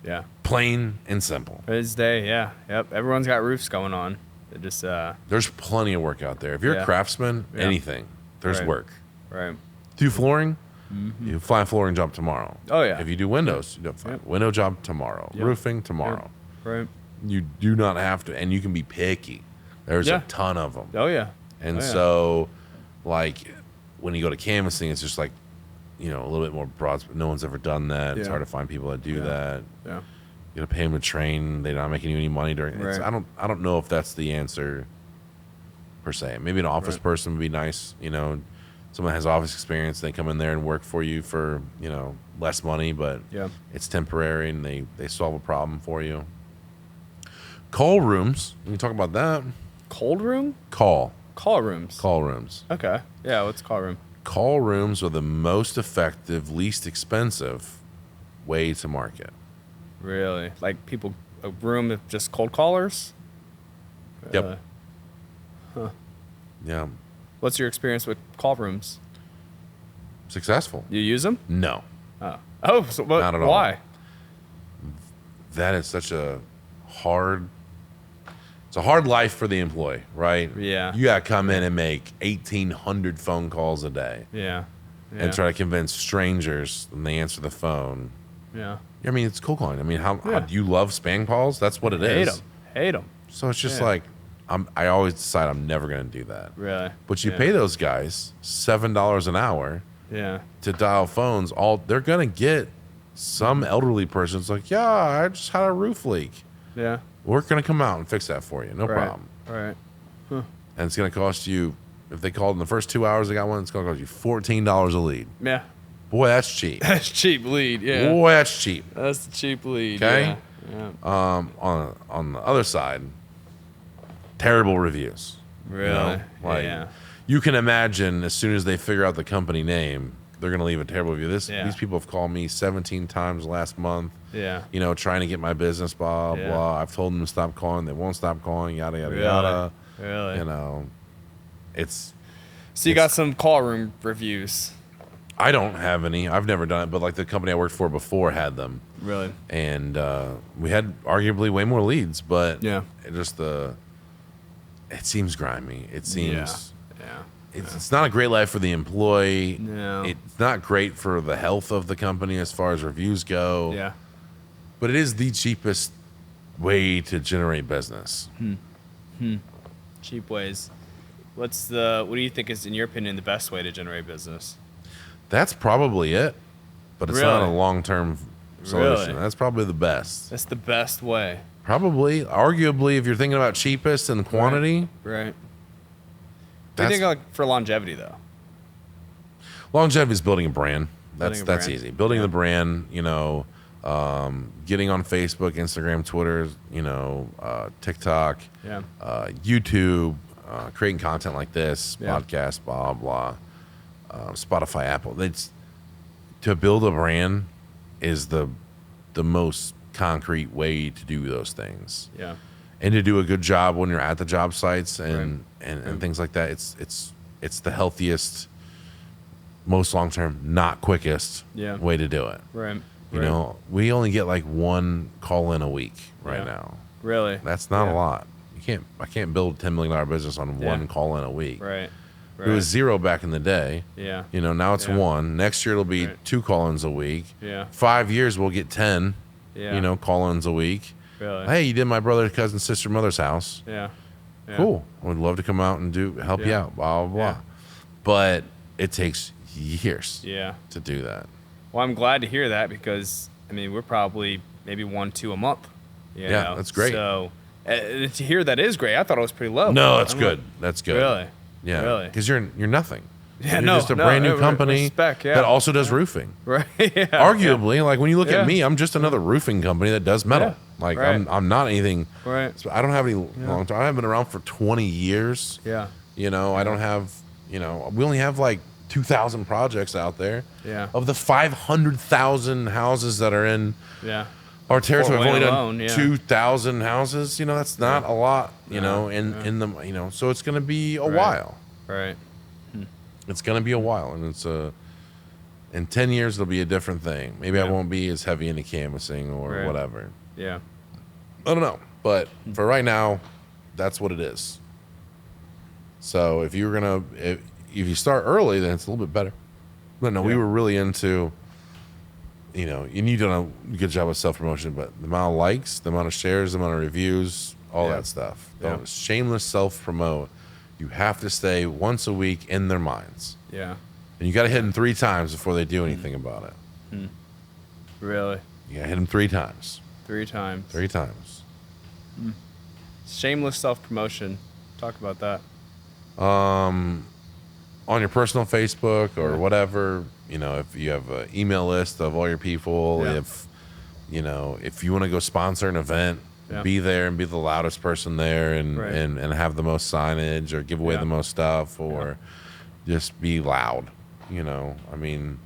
Yeah. Plain and simple. It's day. Yeah. Yep. Everyone's got roofs going on. It just There's plenty of work out there. If you're Yeah. a craftsman, Yeah. anything, there's Right. work. right. Do flooring, you fly a flooring job tomorrow. Oh, yeah. If you do windows, you do a Yep. window job tomorrow. Yep. Roofing tomorrow. Right. You do not have to, and you can be picky. There's Yeah. a ton of them. Oh yeah. And Oh, yeah. so, like, when you go to canvassing, it's just like, a little bit more broad. No one's ever done that. It's Yeah. hard to find people that do Yeah. that. Yeah. You got to pay them to train. They're not making you any money during. Right. I don't know if that's the answer, per se. Maybe an office Right. person would be nice. Someone has office experience. They come in there and work for you for less money, but Yeah. it's temporary, and they solve a problem for you. Call rooms. We can talk about that. Cold room? Call Rooms. rooms. Okay. Yeah. What's call room? Call rooms are the most effective, least expensive way to market. Really? Like a room of just cold callers? Yep. Yeah. What's your experience with call rooms? Successful. You use them? No. Oh, so what? Not at all. Why? That is such a hard. It's a hard life for the employee, right? Yeah. You got to come in and make 1,800 phone calls a day Yeah. Yeah. and try to convince strangers when they answer the phone. Yeah. I mean, it's cold calling. I mean, how Yeah. do you love spam calls? That's what it Hate is. them. Hate them. So it's just Yeah. like, I always decide I'm never going to do that. Really. But you Yeah. pay those guys $7 an hour Yeah. to dial phones. They're going to get some elderly person's like, yeah, I just had a roof leak. Yeah. We're going to come out and fix that for you. No Right. problem. Right. And it's going to cost you, if they called in the first 2 hours they got one, it's going to cost you $14 a lead. Yeah. Boy, that's cheap. That's cheap lead. Yeah. Boy, that's cheap. That's the cheap lead. Okay. Yeah. On the other side, terrible reviews. Really? Like, Yeah. you can imagine as soon as they figure out the company name, they're going to leave a terrible review. Yeah. These people have called me 17 times last month, Yeah. trying to get my business, blah, Yeah. blah. I've told them to stop calling. They won't stop calling, yada, yada, Really? yada. Really? It's, So you got some call room reviews. I don't have any. I've never done it, but like the company I worked for before had them. Really? And we had arguably way more leads, but Yeah. it seems grimy. It seems Yeah. it's not a great life for the employee. No. It's not great for the health of the company as far as reviews go. Yeah. But it is the cheapest way to generate business. Cheap ways. What do you think is, in your opinion, the best way to generate business? That's probably it. But it's not a Really? long-term solution. Really? That's probably the best. That's the best way. Probably, arguably, if you're thinking about cheapest and quantity, Right. What do you that's think like for longevity though? longevity is building a brand. That's Building a brand. easy. Building Yeah. the brand, getting on Facebook, Instagram, Twitter, TikTok, Yeah. YouTube, creating content like this, Yeah. podcast, blah blah, Spotify, Apple. To build a brand is the most concrete way to do those things. Yeah. and to do a good job when you're at the job sites and things like that. It's the healthiest, most long term, not quickest way to do it. Right. You know, we only get like one call in a week right now. Really? That's not a lot. I can't build a $10 million business on one call in a week. Right. It was 0 back in the day. Yeah. You know, now it's 1. Next year it'll be 2 call-ins a week. Yeah. 5 years we'll get 10. Yeah. You know, call-ins a week. Really? Hey, you did my brother, cousin, sister, mother's house. Yeah. Cool. Would love to come out and help you out. Blah blah blah. Yeah. But it takes years. Yeah. To do that. Well, I'm glad to hear that because I mean we're probably maybe 1-2 a month. You know? That's great. So to hear that is great. I thought it was pretty low. No, that's good. That's good. Really? Yeah. Really? Because you're nothing. Yeah, you're no, just a brand new company respect, that also does roofing. Right. Yeah. Arguably, like when you look Yeah. at me, I'm just another roofing company that does metal. Yeah. Like Right. I'm not anything. Right. So I don't have any long term. I haven't been around for 20 years. Yeah. You know, I don't have. You know, we only have like 2,000 projects out there. Yeah. Of the 500,000 houses that are in our territory, I've only done 2,000 houses. You know, that's not a lot. You know, in the so it's going to be a while. Right. It's going to be a while, and it's in 10 years it'll be a different thing. Maybe I won't be as heavy into canvassing or whatever. Yeah. I don't know, but for right now, that's what it is. So if you were gonna, if you start early, then it's a little bit better. But no, we were really into. You know, and you've done a good job of self promotion, but the amount of likes, the amount of shares, the amount of reviews, all that stuff. Don't shameless self promote. You have to stay once a week in their minds. Yeah. And you got to hit them 3 times before they do anything about it. Really? You got to hit them 3 times. 3 times. 3 times. Shameless self-promotion. Talk about that. On your personal Facebook or whatever, you know, if you have an email list of all your people, if you know, if you want to go sponsor an event, be there and be the loudest person there and have the most signage or give away the most stuff or just be loud. You know, I mean,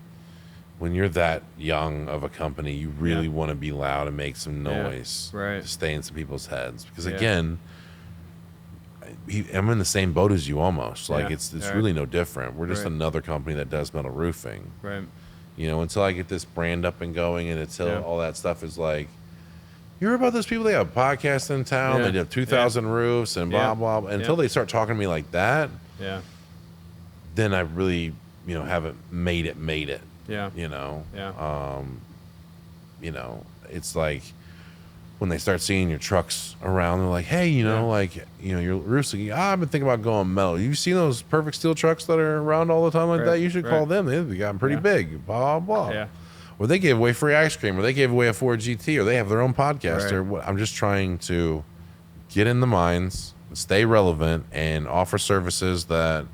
when you're that young of a company, you really want to be loud and make some noise to stay in some people's heads. Because again, I'm in the same boat as you almost. Like it's really no different. We're just another company that does metal roofing. Right. You know, until I get this brand up and going and until all that stuff is like, you hear about those people? They have podcasts in town. They have 2,000 roofs and blah, blah, blah. Until they start talking to me like that, then I really, you know, haven't made it. Yeah. You know? Yeah. You know, it's like when they start seeing your trucks around, they're like, hey, you know, like, you know, your roofs, like, I've been thinking about going metal. You've seen those perfect steel trucks that are around all the time like that? You should call them. They've gotten pretty big, blah, blah. Yeah. Or they gave away free ice cream, or they gave away a Ford GT, or they have their own podcast. Or what. I'm just trying to get in the minds, stay relevant, and offer services that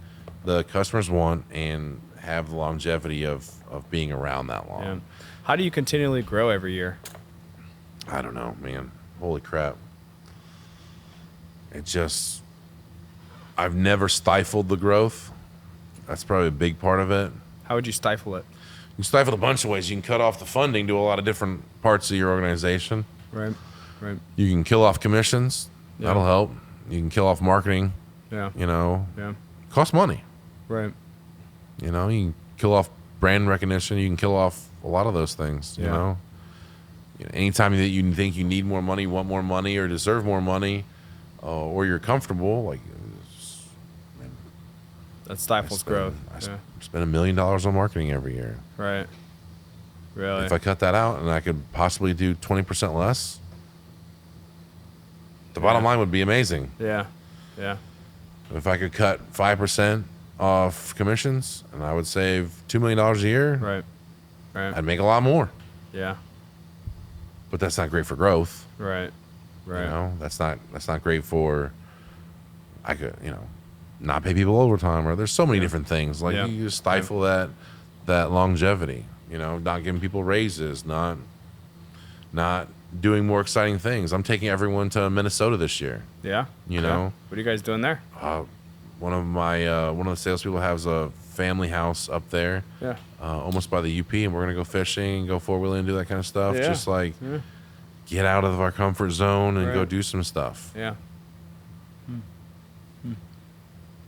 the customers want and have the longevity of being around that long. Yeah. How do you continually grow every year? I don't know, man. Holy crap. It just, I've never stifled the growth. That's probably a big part of it. How would you stifle it? You can stifle it a bunch of ways. You can cut off the funding to a lot of different parts of your organization. Right. You can kill off commissions. That'll help. You can kill off marketing. Yeah. You know. Yeah. Costs money. Right. You know, you can kill off brand recognition. You can kill off a lot of those things. You know, anytime that you think you need more money, want more money, or deserve more money, or you're comfortable, like that stifles growth. I spend $1 million on marketing every year. Right. Really? If I cut that out and I could possibly do 20% less, the bottom line would be amazing. Yeah. Yeah. If I could cut 5% off commissions and I would save $2 million a year, right. I'd make a lot more. Yeah. But that's not great for growth. Right. Right. You know, that's not great for, I could, you know, not pay people overtime, or there's so many different things. Like you just stifle that longevity, you know, not giving people raises, not doing more exciting things. I'm taking everyone to Minnesota this year. Yeah. You know. What are you guys doing there? One of the salespeople has a family house up there. Yeah. Almost by the UP, and we're gonna go fishing, go 4-wheeling, and do that kind of stuff. Yeah. Just like get out of our comfort zone and go Right. do some stuff. Yeah.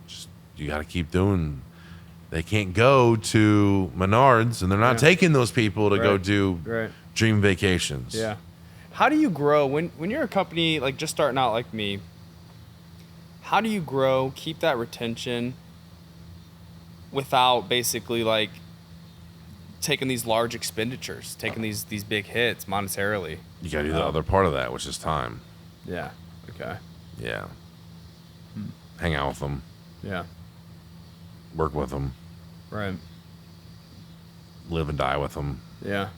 Just, you got to keep doing. They can't go to Menards, and they're not Yeah. taking those people to go Right. do Right. dream vacations. Yeah. How do you grow when you're a company like just starting out like me? How do you grow, keep that retention without basically like taking these large expenditures, taking these big hits monetarily? You got to do the other part of that, which is time. Yeah. Okay. Yeah. Hang out with them, Yeah. work with them, Right. live and die with them. Yeah.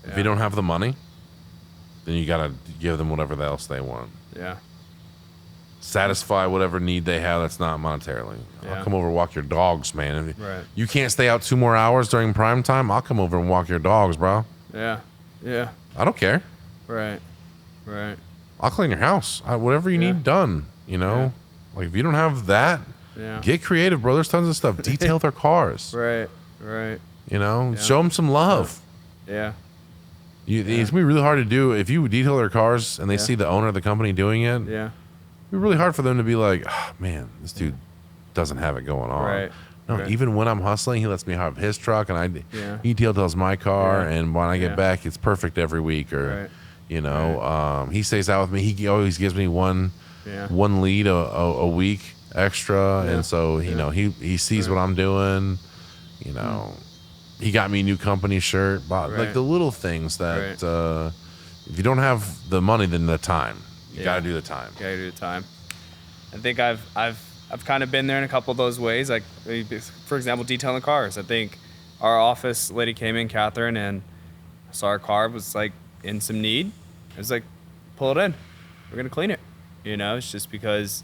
If you don't have the money, then you got to give them whatever else they want. Yeah. Satisfy whatever need they have that's not monetarily. Yeah. I'll come over and walk your dogs, man. If Right. you can't stay out 2 more hours during prime time, I'll come over and walk your dogs, bro. Yeah. Yeah. I don't care. Right. Right. I'll clean your house. Whatever you Yeah. need done, you know? Like, if you don't have that, Yeah. get creative, bro. There's tons of stuff. Detail their cars. Right. Right. You know? Yeah. Show them some love. Yeah. It's going to be really hard to do. If you detail their cars and they Yeah. see the owner of the company doing it, Yeah. it'd be really hard for them to be like, oh, man, this dude doesn't have it going on. Right. No, Right. even when I'm hustling, he lets me have his truck, and Yeah. he details my car, Yeah. and when I get Yeah. back, it's perfect every week. Or, Right. you know, he stays out with me. He always gives me one Yeah. lead a week extra, Yeah. and so you Yeah. know he sees what I'm doing. You know, he got me a new company shirt, like Right. the little things that Right. if you don't have the money, then the time. You Yeah. got to do the time. Gotta do the time. I think I've kind of been there in a couple of those ways. Like, for example, detailing cars. I think our office lady came in, Catherine, and saw our car was like in some need. It was like, pull it in. We're gonna clean it. You know, it's just because,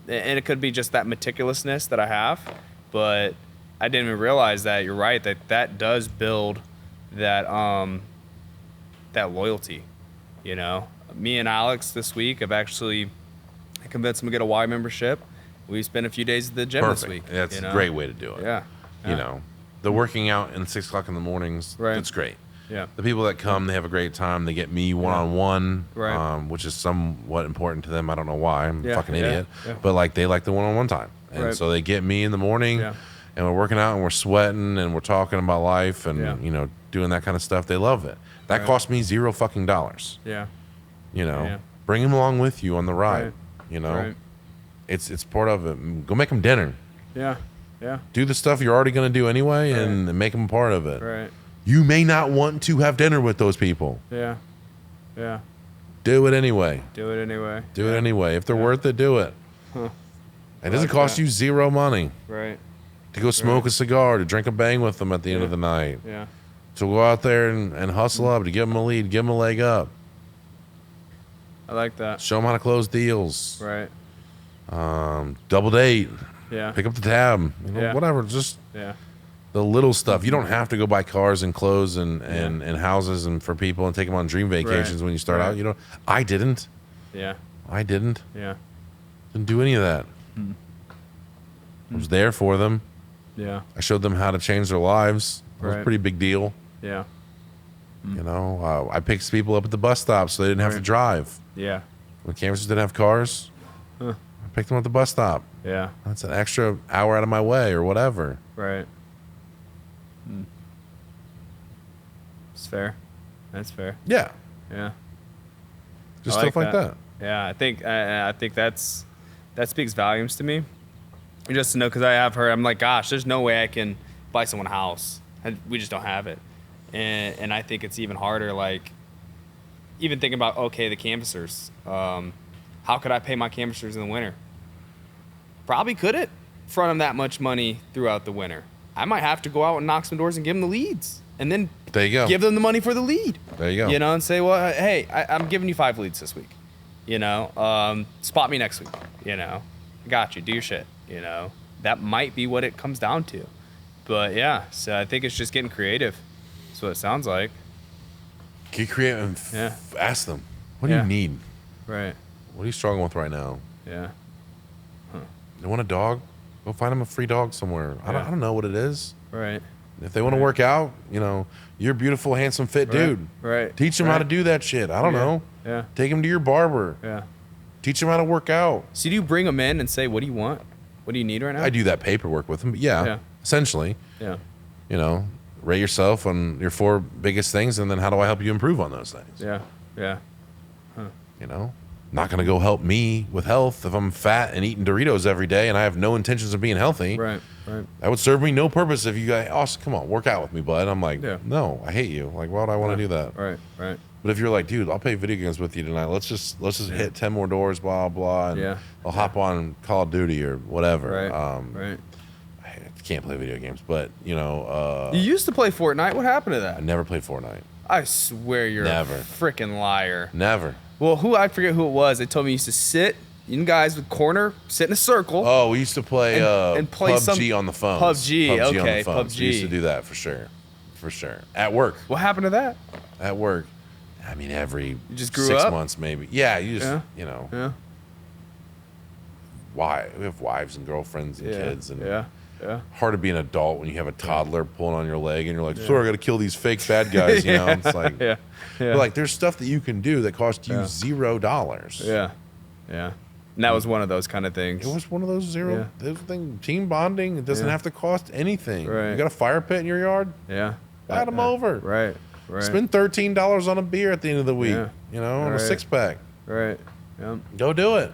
and it could be just that meticulousness that I have, but I didn't even realize that. You're right, that does build that that loyalty. You know, me and Alex this week have actually convinced him to get a Y membership. We spent a few days at the gym this week. That's you know? a great way to do it. Yeah. You know, the working out in 6 o'clock in the mornings. Right. That's great. Yeah. The people that come, they have a great time. They get me one-on-one, Right. which is somewhat important to them. I don't know why. I'm a Yeah, fucking yeah, idiot. yeah. But, like, they like the one-on-one time. And Right. so they get me in the morning, Yeah. and we're working out, and we're sweating, and we're talking about life and, Yeah. you know, doing that kind of stuff. They love it. That Right. cost me $0 fucking dollars. Yeah. You know? Yeah. Bring them along with you on the ride. Right. You know? Right. It's part of it. Go make them dinner. Yeah. Yeah. Do the stuff you're already going to do anyway Right. and make them a part of it. Right. You may not want to have dinner with those people. Yeah. Yeah. Do it anyway. Do it anyway. Do it anyway. If they're worth it, do it. Huh. It doesn't like cost that. you $0 money Right. to go smoke a cigar, to drink a bang with them at the end Yeah. of the night, Yeah. to go out there and hustle up, to give them a lead, give them a leg up, I like that. show them how to close deals, Right. double date, Yeah. pick up the tab, you know, Yeah. whatever. Just Yeah. the little stuff. You don't have to go buy cars and clothes and houses and for people and take them on dream vacations when you start Right. out. You know, I didn't. Yeah. I didn't. Yeah. Didn't do any of that. I was there for them. Yeah. I showed them how to change their lives. It was a Right. pretty big deal. Yeah. You know, I picked people up at the bus stop so they didn't have to Right. drive. Yeah. When canvassers didn't have cars, Huh. I picked them up at the bus stop. Yeah. That's an extra hour out of my way or whatever. Right. It's fair. That's fair. Yeah, Yeah. just I stuff like that. Yeah, I think that speaks volumes to me. Just to know, because I have heard, I'm like, gosh, there's no way I can buy someone a house. We just don't have it, and I think it's even harder. Like, even thinking about the canvassers. How could I pay my canvassers in the winter? Probably couldn't front them that much money throughout the winter. I might have to go out and knock some doors and give them the leads, and then There you go. give them the money for the lead. There you go. You know, and say, well, hey, I'm giving you 5 leads this week. You know, spot me next week. You know, got you. Do your shit. You know, that might be what it comes down to. But yeah, so I think it's just getting creative. That's what it sounds like. Get creative and Yeah. ask them, what do Yeah. you need? Right. What are you struggling with right now? Yeah. You want a dog? Go find them a free dog somewhere. I Yeah. don't know what it is. Right. If they want to work out, you're a beautiful, handsome, fit dude. Right. Teach them how to do that shit. I don't know. Yeah. Take them to your barber. Yeah. Teach them how to work out. So do you bring them in and say, what do you want? What do you need right now? I do that paperwork with them. But yeah, essentially. Yeah. Rate yourself on your 4 biggest things, and then how do I help you improve on those things? Yeah. Yeah. Not going to go help me with health if I'm fat and eating Doritos every day and I have no intentions of being healthy. Right. Right. That would serve me no purpose if you guys, Austin, come on, work out with me, bud. I'm like, Yeah. no, I hate you. Like, why would I want to do that? Right. Right. But if you're like, dude, I'll play video games with you tonight. Let's just hit 10 more doors, blah, blah, and I'll hop on Call of Duty or whatever. Right. Right. I can't play video games, but, You used to play Fortnite. What happened to that? I never played Fortnite. I swear you're Never. a freaking liar. Never. Well, I forget who it was. They told me you used to sit, you guys with corner, sit in a circle. Oh, we used to play, and play PUBG on the phone. PUBG, okay, on the phones. PUBG. We used to do that for sure. For sure. At work. What happened to that? At work. I mean, every You just grew 6 up? months maybe. Yeah, you just, Yeah. why? We have wives and girlfriends and Yeah. kids. And Yeah. hard to be an adult when you have a toddler pulling on your leg and you're like, sorry, I got to kill these fake bad guys. It's like, Yeah. but like, there's stuff that you can do that costs you $0. Yeah. Yeah. And that was one of those kind of things. It was one of those zero thing. Team bonding. It doesn't have to cost anything. Right. You got a fire pit in your yard? Yeah. Invite them over. Right. Right. Spend $13 on a beer at the end of the week. On a Right. 6-pack. Right. Yeah. Go do it.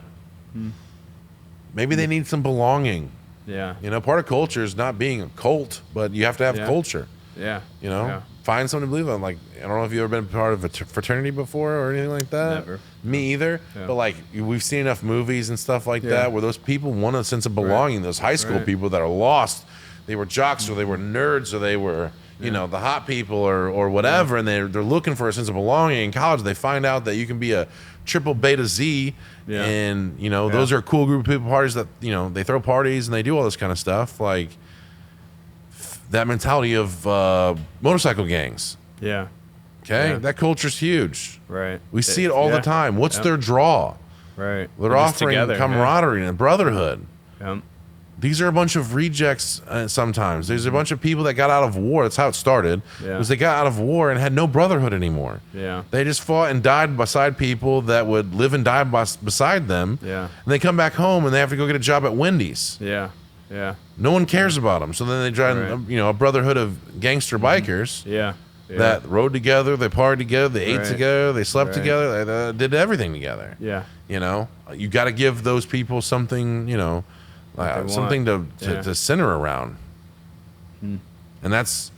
Maybe they need some belonging. Yeah. Part of culture is not being a cult, but you have to have culture. Yeah. Find something to believe in. Like, I don't know if you've ever been part of a fraternity before or anything like that. Never. Me either. Yeah. But like, we've seen enough movies and stuff like that where those people want a sense of belonging. Those high school people that are lost, they were jocks or they were nerds or they were, the hot people or whatever, and they're looking for a sense of belonging. In college, they find out that you can be a triple beta Z, and those are a cool group of people. Parties that they throw parties and they do all this kind of stuff. Like that mentality of motorcycle gangs. Yeah. Okay, that culture's huge. Right. We see it all the time. What's their draw? Right. They're offering camaraderie and brotherhood. Yeah. These are a bunch of rejects sometimes. There's a bunch of people that got out of war. That's how it started. Yeah. Was they got out of war and had no brotherhood anymore. Yeah. They just fought and died beside people that would live and die beside them. Yeah. And they come back home and they have to go get a job at Wendy's. Yeah. Yeah. No one cares about them. So then they join, a brotherhood of gangster bikers. Yeah. That rode together, they partied together, they ate Right. together, they slept Right. together, they did everything together. Yeah. You got to give those people something, something to center around. And that's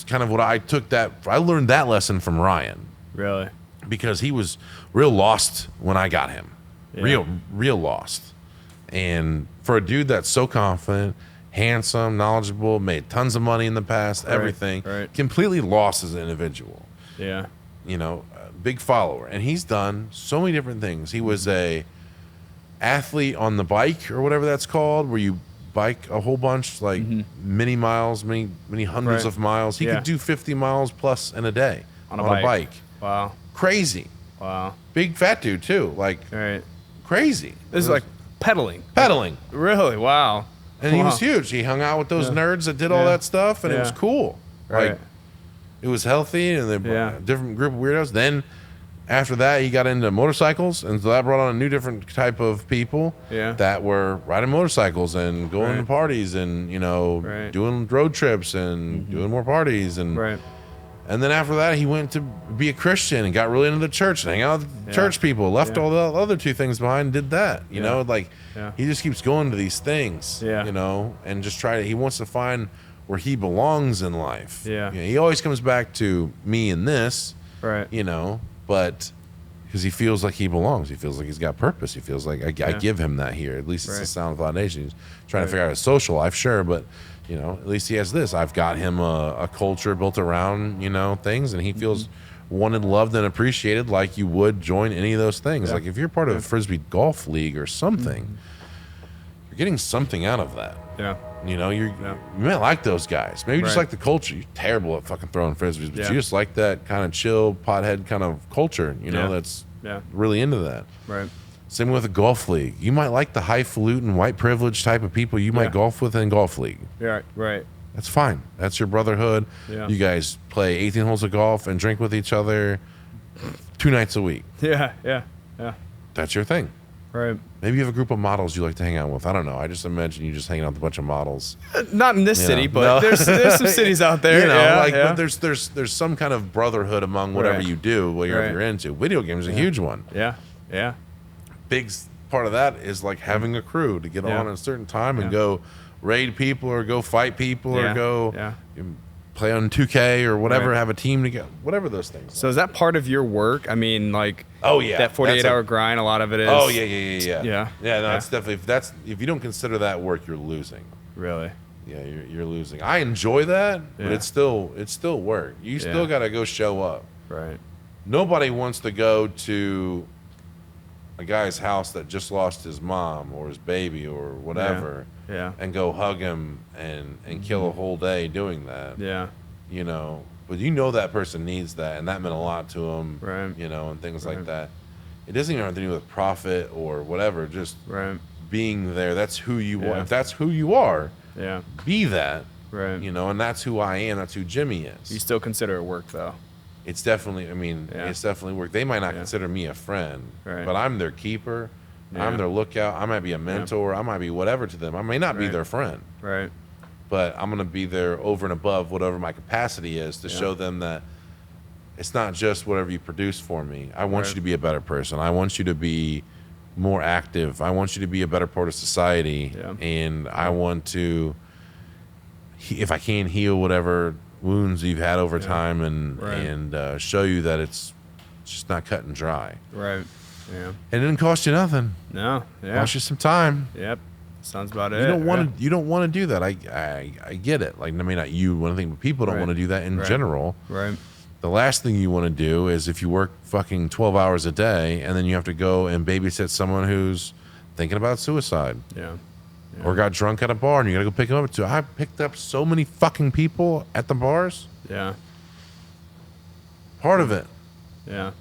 kind of what I learned that lesson from Ryan. Really? Because he was real lost when I got him. Yeah. Real lost. And for a dude that's so confident, handsome, knowledgeable, made tons of money in the past, everything, completely lost as an individual. Yeah. A big follower. And he's done so many different things. He was a athlete on the bike or whatever that's called, where you bike a whole bunch, like many miles, many hundreds of miles. He could do 50 miles plus in a day on a bike. Wow. Crazy. Wow. Big fat dude too. Like crazy. This is like pedaling. Really? Wow. And he was huge. He hung out with those nerds that did all that stuff, and it was cool. Right. Like, it was healthy, and a different group of weirdos. Then, after that, he got into motorcycles, and so that brought on a new different type of people that were riding motorcycles and going to parties and, doing road trips and doing more parties. And then after that, he went to be a Christian and got really into the church and hang out with church people, left all the other two things behind and did that. He just keeps going to these things, and just he wants to find where he belongs in life. He always comes back to me in this, but because he feels like he belongs. He feels like he's got purpose. He feels like I give him that here. At least it's the Sound of Thought Nation. He's trying to figure out his social life, sure, but at least he has this. I've got him a culture built around, things, and he feels wanted, loved, and appreciated like you would join any of those things. Like if you're part of a Frisbee golf league or something, you're getting something out of that. You might like those guys. Maybe you just like the culture. You're terrible at fucking throwing Frisbees, but you just like that kind of chill, pothead kind of culture, that's really into that. Right. Same with a golf league. You might like the highfalutin, white privilege type of people you might golf with in golf league. Yeah, right. That's fine. That's your brotherhood. Yeah. You guys play 18 holes of golf and drink with each other 2 nights a week. Yeah. That's your thing. Right. Maybe you have a group of models you like to hang out with. I don't know. I just imagine you just hanging out with a bunch of models. Not in this You city, know, but no. there's some cities out there. You know, yeah, like yeah. but there's some kind of brotherhood among whatever Right. you do, whatever Right. you're into. Video games is a huge one. Yeah. Big part of that is like having a crew to get Yeah. on at a certain time and Yeah. go raid people or go fight people Yeah. or go Yeah. play on 2K or whatever, Right. have a team together, whatever those things. So is that part of your work? I mean, like, Oh yeah, that 48-hour That's grind, a lot of it is. Oh yeah. Yeah. Yeah, no, Yeah. it's definitely if you don't consider that work, you're losing. Really? Yeah, you're losing. I enjoy that, but Yeah. it's still work. You still Yeah. got to go show up. Right. Nobody wants to go to a guy's house that just lost his mom or his baby or whatever Yeah. and go hug him and kill a whole day doing that. Yeah. You know, but you know that person needs that, and that meant a lot to him. Right. You know, and things like Right. that. It doesn't even have to do with profit or whatever. Just Right. being there. That's who you are. Yeah. If that's who you are, Yeah. be that. Right. You know, and that's who I am. That's who Jimmy is. You still consider it work, though. It's definitely, I mean, Yeah. it's definitely work. They might not Yeah. consider me a friend, Right. but I'm their keeper. Yeah. I'm their lookout. I might be a mentor. I might be whatever to them. I may not be Right. their friend, Right. but I'm going to be there over and above whatever my capacity is to Yeah. show them that it's not just whatever you produce for me. I want Right. you to be a better person. I want you to be more active. I want you to be a better part of society. Yeah. And I want to, if I can, heal whatever wounds you've had over Yeah. time and Right. show you that it's just not cut and dry. Right. Yeah. And it didn't cost you nothing. No. Yeah. Cost you some time. Yep. Sounds about it. You don't want to. You don't want to do that. I get it. Like, I mean, not you. One thing, but people don't Right. want to do that in Right. general. Right. The last thing you want to do is if you work fucking 12 hours a day and then you have to go and babysit someone who's thinking about suicide Yeah. or got drunk at a bar and you got to go pick them up. I picked up so many fucking people at the bars. Yeah. Part of it. Yeah.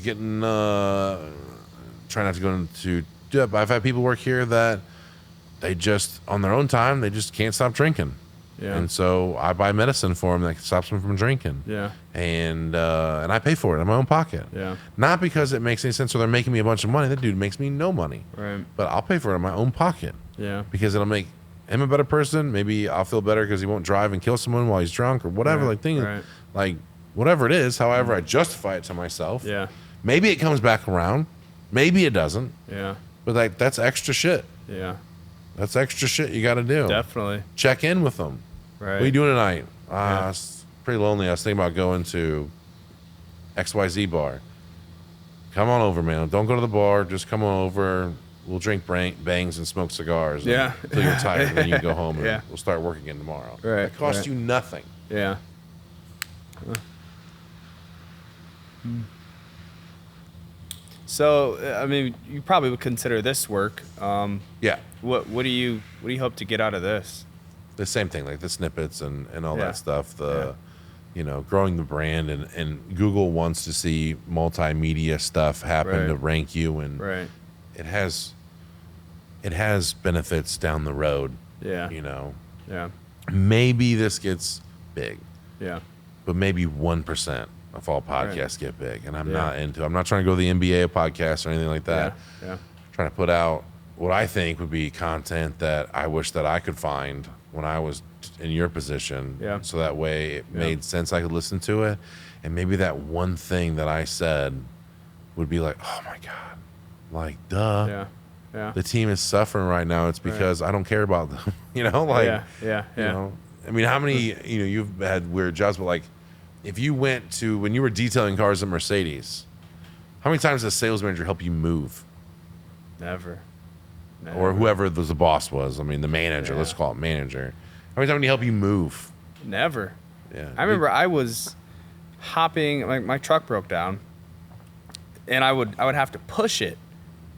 Getting try not to go into yeah, but I've had people work here that they just on their own time they just can't stop drinking. Yeah. And so I buy medicine for them that stops them from drinking. Yeah. And I pay for it in my own pocket. Yeah. Not because it makes any sense or they're making me a bunch of money. That dude makes me no money. Right. But I'll pay for it in my own pocket Yeah. because it'll make him a better person. Maybe I'll feel better because he won't drive and kill someone while he's drunk or whatever. Right. Like things, Right. like whatever it is. However, I justify it to myself. Yeah. Maybe it comes back around. Maybe it doesn't. Yeah. But like that's extra shit. Yeah. That's extra shit you got to do. Definitely. Check in with them. Right. What are you doing tonight? Yeah. It's pretty lonely. I was thinking about going to XYZ bar. Come on over, man. Don't go to the bar. Just come on over. We'll drink bangs and smoke cigars. Yeah. Until you're tired, and then you can go home and Yeah. we'll start work again tomorrow. Right, It costs right. you nothing. Yeah. So, I mean, you probably would consider this work. Yeah. What do you hope to get out of this? The same thing, like the snippets and all Yeah. that stuff. Growing the brand and Google wants to see multimedia stuff happen Right. to rank you, and Right. it has benefits down the road. Yeah. You know, Yeah. maybe this gets big, Yeah. but maybe 1% of all podcasts get big, and I'm Yeah. not into. I'm not trying to go the NBA of podcasts or anything like that. Yeah. Trying to put out what I think would be content that I wish that I could find when I was in your position. Yeah. So that way it made sense. I could listen to it, and maybe that one thing that I said would be like, oh my god, like duh. Yeah. Yeah. The team is suffering right now. It's because I don't care about them. You know, like Yeah. Yeah. you Yeah. know, I mean, how many, you've had weird jobs, but like, if you went to, when you were detailing cars at Mercedes, how many times does a sales manager help you move? Never. Or whoever the boss was? I mean, the manager, Yeah. let's call it manager. How many times did he help you move? Never. Yeah. I remember I was hopping, like my truck broke down, and I would have to push it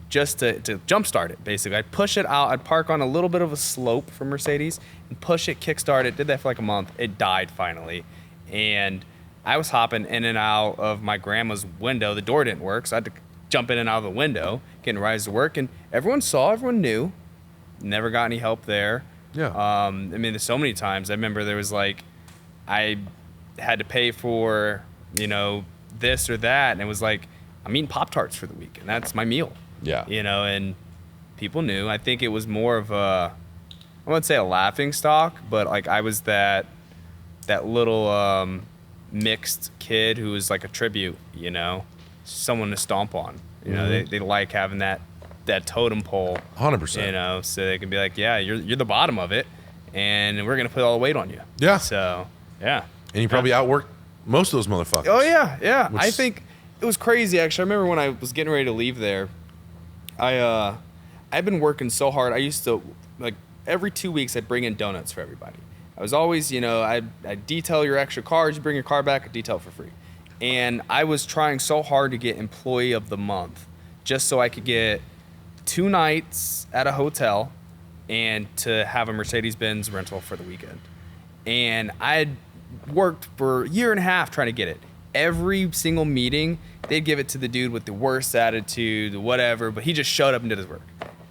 just to jumpstart it. Basically, I'd push it out. I'd park on a little bit of a slope from Mercedes and push it, kickstart it. Did that for like a month. It died finally, and I was hopping in and out of my grandma's window. The door didn't work, so I had to jump in and out of the window, getting rides to work, and everyone saw, everyone knew. Never got any help there. Yeah. I mean, there's so many times. I remember there was like, I had to pay for, you know, this or that, and it was like, I'm eating Pop-Tarts for the week, and that's my meal. Yeah. You know, and people knew. I think it was more of a, I wouldn't say a laughing stock, but like I was that little mixed kid who was like a tribute, you know, someone to stomp on. You know, they like having that totem pole. 100%. You know, so they can be like, yeah, you're the bottom of it, and we're gonna put all the weight on you. Yeah. So yeah. And you probably outworked most of those motherfuckers. Oh yeah, yeah. Which- I think it was crazy. Actually, I remember when I was getting ready to leave there, I've been working so hard. I used to, like, every 2 weeks I'd bring in donuts for everybody. I was always, you know, I'd detail your extra cars. You bring your car back, I'd detail it for free. And I was trying so hard to get employee of the month, just so I could get 2 nights at a hotel and to have a Mercedes-Benz rental for the weekend. And I'd worked for a year and a half trying to get it. Every single meeting, they'd give it to the dude with the worst attitude, whatever, but he just showed up and did his work.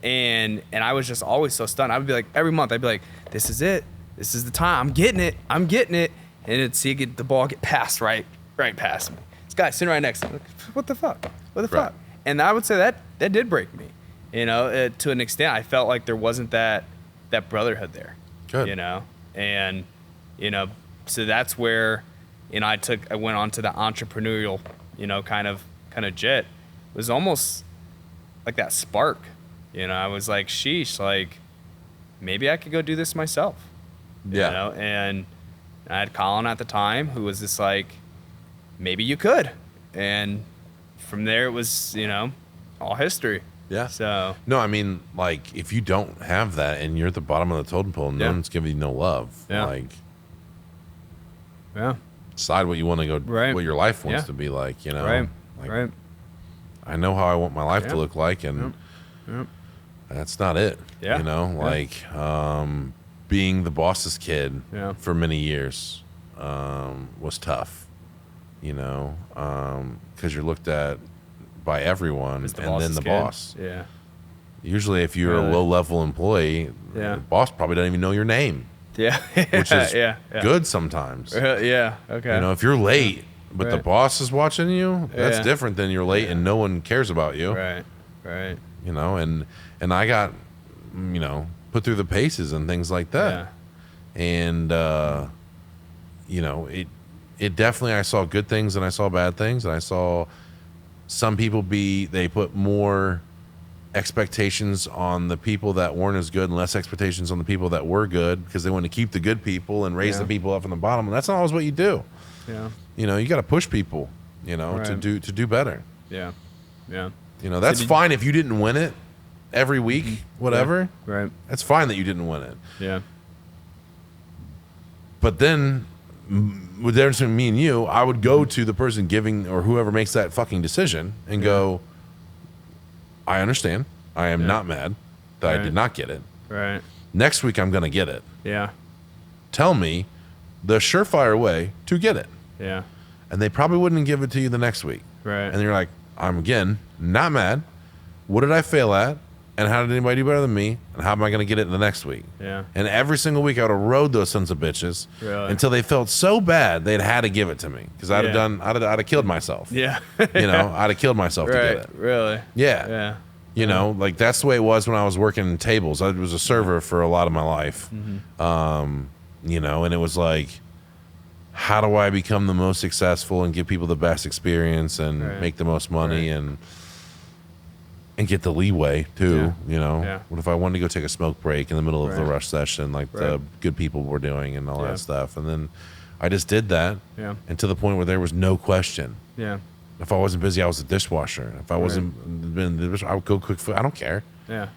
And I was just always so stunned. I would be like, every month, I'd be like, this is it. This is the time. I'm getting it. And it'd see it the ball get passed right past me. This guy sitting right next to me. Like, what the fuck? What the fuck? And I would say that did break me. You know, to an extent, I felt like there wasn't that brotherhood there. Good. You know, and you know, so that's where, you know, I went on to the entrepreneurial, you know, kind of jet. It was almost like that spark. You know, I was like, sheesh, like maybe I could go do this myself. Yeah. You know, and I had Colin at the time who was just like, maybe you could. And from there it was, you know, all history. Yeah. So No, I mean, like, if you don't have that and you're at the bottom of the totem pole and no Yeah. one's giving you no love, Yeah. like, yeah. decide what you want to go, Right. what your life wants Yeah. to be like, you know? Right. Like, Right. I know how I want my life to Yeah. look like, and Yep. that's not it. Yeah. You know, Yeah. like, being the boss's kid Yeah. for many years was tough, you know, because you're looked at by everyone As the and then boss's the kid. boss. Yeah. Usually, if you're Really? a low-level employee, Yeah. the boss probably doesn't even know your name, Yeah. which is yeah. good sometimes. Yeah. Okay. You know, if you're late, but the Right. boss is watching you, that's Yeah. different than you're late and no one cares about you. Right. Right. You know, and I got, you know, put through the paces and things like that. Yeah. And you know, it definitely, I saw good things and I saw bad things, and I saw some people they put more expectations on the people that weren't as good and less expectations on the people that were good, because they want to keep the good people and raise Yeah. the people up from the bottom, and that's not always what you do. Yeah. You know, you got to push people, you know, to Right. do better. Yeah. Yeah. You know, that's did- fine if you didn't win it every week, whatever. Right. That's fine that you didn't win it. Yeah. But then, with the difference between me and you, I would go to the person giving or whoever makes that fucking decision and go, I understand. I am Yeah. not mad that I Right. did not get it. Right. Next week, I'm going to get it. Yeah. Tell me the surefire way to get it. Yeah. And they probably wouldn't give it to you the next week. Right. And you're like, I'm again not mad. What did I fail at? And how did anybody do better than me? And how am I going to get it the next week? Yeah. And every single week I would have rode those sons of bitches Really? until they felt so bad they'd had to give it to me, because I'd Yeah. I'd have killed myself. Yeah. You know, I'd have killed myself to get Right. it. Really. Yeah. Yeah. You know, like that's the way it was when I was working in tables. I was a server for a lot of my life. You know, and it was like, how do I become the most successful and give people the best experience and Right. make the most money Right. and get the leeway too, you know? Yeah. What if I wanted to go take a smoke break in the middle of the Right. rush session like the Right. good people were doing and all Yeah. that stuff? And then I just did that. Yeah. And to the point where there was no question. Yeah. If I wasn't busy, I was a dishwasher. If I wasn't been the dishwasher, I would go cook food. I don't care. Yeah.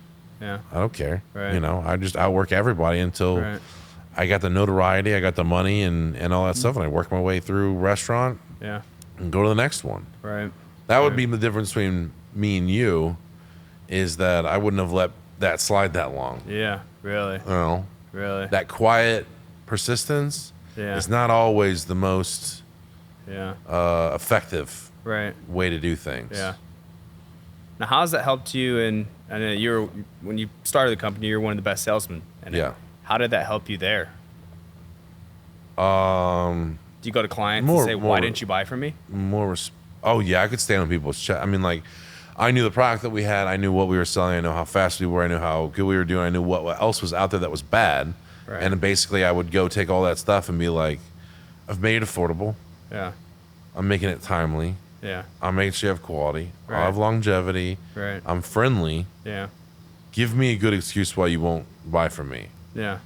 Yeah. I don't care. Right. You know, I just outwork everybody until Right. I got the notoriety, I got the money and all that stuff, and I worked my way through restaurant Yeah. and go to the next one. Right. That would Right. be the difference between me and you, is that I wouldn't have let that slide that long. Yeah. Really. You know, Really. that quiet persistence Yeah. is not always the most Yeah. effective Right. way to do things. Yeah. Now, how has that helped you? And I know when you started the company, you were one of the best salesmen. in it. Yeah. How did that help you there? Um, Do you go to clients More- and say, more- why didn't you buy from me? oh yeah, I could stand on people's chat. I mean, like, I knew the product that we had. I knew what we were selling. I knew how fast we were. I knew how good we were doing. I knew what else was out there that was bad. Right. And basically, I would go take all that stuff and be like, I've made it affordable. Yeah. I'm making it timely. Yeah. I'm making sure you have quality. Right. I have longevity. Right. I'm friendly. Yeah. Give me a good excuse why you won't buy from me. Yeah.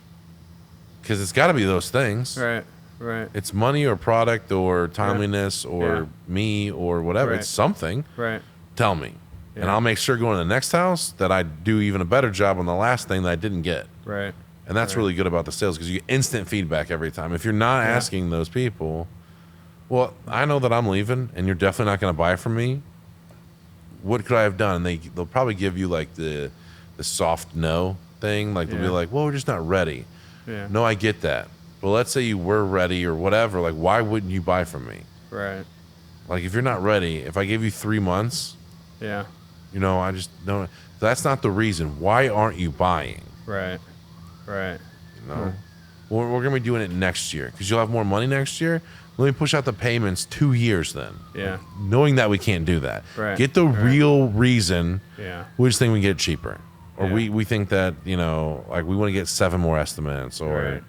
Because it's got to be those things. Right. Right. It's money or product or timeliness or Yeah. me or whatever. Right. It's something. Right. Tell me. And Yeah. I'll make sure going to the next house that I do even a better job on the last thing that I didn't get. Right. And that's really good about the sales because you get instant feedback every time. If you're not asking those people, well, I know that I'm leaving and you're definitely not going to buy from me. What could I have done? And they'll probably give you like the soft no thing. Like they'll be Yeah. like, well, we're just not ready. Yeah. No, I get that. But let's say you were ready or whatever. Like, why wouldn't you buy from me? Right. Like, if you're not ready, if I gave you 3 months, Yeah. I just don't. That's not the reason. Why aren't you buying? Right. Right. No. We're going to be doing it next year because you'll have more money next year. Let me push out the payments 2 years then. Yeah. Knowing that we can't do that. Right. Get the real reason. Yeah. We just think we can get it cheaper. Or Yeah. we think that, like we want to get 7 more estimates or, Right.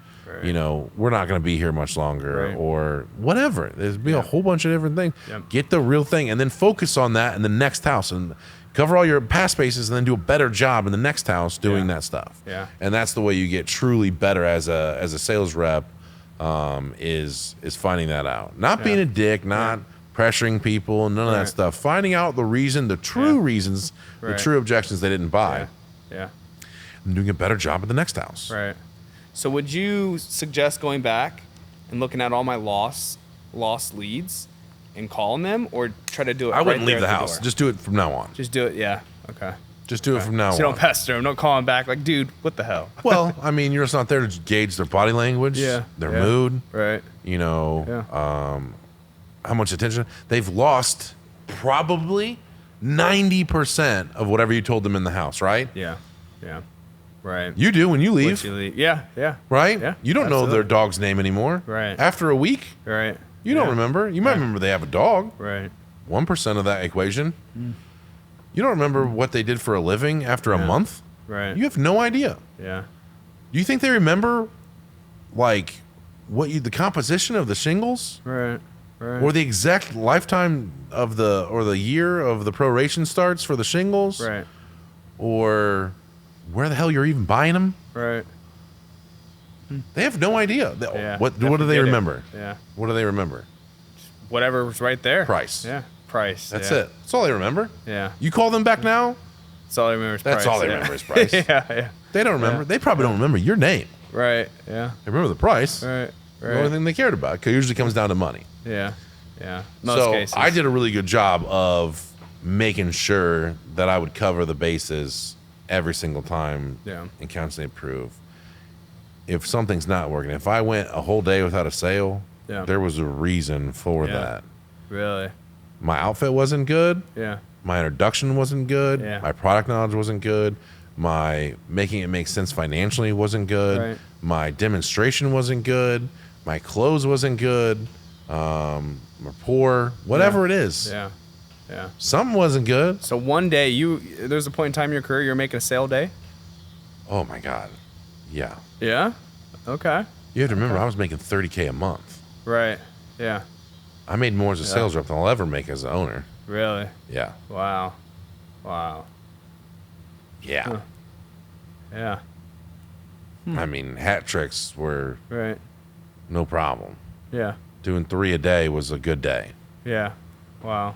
Right. we're not going to be here much longer Right. or whatever. There's be a whole bunch of different things. Yep. Get the real thing and then focus on that in the next house and cover all your past spaces and then do a better job in the next house doing Yeah. that stuff. Yeah. And that's the way you get truly better as a sales rep. Is finding that out, not being a dick, not pressuring people, none of that Right. stuff. Finding out the reason, the true reasons, the Right. true objections they didn't buy, Yeah. and doing a better job at the next house. Right. So would you suggest going back and looking at all my lost leads and calling them, or try to do it? I wouldn't right leave there the at house. door? Just do it from now on. Just do it. Yeah. Okay. Just do it from now So on. don't pester them. Don't call them back. Like, dude, what the hell? Well, I mean, you're just not there to gauge their body language, Yeah. their Yeah. mood, Right. how much attention they've lost. Probably 90% of whatever you told them in the house, right? Yeah. Yeah. Right. You do when you leave. Once you leave. Yeah. Yeah. Right? Yeah, You don't know their absolutely. dog's name anymore. Right. After a week, Right. you don't Yeah. remember. You might Yeah. remember they have a dog. Right. 1% of that equation. You don't remember what they did for a living after a month. Right. You have no idea. Yeah. Do you think they remember, like, the composition of the shingles, Right. Right. or the exact lifetime of the year of the proration starts for the shingles, Right. or where the hell you're even buying them? Right. They have no idea. Yeah. What They do they forget it. remember? Yeah. What do they remember? Whatever was right there. Price. Yeah. Price. That's yeah. it. That's all they remember. Yeah. You call them back now, That's all I remember is that's price. all they yeah. remember is price. Yeah. Yeah. They don't remember. Yeah. They probably don't remember your name. Right. Yeah. They remember the price. Right. The only Right. thing they cared about, because it usually comes down to money. Yeah. Yeah. Most So cases. I did a really good job of making sure that I would cover the bases every single time Yeah. and constantly improve. If something's not working, if I went a whole day without a sale, Yeah. there was a reason for Yeah. that. Really. My outfit wasn't good. Yeah. My introduction wasn't good. Yeah. My product knowledge wasn't good. My making it make sense financially wasn't good. Right. My demonstration wasn't good. My clothes wasn't good. Rapport, whatever it is. Yeah. Yeah. Something wasn't good. So one day there's a point in time in your career you're making a sale day. Oh my God. Yeah. Yeah. Okay. You have to remember, I was making $30K a month. Right. Yeah. I made more as a sales rep than I'll ever make as an owner. Really. Yeah. Wow. Wow. Yeah. Huh. Yeah. I mean, hat tricks were Right. no problem. Yeah. Doing 3 a day was a good day. Yeah. Wow.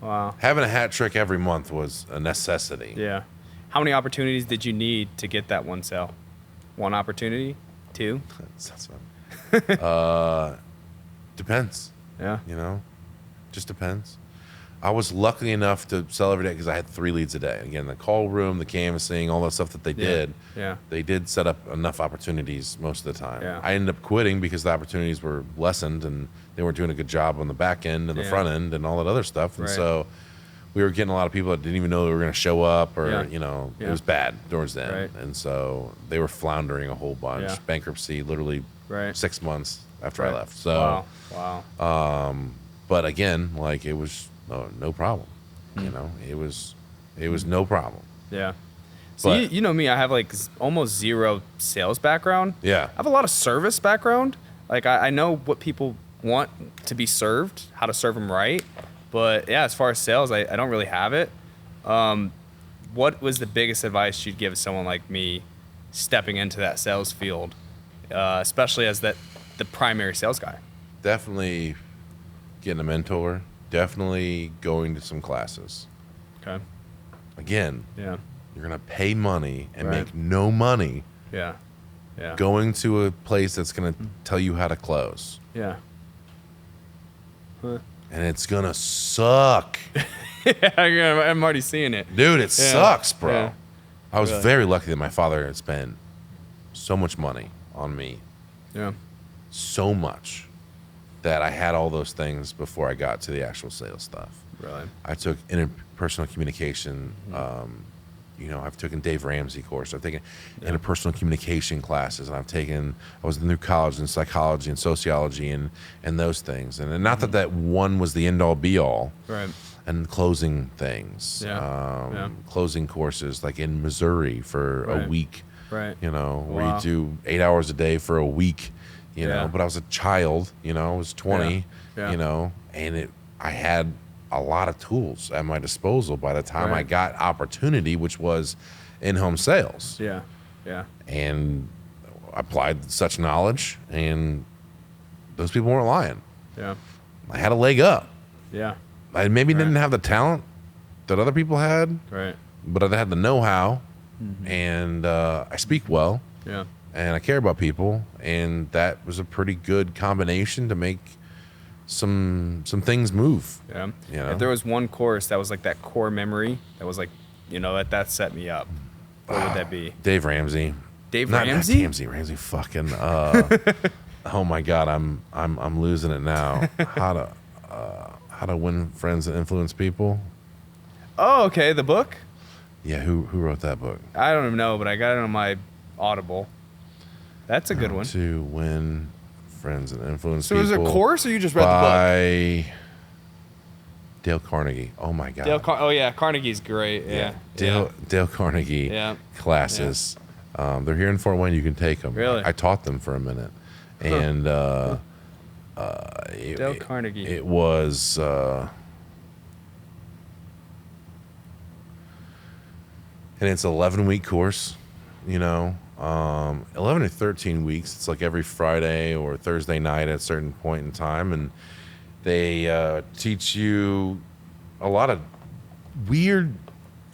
Wow. Having a hat trick every month was a necessity. Yeah. How many opportunities did you need to get that one sale? One opportunity? Two? That's what, depends. Yeah. Just depends. I was lucky enough to sell every day because I had 3 leads a day. Again, the call room, the canvassing, all that stuff that they did. Yeah. They did set up enough opportunities most of the time. Yeah. I ended up quitting because the opportunities were lessened and they weren't doing a good job on the back end and the Yeah. front end and all that other stuff. And Right. so we were getting a lot of people that didn't even know they were going to show up, or Yeah. you know, Yeah. it was bad towards the end, Right. and so they were floundering a whole bunch. Yeah. Bankruptcy, literally Right. 6 months after I Right. left. So, Wow. but again, like it was no problem. You know, it was no problem. Yeah. So But- you know me, I have like almost zero sales background. Yeah. I have a lot of service background. Like I know what people want to be served, how to serve them right. But yeah, as far as sales, I don't really have it. What was the biggest advice you'd give someone like me stepping into that sales field, especially as the primary sales guy? Definitely getting a mentor. Definitely going to some classes. Okay. Again, Yeah. you're gonna pay money and Right. make no money Yeah. Yeah. going to a place that's gonna tell you how to close, Yeah. Huh. and it's gonna suck, Yeah, I'm already seeing it. dude. It sucks, bro. Yeah. I was Really. very lucky that my father had spent so much money on me, Yeah. so much, that I had all those things before I got to the actual sales stuff. Really. I took interpersonal communication. You know, I've taken Dave Ramsey course. I've taken interpersonal communication classes, and I was in through college in psychology and sociology and those things. And not that one was the end all be all. Right. And closing things, Yeah. closing courses like in Missouri for a Right. week. Right. You know, where Wow. you do 8 hours a day for a week. You Yeah. know, but I was a child. You know, I was 20. Yeah. You know, and I had a lot of tools at my disposal by the time I Right. got opportunity, which was in-home sales, Yeah. Yeah. and applied such knowledge, and those people weren't lying. Yeah. I had a leg up. Yeah. I maybe didn't Right. have the talent that other people had, Right. but I had the know-how, and I speak well, Yeah. and I care about people, and that was a pretty good combination to make some things move. Yeah. You know? If there was one course that was like that core memory, that was like, you know, that set me up, what would that be? Dave Ramsey. Dave Not Ramsey? Ramsey fucking oh my god, I'm losing it now. How to win friends and influence people. Oh, okay. The book? Yeah, who wrote that book? I don't even know, but I got it on my Audible. That's a good one. To win friends and influence So people. is it a course, or you just read the book? by Dale Carnegie. Oh my god. Oh yeah, Carnegie's great. Yeah. Dale Carnegie Yeah. classes. They're here in Fort Wayne. You can take them. Really? I taught them for a minute, and Dale Carnegie. It was. And it's an 11-week course, you know, 11 or 13 weeks. It's like every Friday or Thursday night at a certain point in time. And they teach you a lot of weird,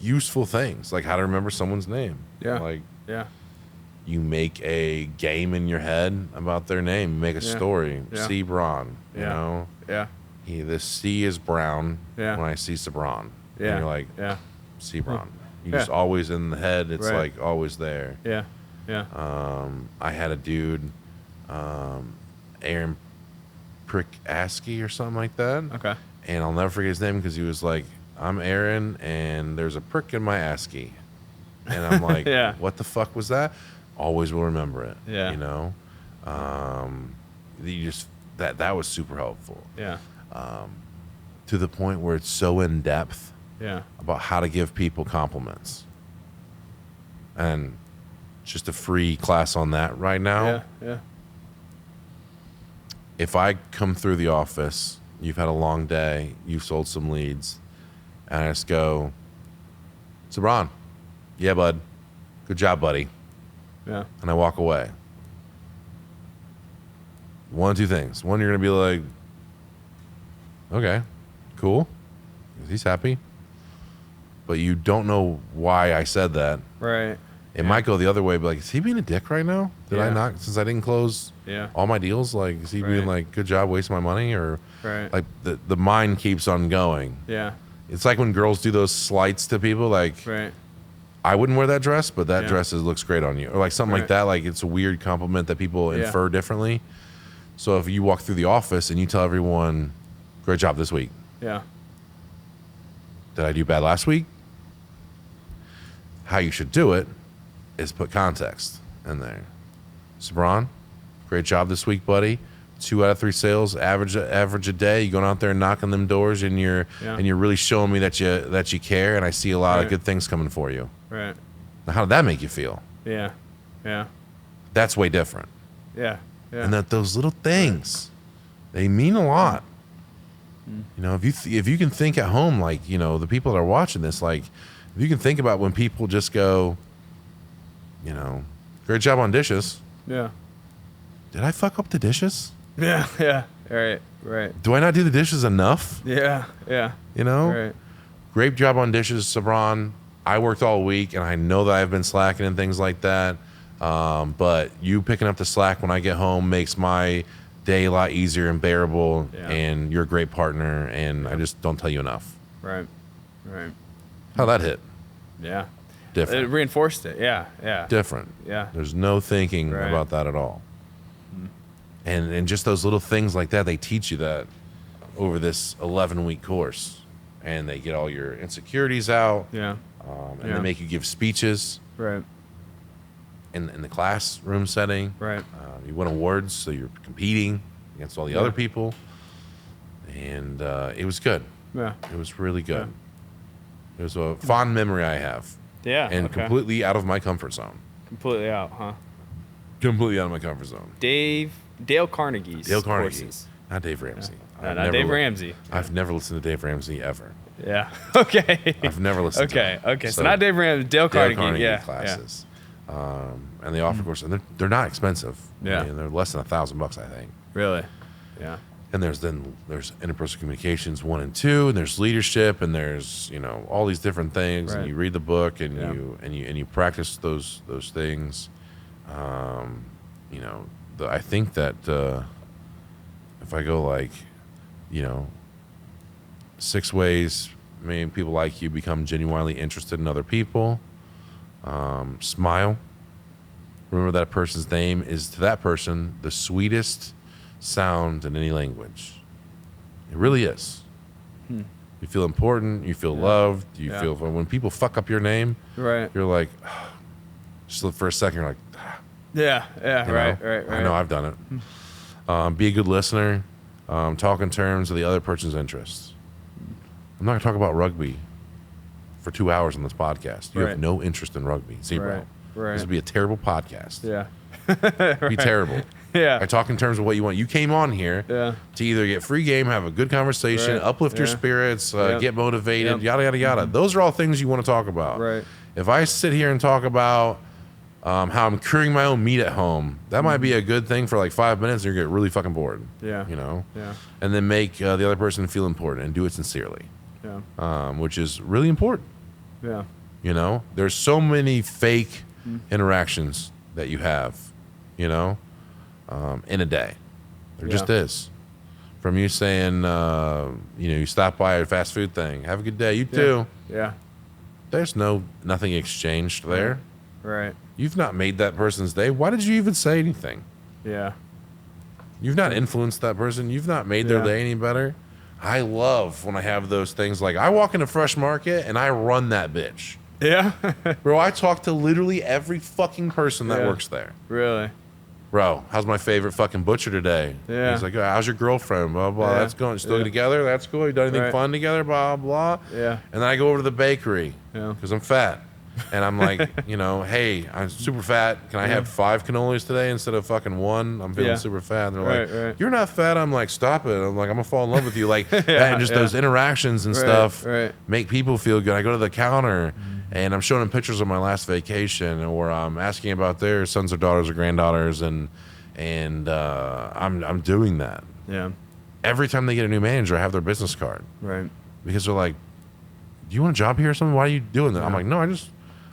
useful things, like how to remember someone's name. Yeah. Like Yeah. you make a game in your head about their name. You make a Yeah. story. Yeah. Seabron, you Yeah. know. Yeah. The C is brown Yeah. when I see Seabron. Yeah. And you're like, Yeah. Seabron. You Yeah. just always in the head. It's Right. like always there. Yeah. Yeah. I had a dude, Aaron Prickaski or something like that. Okay. And I'll never forget his name because he was like, I'm Aaron and there's a prick in my ASCII. And I'm like, Yeah. what the fuck was that? Always will remember it. Yeah. You know? You just, that was super helpful. Yeah. To the point where it's so in depth Yeah. about how to give people compliments. And just a free class on that right now. Yeah. Yeah. If I come through the office, you've had a long day, you've sold some leads, and I just go, Sabron, yeah, bud. Good job, buddy. Yeah. And I walk away. One of two things. One, you're going to be like, okay, cool. He's happy. But you don't know why I said that. Right. It might go the other way, but like, is he being a dick right now? Did I Yeah. not, since I didn't close Yeah. all my deals? Like, is he being Right. like, good job wasting my money? Or Right. like the mind keeps on going. Yeah. It's like when girls do those slights to people, like, Right. I wouldn't wear that dress, but that Yeah. dress looks great on you. Or like something like Right. that. Like it's a weird compliment that people Yeah. infer differently. So if you walk through the office and you tell everyone, great job this week, Yeah. Did I do bad last week? How you should do it is put context in there. Seabron, great job this week, buddy. 2 out of 3 sales, average a day. You going out there and knocking them doors, and you're really showing me that you care, and I see a lot of good things coming for you. Right. Now, how did that make you feel? Yeah. Yeah. That's way different. Yeah. Yeah. And that those little things, they mean a lot. You know, if you can think at home, like, you know, the people that are watching this, like, if you can think about when people just go, you know, great job on dishes. Yeah. Did I fuck up the dishes? Yeah. Yeah. Right. Right. Do I not do the dishes enough? Yeah. Yeah. You know? Right. Great job on dishes, Seabron. I worked all week, and I know that I've been slacking and things like that. But you picking up the slack when I get home makes my day a lot easier and bearable, and you're a great partner, and I just don't tell you enough. Right. Right. How that hit? Yeah. Different. It reinforced it. Yeah. Yeah. Different. Yeah. There's no thinking Right. about that at all. And just those little things like that, they teach you that over this 11-week course, and they get all your insecurities out. Yeah. And they make you give speeches Right. in the classroom setting. Right. You win awards, so you're competing against all the other people, and it was good. Yeah. It was really good. It was a fond memory I have, Yeah. and okay. completely out of my comfort zone. Completely out, huh? Completely out of my comfort zone. Dale Carnegie's Dale Carnegie, courses. not Dave Ramsey. No, I've not never Dave li- Ramsey. I've never listened to Dave Ramsey ever. Yeah. Okay. I've never listened to him. Okay. So not Dave Ramsey, Dale Carnegie. Yeah. classes. And they offer courses, and they're not expensive. Yeah. I mean, they're less than $1,000, I think. Really? Yeah. And there's interpersonal communications 1 and 2, and there's leadership, and there's, you know, all these different things, Right. and you read the book, and Yeah. you practice those things. You know, I think that if I go like, you know, 6 ways making people like you become genuinely interested in other people. Smile. Remember that person's name is to that person the sweetest sound in any language. It really is. You feel important. You feel loved. You feel when people fuck up your name, Right. you're like, just for a second, you're like, Yeah. Yeah. you Right. know? Right. I know I've done it. Be a good listener. Talk in terms of the other person's interests. I'm not going to talk about rugby for 2 hours on this podcast. You Right. have no interest in rugby. Zero. Right. This would be a terrible podcast. Yeah. It'd be terrible. Yeah. I talk in terms of what you want. You came on here Yeah. to either get free game, have a good conversation, Right. uplift your Yeah. spirits, Yep. get motivated, Yep. yada, yada, yada. Those are all things you want to talk about. Right. If I sit here and talk about how I'm curing my own meat at home, that might be a good thing for like 5 minutes, and you get really fucking bored. Yeah. You know? Yeah. And then make the other person feel important and do it sincerely, Yeah. which is really important. Yeah. You know, there's so many fake interactions that you have, you know, in a day. There just is. From you saying, you know, you stop by a fast food thing, have a good day, you too. Yeah. There's nothing exchanged there. Right. You've not made that person's day. Why did you even say anything? Yeah. You've not influenced that person. You've not made their Yeah. day any better. I love when I have those things. Like, I walk into Fresh Market and I run that bitch. Yeah. Bro, I talk to literally every fucking person that works there. Really. Bro, how's my favorite fucking butcher today? Yeah. He's like, how's your girlfriend? Blah, blah. Yeah. That's going. Still Yeah. together? That's cool. You done anything Right. fun together? Blah, blah. Yeah. And then I go over to the bakery Yeah. because I'm fat. And I'm like, you know, hey, I'm super fat. Can I have 5 cannolis today instead of fucking 1? I'm feeling Yeah. super fat. And they're like, Right. you're not fat. I'm like, stop it. I'm like, I'm going to fall in love with you. Like, and just those interactions and Right, stuff right. make people feel good. I go to the counter and I'm showing them pictures of my last vacation, or I'm asking about their sons or daughters or granddaughters, and I'm doing that. Yeah. Every time they get a new manager, I have their business card Right. because they're like, do you want a job here or something? Why are you doing that? I'm like, no,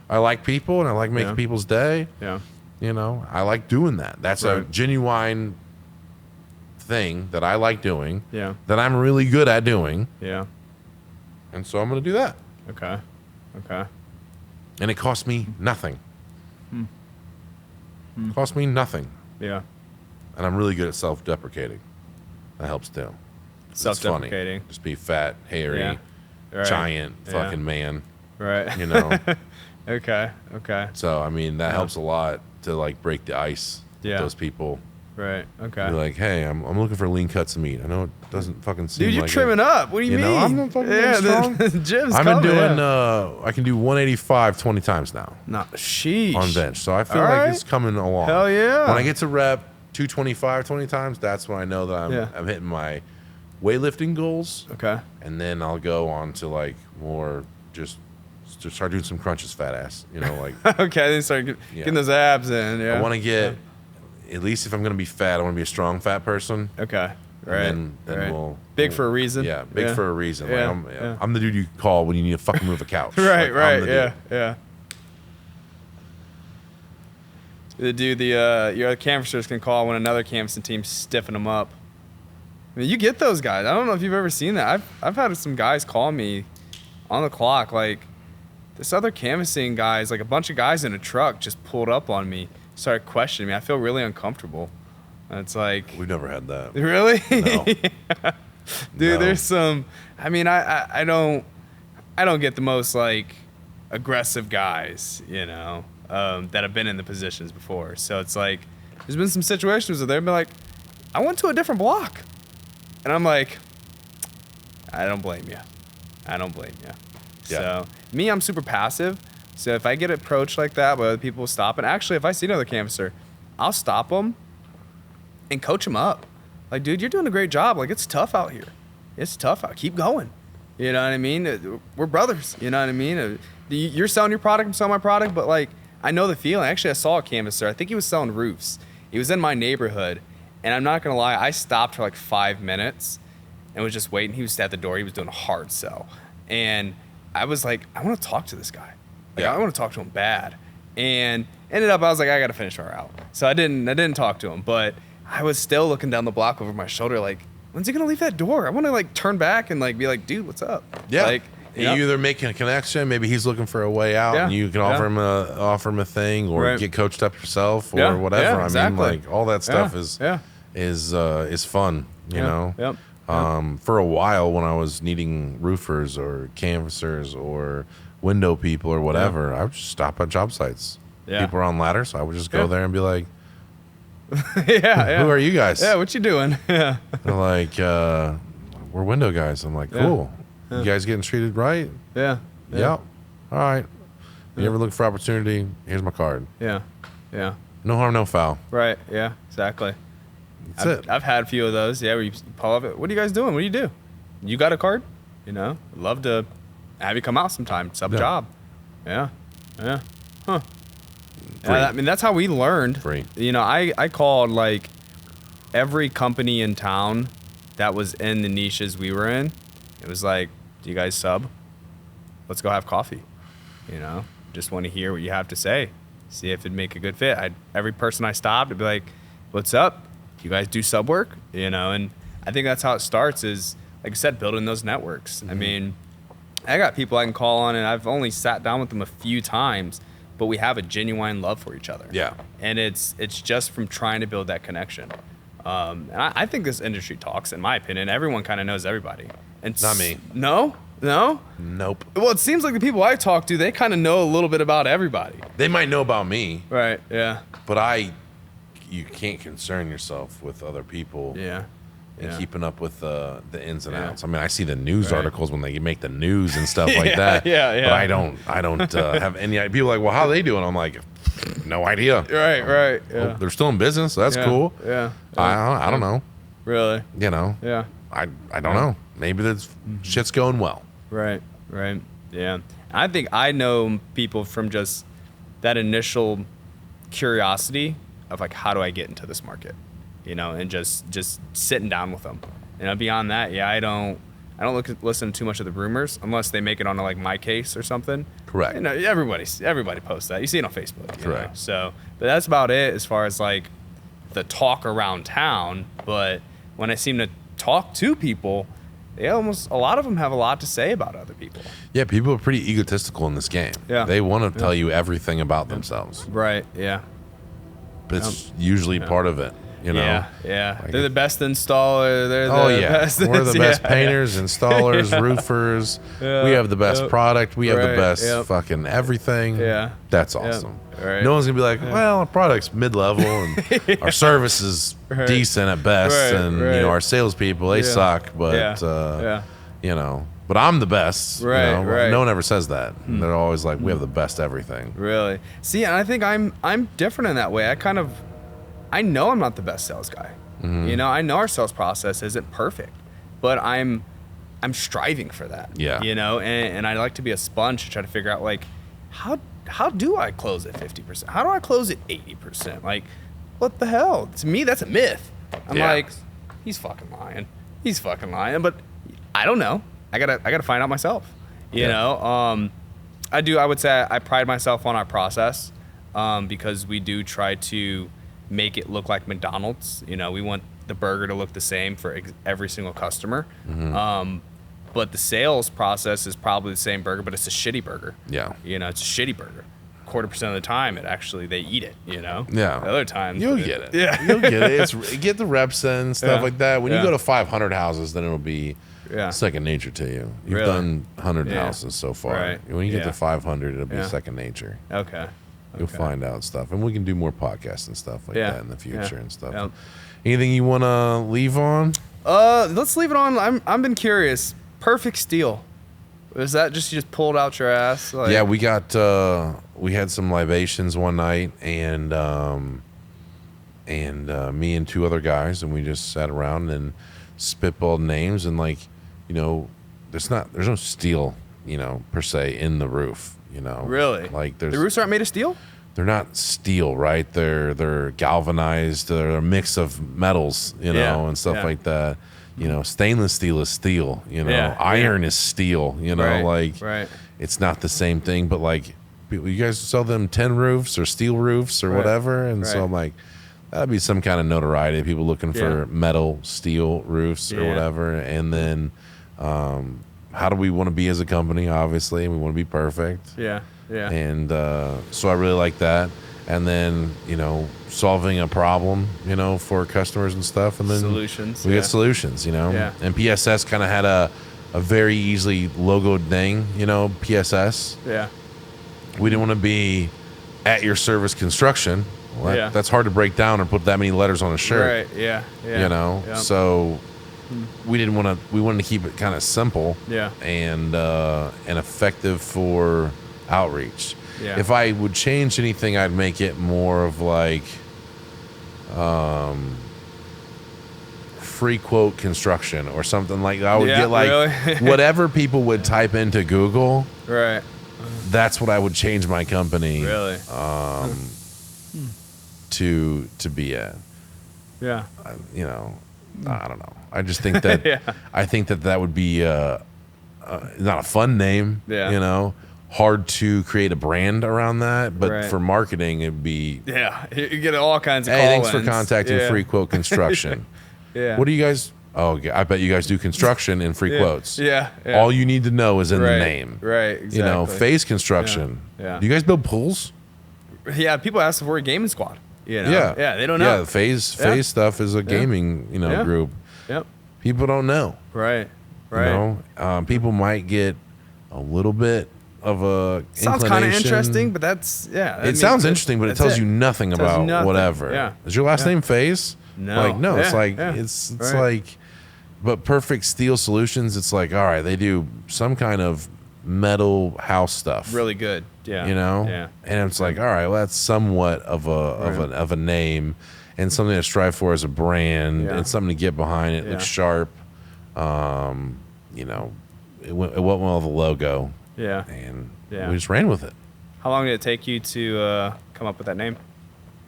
I like people and I like making people's day. Yeah. You know, I like doing that. That's a Right. genuine thing that I like doing, Yeah. that I'm really good at doing. Yeah. And so I'm going to do that. Okay. Okay. And it costs me nothing. It costs me nothing. Yeah. And I'm really good at self-deprecating. That helps too. It's funny. Self-deprecating. Just be fat, hairy, Yeah. giant fucking man. Right. You know. Okay. So I mean that helps a lot to like break the ice with those people. Right. Okay. Be like, hey, I'm looking for lean cuts of meat. I know it doesn't fucking seem Dude, you're like trimming up. What do you mean? know, I'm fucking strong. The gym's I've been coming, doing. yeah. I can do 185 20 times now Sheesh. on bench. So I feel All like right. it's coming along. Hell yeah. When I get to rep 225 20 times, that's when I know that I'm hitting my weightlifting goals. Okay. And then I'll go on to like more just to start doing some crunches, fat ass. You know, like Okay, then start getting those abs in. Yeah. I want to get at least if I'm gonna be fat, I want to be a strong fat person. Okay. Right. And then we'll big for a reason. Yeah, big for a reason. Yeah. Like I'm the dude you call when you need to fucking move a couch. Right. Like, I'm the Yeah. dude. Yeah. The dude, your other canvassers can call when another canvassing team's stiffing them up. I mean, you get those guys. I don't know if you've ever seen that. I've had some guys call me on the clock, like this other canvassing guys, like a bunch of guys in a truck just pulled up on me, started questioning me. I feel really uncomfortable. And it's like, We've never had that. really? No. Yeah. Dude, No. there's some. I mean, I don't get the most like aggressive guys, you know, that have been in the positions before. So it's like, there's been some situations where they've been like, I went to a different block, and I'm like, I don't blame you. Yeah. So me, I'm super passive. So if I get approached like that by other people stopping, actually, if I see another canvasser, I'll stop them and coach them up. Like, dude, you're doing a great job. Like, it's tough out here. It's tough out. Keep going. You know what I mean? We're brothers. You know what I mean? You're selling your product, I'm selling my product, but like, I know the feeling. Actually, I saw a canvasser. I think he was selling roofs. He was in my neighborhood, and I'm not gonna lie, I stopped for like 5 minutes and was just waiting. He was at the door. He was doing a hard sell, and I was like, I want to talk to this guy. Like, I want to talk to him bad. And ended up, I was like, I got to finish our route. So I didn't talk to him, but I was still looking down the block over my shoulder, like, when's he gonna leave that door? I want to like turn back and like be like, dude, what's up? Yeah. Like, You either making a connection, maybe he's looking for a way out, and you can offer him a thing, or get coached up yourself, or whatever. Yeah, exactly. I mean, like all that stuff is fun, you know. Yep. For a while, when I was needing roofers or canvassers or window people or whatever, I would just stop at job sites. Yeah. People are on ladders, so I would just go there and be like, yeah. "Who are you guys?" Yeah, what you doing? Yeah. They're like, "We're window guys." I'm like, "Cool. You guys getting treated right?" Yeah. Yep. All right. You ever look for opportunity? Here's my card. Yeah. Yeah. No harm, no foul. Right. Yeah. Exactly. That's it. I've had a few of those. Yeah, where you pull up. What are you guys doing? What do you do? You got a card? You know, I'd love to have you come out sometime. Sub job. Yeah. Yeah. Huh. Yeah, I mean, that's how we learned. Free. You know, I called like every company in town that was in the niches we were in. It was like, do you guys sub? Let's go have coffee. You know, just want to hear what you have to say. See if it'd make a good fit. Every person I stopped, I'd be like, what's up? You guys do sub work? You know, and I think that's how it starts is, like I said, building those networks. I mean, I got people I can call on, and I've only sat down with them a few times, but we have a genuine love for each other. Yeah. And it's just from trying to build that connection. And I think this industry talks, in my opinion. Everyone kind of knows everybody. And Not me. No? Nope. Well, it seems like the people I talk to, they kind of know a little bit about everybody. They might know about me, Right, yeah. but you can't concern yourself with other people. Yeah. And keeping up with the ins and Yeah. outs. I mean, I see the news Right. articles when they make the news and stuff like that. Yeah. But I don't have any idea. People are like, well, how are they doing? I'm like, no idea. Right, Oh, yeah. they're still in business, so that's Yeah, cool. Yeah. I don't know. Really? You know, Yeah. I don't know. Maybe that's shit's going well. Right. Yeah. I think I know people from just that initial curiosity of like, how do I get into this market? You know, and just sitting down with them. And beyond that, yeah, I don't listen to too much of the rumors unless they make it onto like my case or something. Correct. You know, everybody posts that. You see it on Facebook. You know? Correct. So, but that's about it as far as like the talk around town. But when I seem to talk to people, a lot of them have a lot to say about other people. Yeah, people are pretty egotistical in this game. Yeah. They want to tell you everything about themselves. Right. Yeah. But it's usually part of it. You know? Yeah. Like They're the best installer. They're Oh the yeah, best. we're the best Yeah, painters, installers, roofers. Yeah, We have the best yep. product. We have the Right, best yep. fucking everything. Yeah. That's Yep. awesome. Right. No one's gonna be like, well, our product's mid-level and our service is Right. decent at best, Right, and right. you know our salespeople they Yeah. suck, but Yeah. you know, but I'm the best. Right, You know? right. No one ever says that. They're always like, we have the best everything. Really? See, and I think I'm different in that way. I know I'm not the best sales guy. Mm-hmm. You know, I know our sales process isn't perfect, but I'm striving for that. Yeah. You know, and I like to be a sponge to try to figure out like how do I close at 50%? How do I close at 80%? Like, what the hell? To me, that's a myth. I'm Yeah. like, he's fucking lying. He's fucking lying. But I don't know. I gotta find out myself. You know, I would say I pride myself on our process because we do try to make it look like McDonald's. You know, we want the burger to look the same for every single customer. But the sales process is probably the same burger, but it's a shitty burger. Yeah. You know, it's a shitty burger. 40% of the time, they eat it. You know. Yeah. The other times, You'll get it. Yeah. You'll get it. Get the reps in and stuff Yeah. like that. When you Yeah. go to 500 houses, then it'll be Yeah. second nature to you. You've Really? done 100 Yeah. houses so far. Right. When you get Yeah. to 500, it'll be Yeah. second nature. Okay. You'll find out stuff, and we can do more podcasts and stuff like Yeah. that in the future Yeah. and stuff. Yep. Anything you want to leave on? Let's leave it on. I've been curious. Perfect steel. Is that just you just pulled out your ass? Like, Yeah, we had some libations one night, and me and two other guys, and we just sat around and spitballed names, and like, you know, there's no steel, you know, per se in the roof, you know. Really? Like the roofs aren't made of steel? they're not steel, right? They're galvanized. They're a mix of metals, you know, Yeah, and stuff yeah. like that. You know, stainless steel is steel. You know, Yeah, iron is steel. You know, like right. it's not the same thing. But like, you guys sell them tin roofs or steel roofs or Right, whatever, and so right. I'm like, that'd be some kind of notoriety. People looking for Yeah. metal, steel roofs or Yeah. whatever, and then. How do we want to be as a company? Obviously, we want to be perfect. Yeah. Yeah. And so I really like that. And then, you know, solving a problem, you know, for customers and stuff. And then Solutions, we yeah. get solutions, you know. Yeah. And PSS kind of had a very easily logoed thing, you know, PSS. Yeah. We didn't want to be at your service construction. Well, Yeah. that's hard to break down or put that many letters on a shirt. Right. Yeah. Yeah. You know, Yeah. so we wanted to keep it kind of simple Yeah. and effective for outreach. Yeah. If I would change anything, I'd make it more of like free quote construction or something like that. I would Yeah, get like really? whatever people would type into Google, Right. that's what I would change my company Really. to be at. Yeah. You know, I don't know. I just think that Yeah. I think that would be not a fun name. Yeah. You know, hard to create a brand around that, but Right. for marketing, it'd be. Yeah. You get all kinds of Hey, thanks for call-ins. contacting Yeah. Free Quote Construction. Yeah. What do you guys? Oh, okay, I bet you guys do construction in free Yeah. quotes. Yeah. Yeah. All you need to know is in right. the name. Right. Exactly. You know, Faze Construction. Yeah. Yeah. Do you guys build pools? Yeah. People ask if we're a gaming squad. You know? Yeah. Yeah. They don't know. Yeah, the Faze Yeah. stuff is a gaming, you know, Yeah. group. Yep. People don't know. Right. Right. You know, people might get a little bit of a Sounds kind of inclination. interesting, but that's yeah. It sounds interesting, but it tells you nothing Tells you about nothing. whatever. Yeah. Is your last Yeah. name Faze? No. Like no, it's Yeah, like yeah. it's Right. like, but Perfect Steel Solutions. It's like all right, they do some kind of metal house stuff. really good. Yeah. You know. Yeah. And it's like all right, well that's somewhat of a name and something to strive for as a brand Yeah. and something to get behind. It looks Yeah. sharp. You know, it went well with the logo. Yeah. And Yeah. we just ran with it. How long did it take you to come up with that name?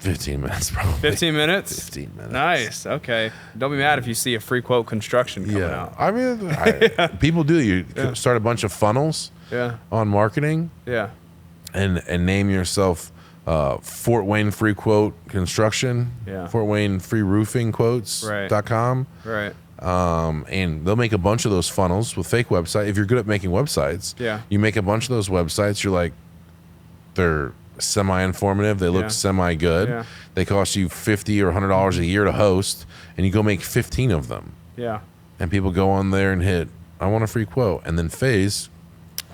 15 minutes, probably. 15 minutes? 15 minutes. Nice. Okay. Don't be mad if you see a free quote construction coming Yeah. out. I mean, people do. You start a bunch of funnels Yeah. on marketing Yeah. and name yourself Fort Wayne Free Quote Construction, Yeah. Fort Wayne Free Roofing Quotes.com. Right. And they'll make a bunch of those funnels with fake website. If you're good at making websites, Yeah. you make a bunch of those websites. You're like, they're semi-informative. They look Yeah. semi-good. Yeah. They cost you $50 or $100 a year to host, and you go make 15 of them. Yeah. And people go on there and hit, I want a free quote. And then Faze,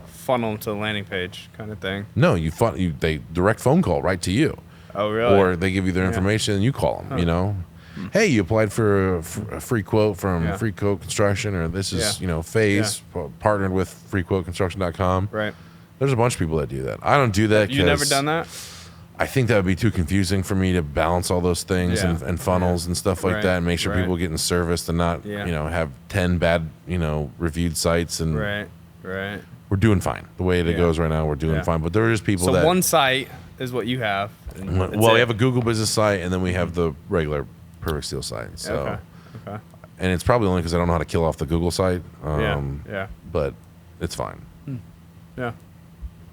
Funnel them to the landing page kind of thing. no, they direct phone call right to you. Oh, really? Or they give you their information and you call them, you know. Hey, you applied for a free quote from Yeah. Free Quote Construction, or this is, Yeah. Faze, partnered with freequoteconstruction.com. Right. There's a bunch of people that do that. I don't do that. You never 'cause done that? I think that would be too confusing for me to balance all those things Yeah. and funnels and stuff like Right. that, and make sure Right. people are getting serviced and not, Yeah. have 10 bad, reviewed sites. And Right. Right. we're doing fine. The way it Yeah. goes right now, we're doing Yeah. fine. But there is people So that. one site is what you have. and that's Well, we it. have a Google business site, and then we have the regular Perfect Steel site. So, Okay. Okay. and it's probably only because I don't know how to kill off the Google site. Yeah. Yeah. But it's fine. Yeah.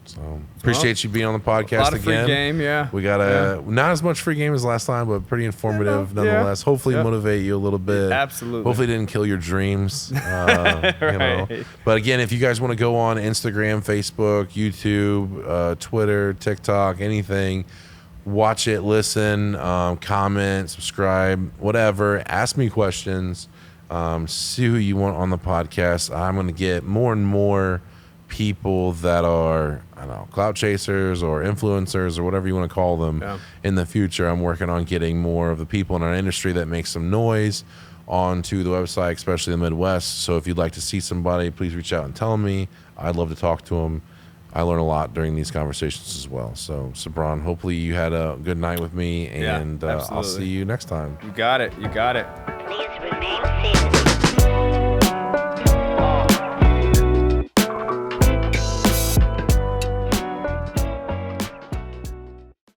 So appreciate you being on the podcast A lot of free again. game. Yeah. We got not as much free game as last time, but pretty informative Yeah. nonetheless. Hopefully Yeah. motivate you a little bit. Absolutely. Hopefully didn't kill your dreams. Right. But again, if you guys want to go on Instagram, Facebook, YouTube, Twitter, TikTok, anything, watch it, listen, comment, subscribe, whatever. Ask me questions. See who you want on the podcast. I'm going to get more and more people that are, I don't know, clout chasers or influencers or whatever you want to call them. Yeah. In the future, I'm working on getting more of the people in our industry that make some noise onto the website, especially the Midwest. So if you'd like to see somebody, please reach out and tell me. I'd love to talk to them. I learn a lot during these conversations as well. So, Seabron, hopefully you had a good night with me, and I'll absolutely. see you next time. You got it. You got it. Please remain seated.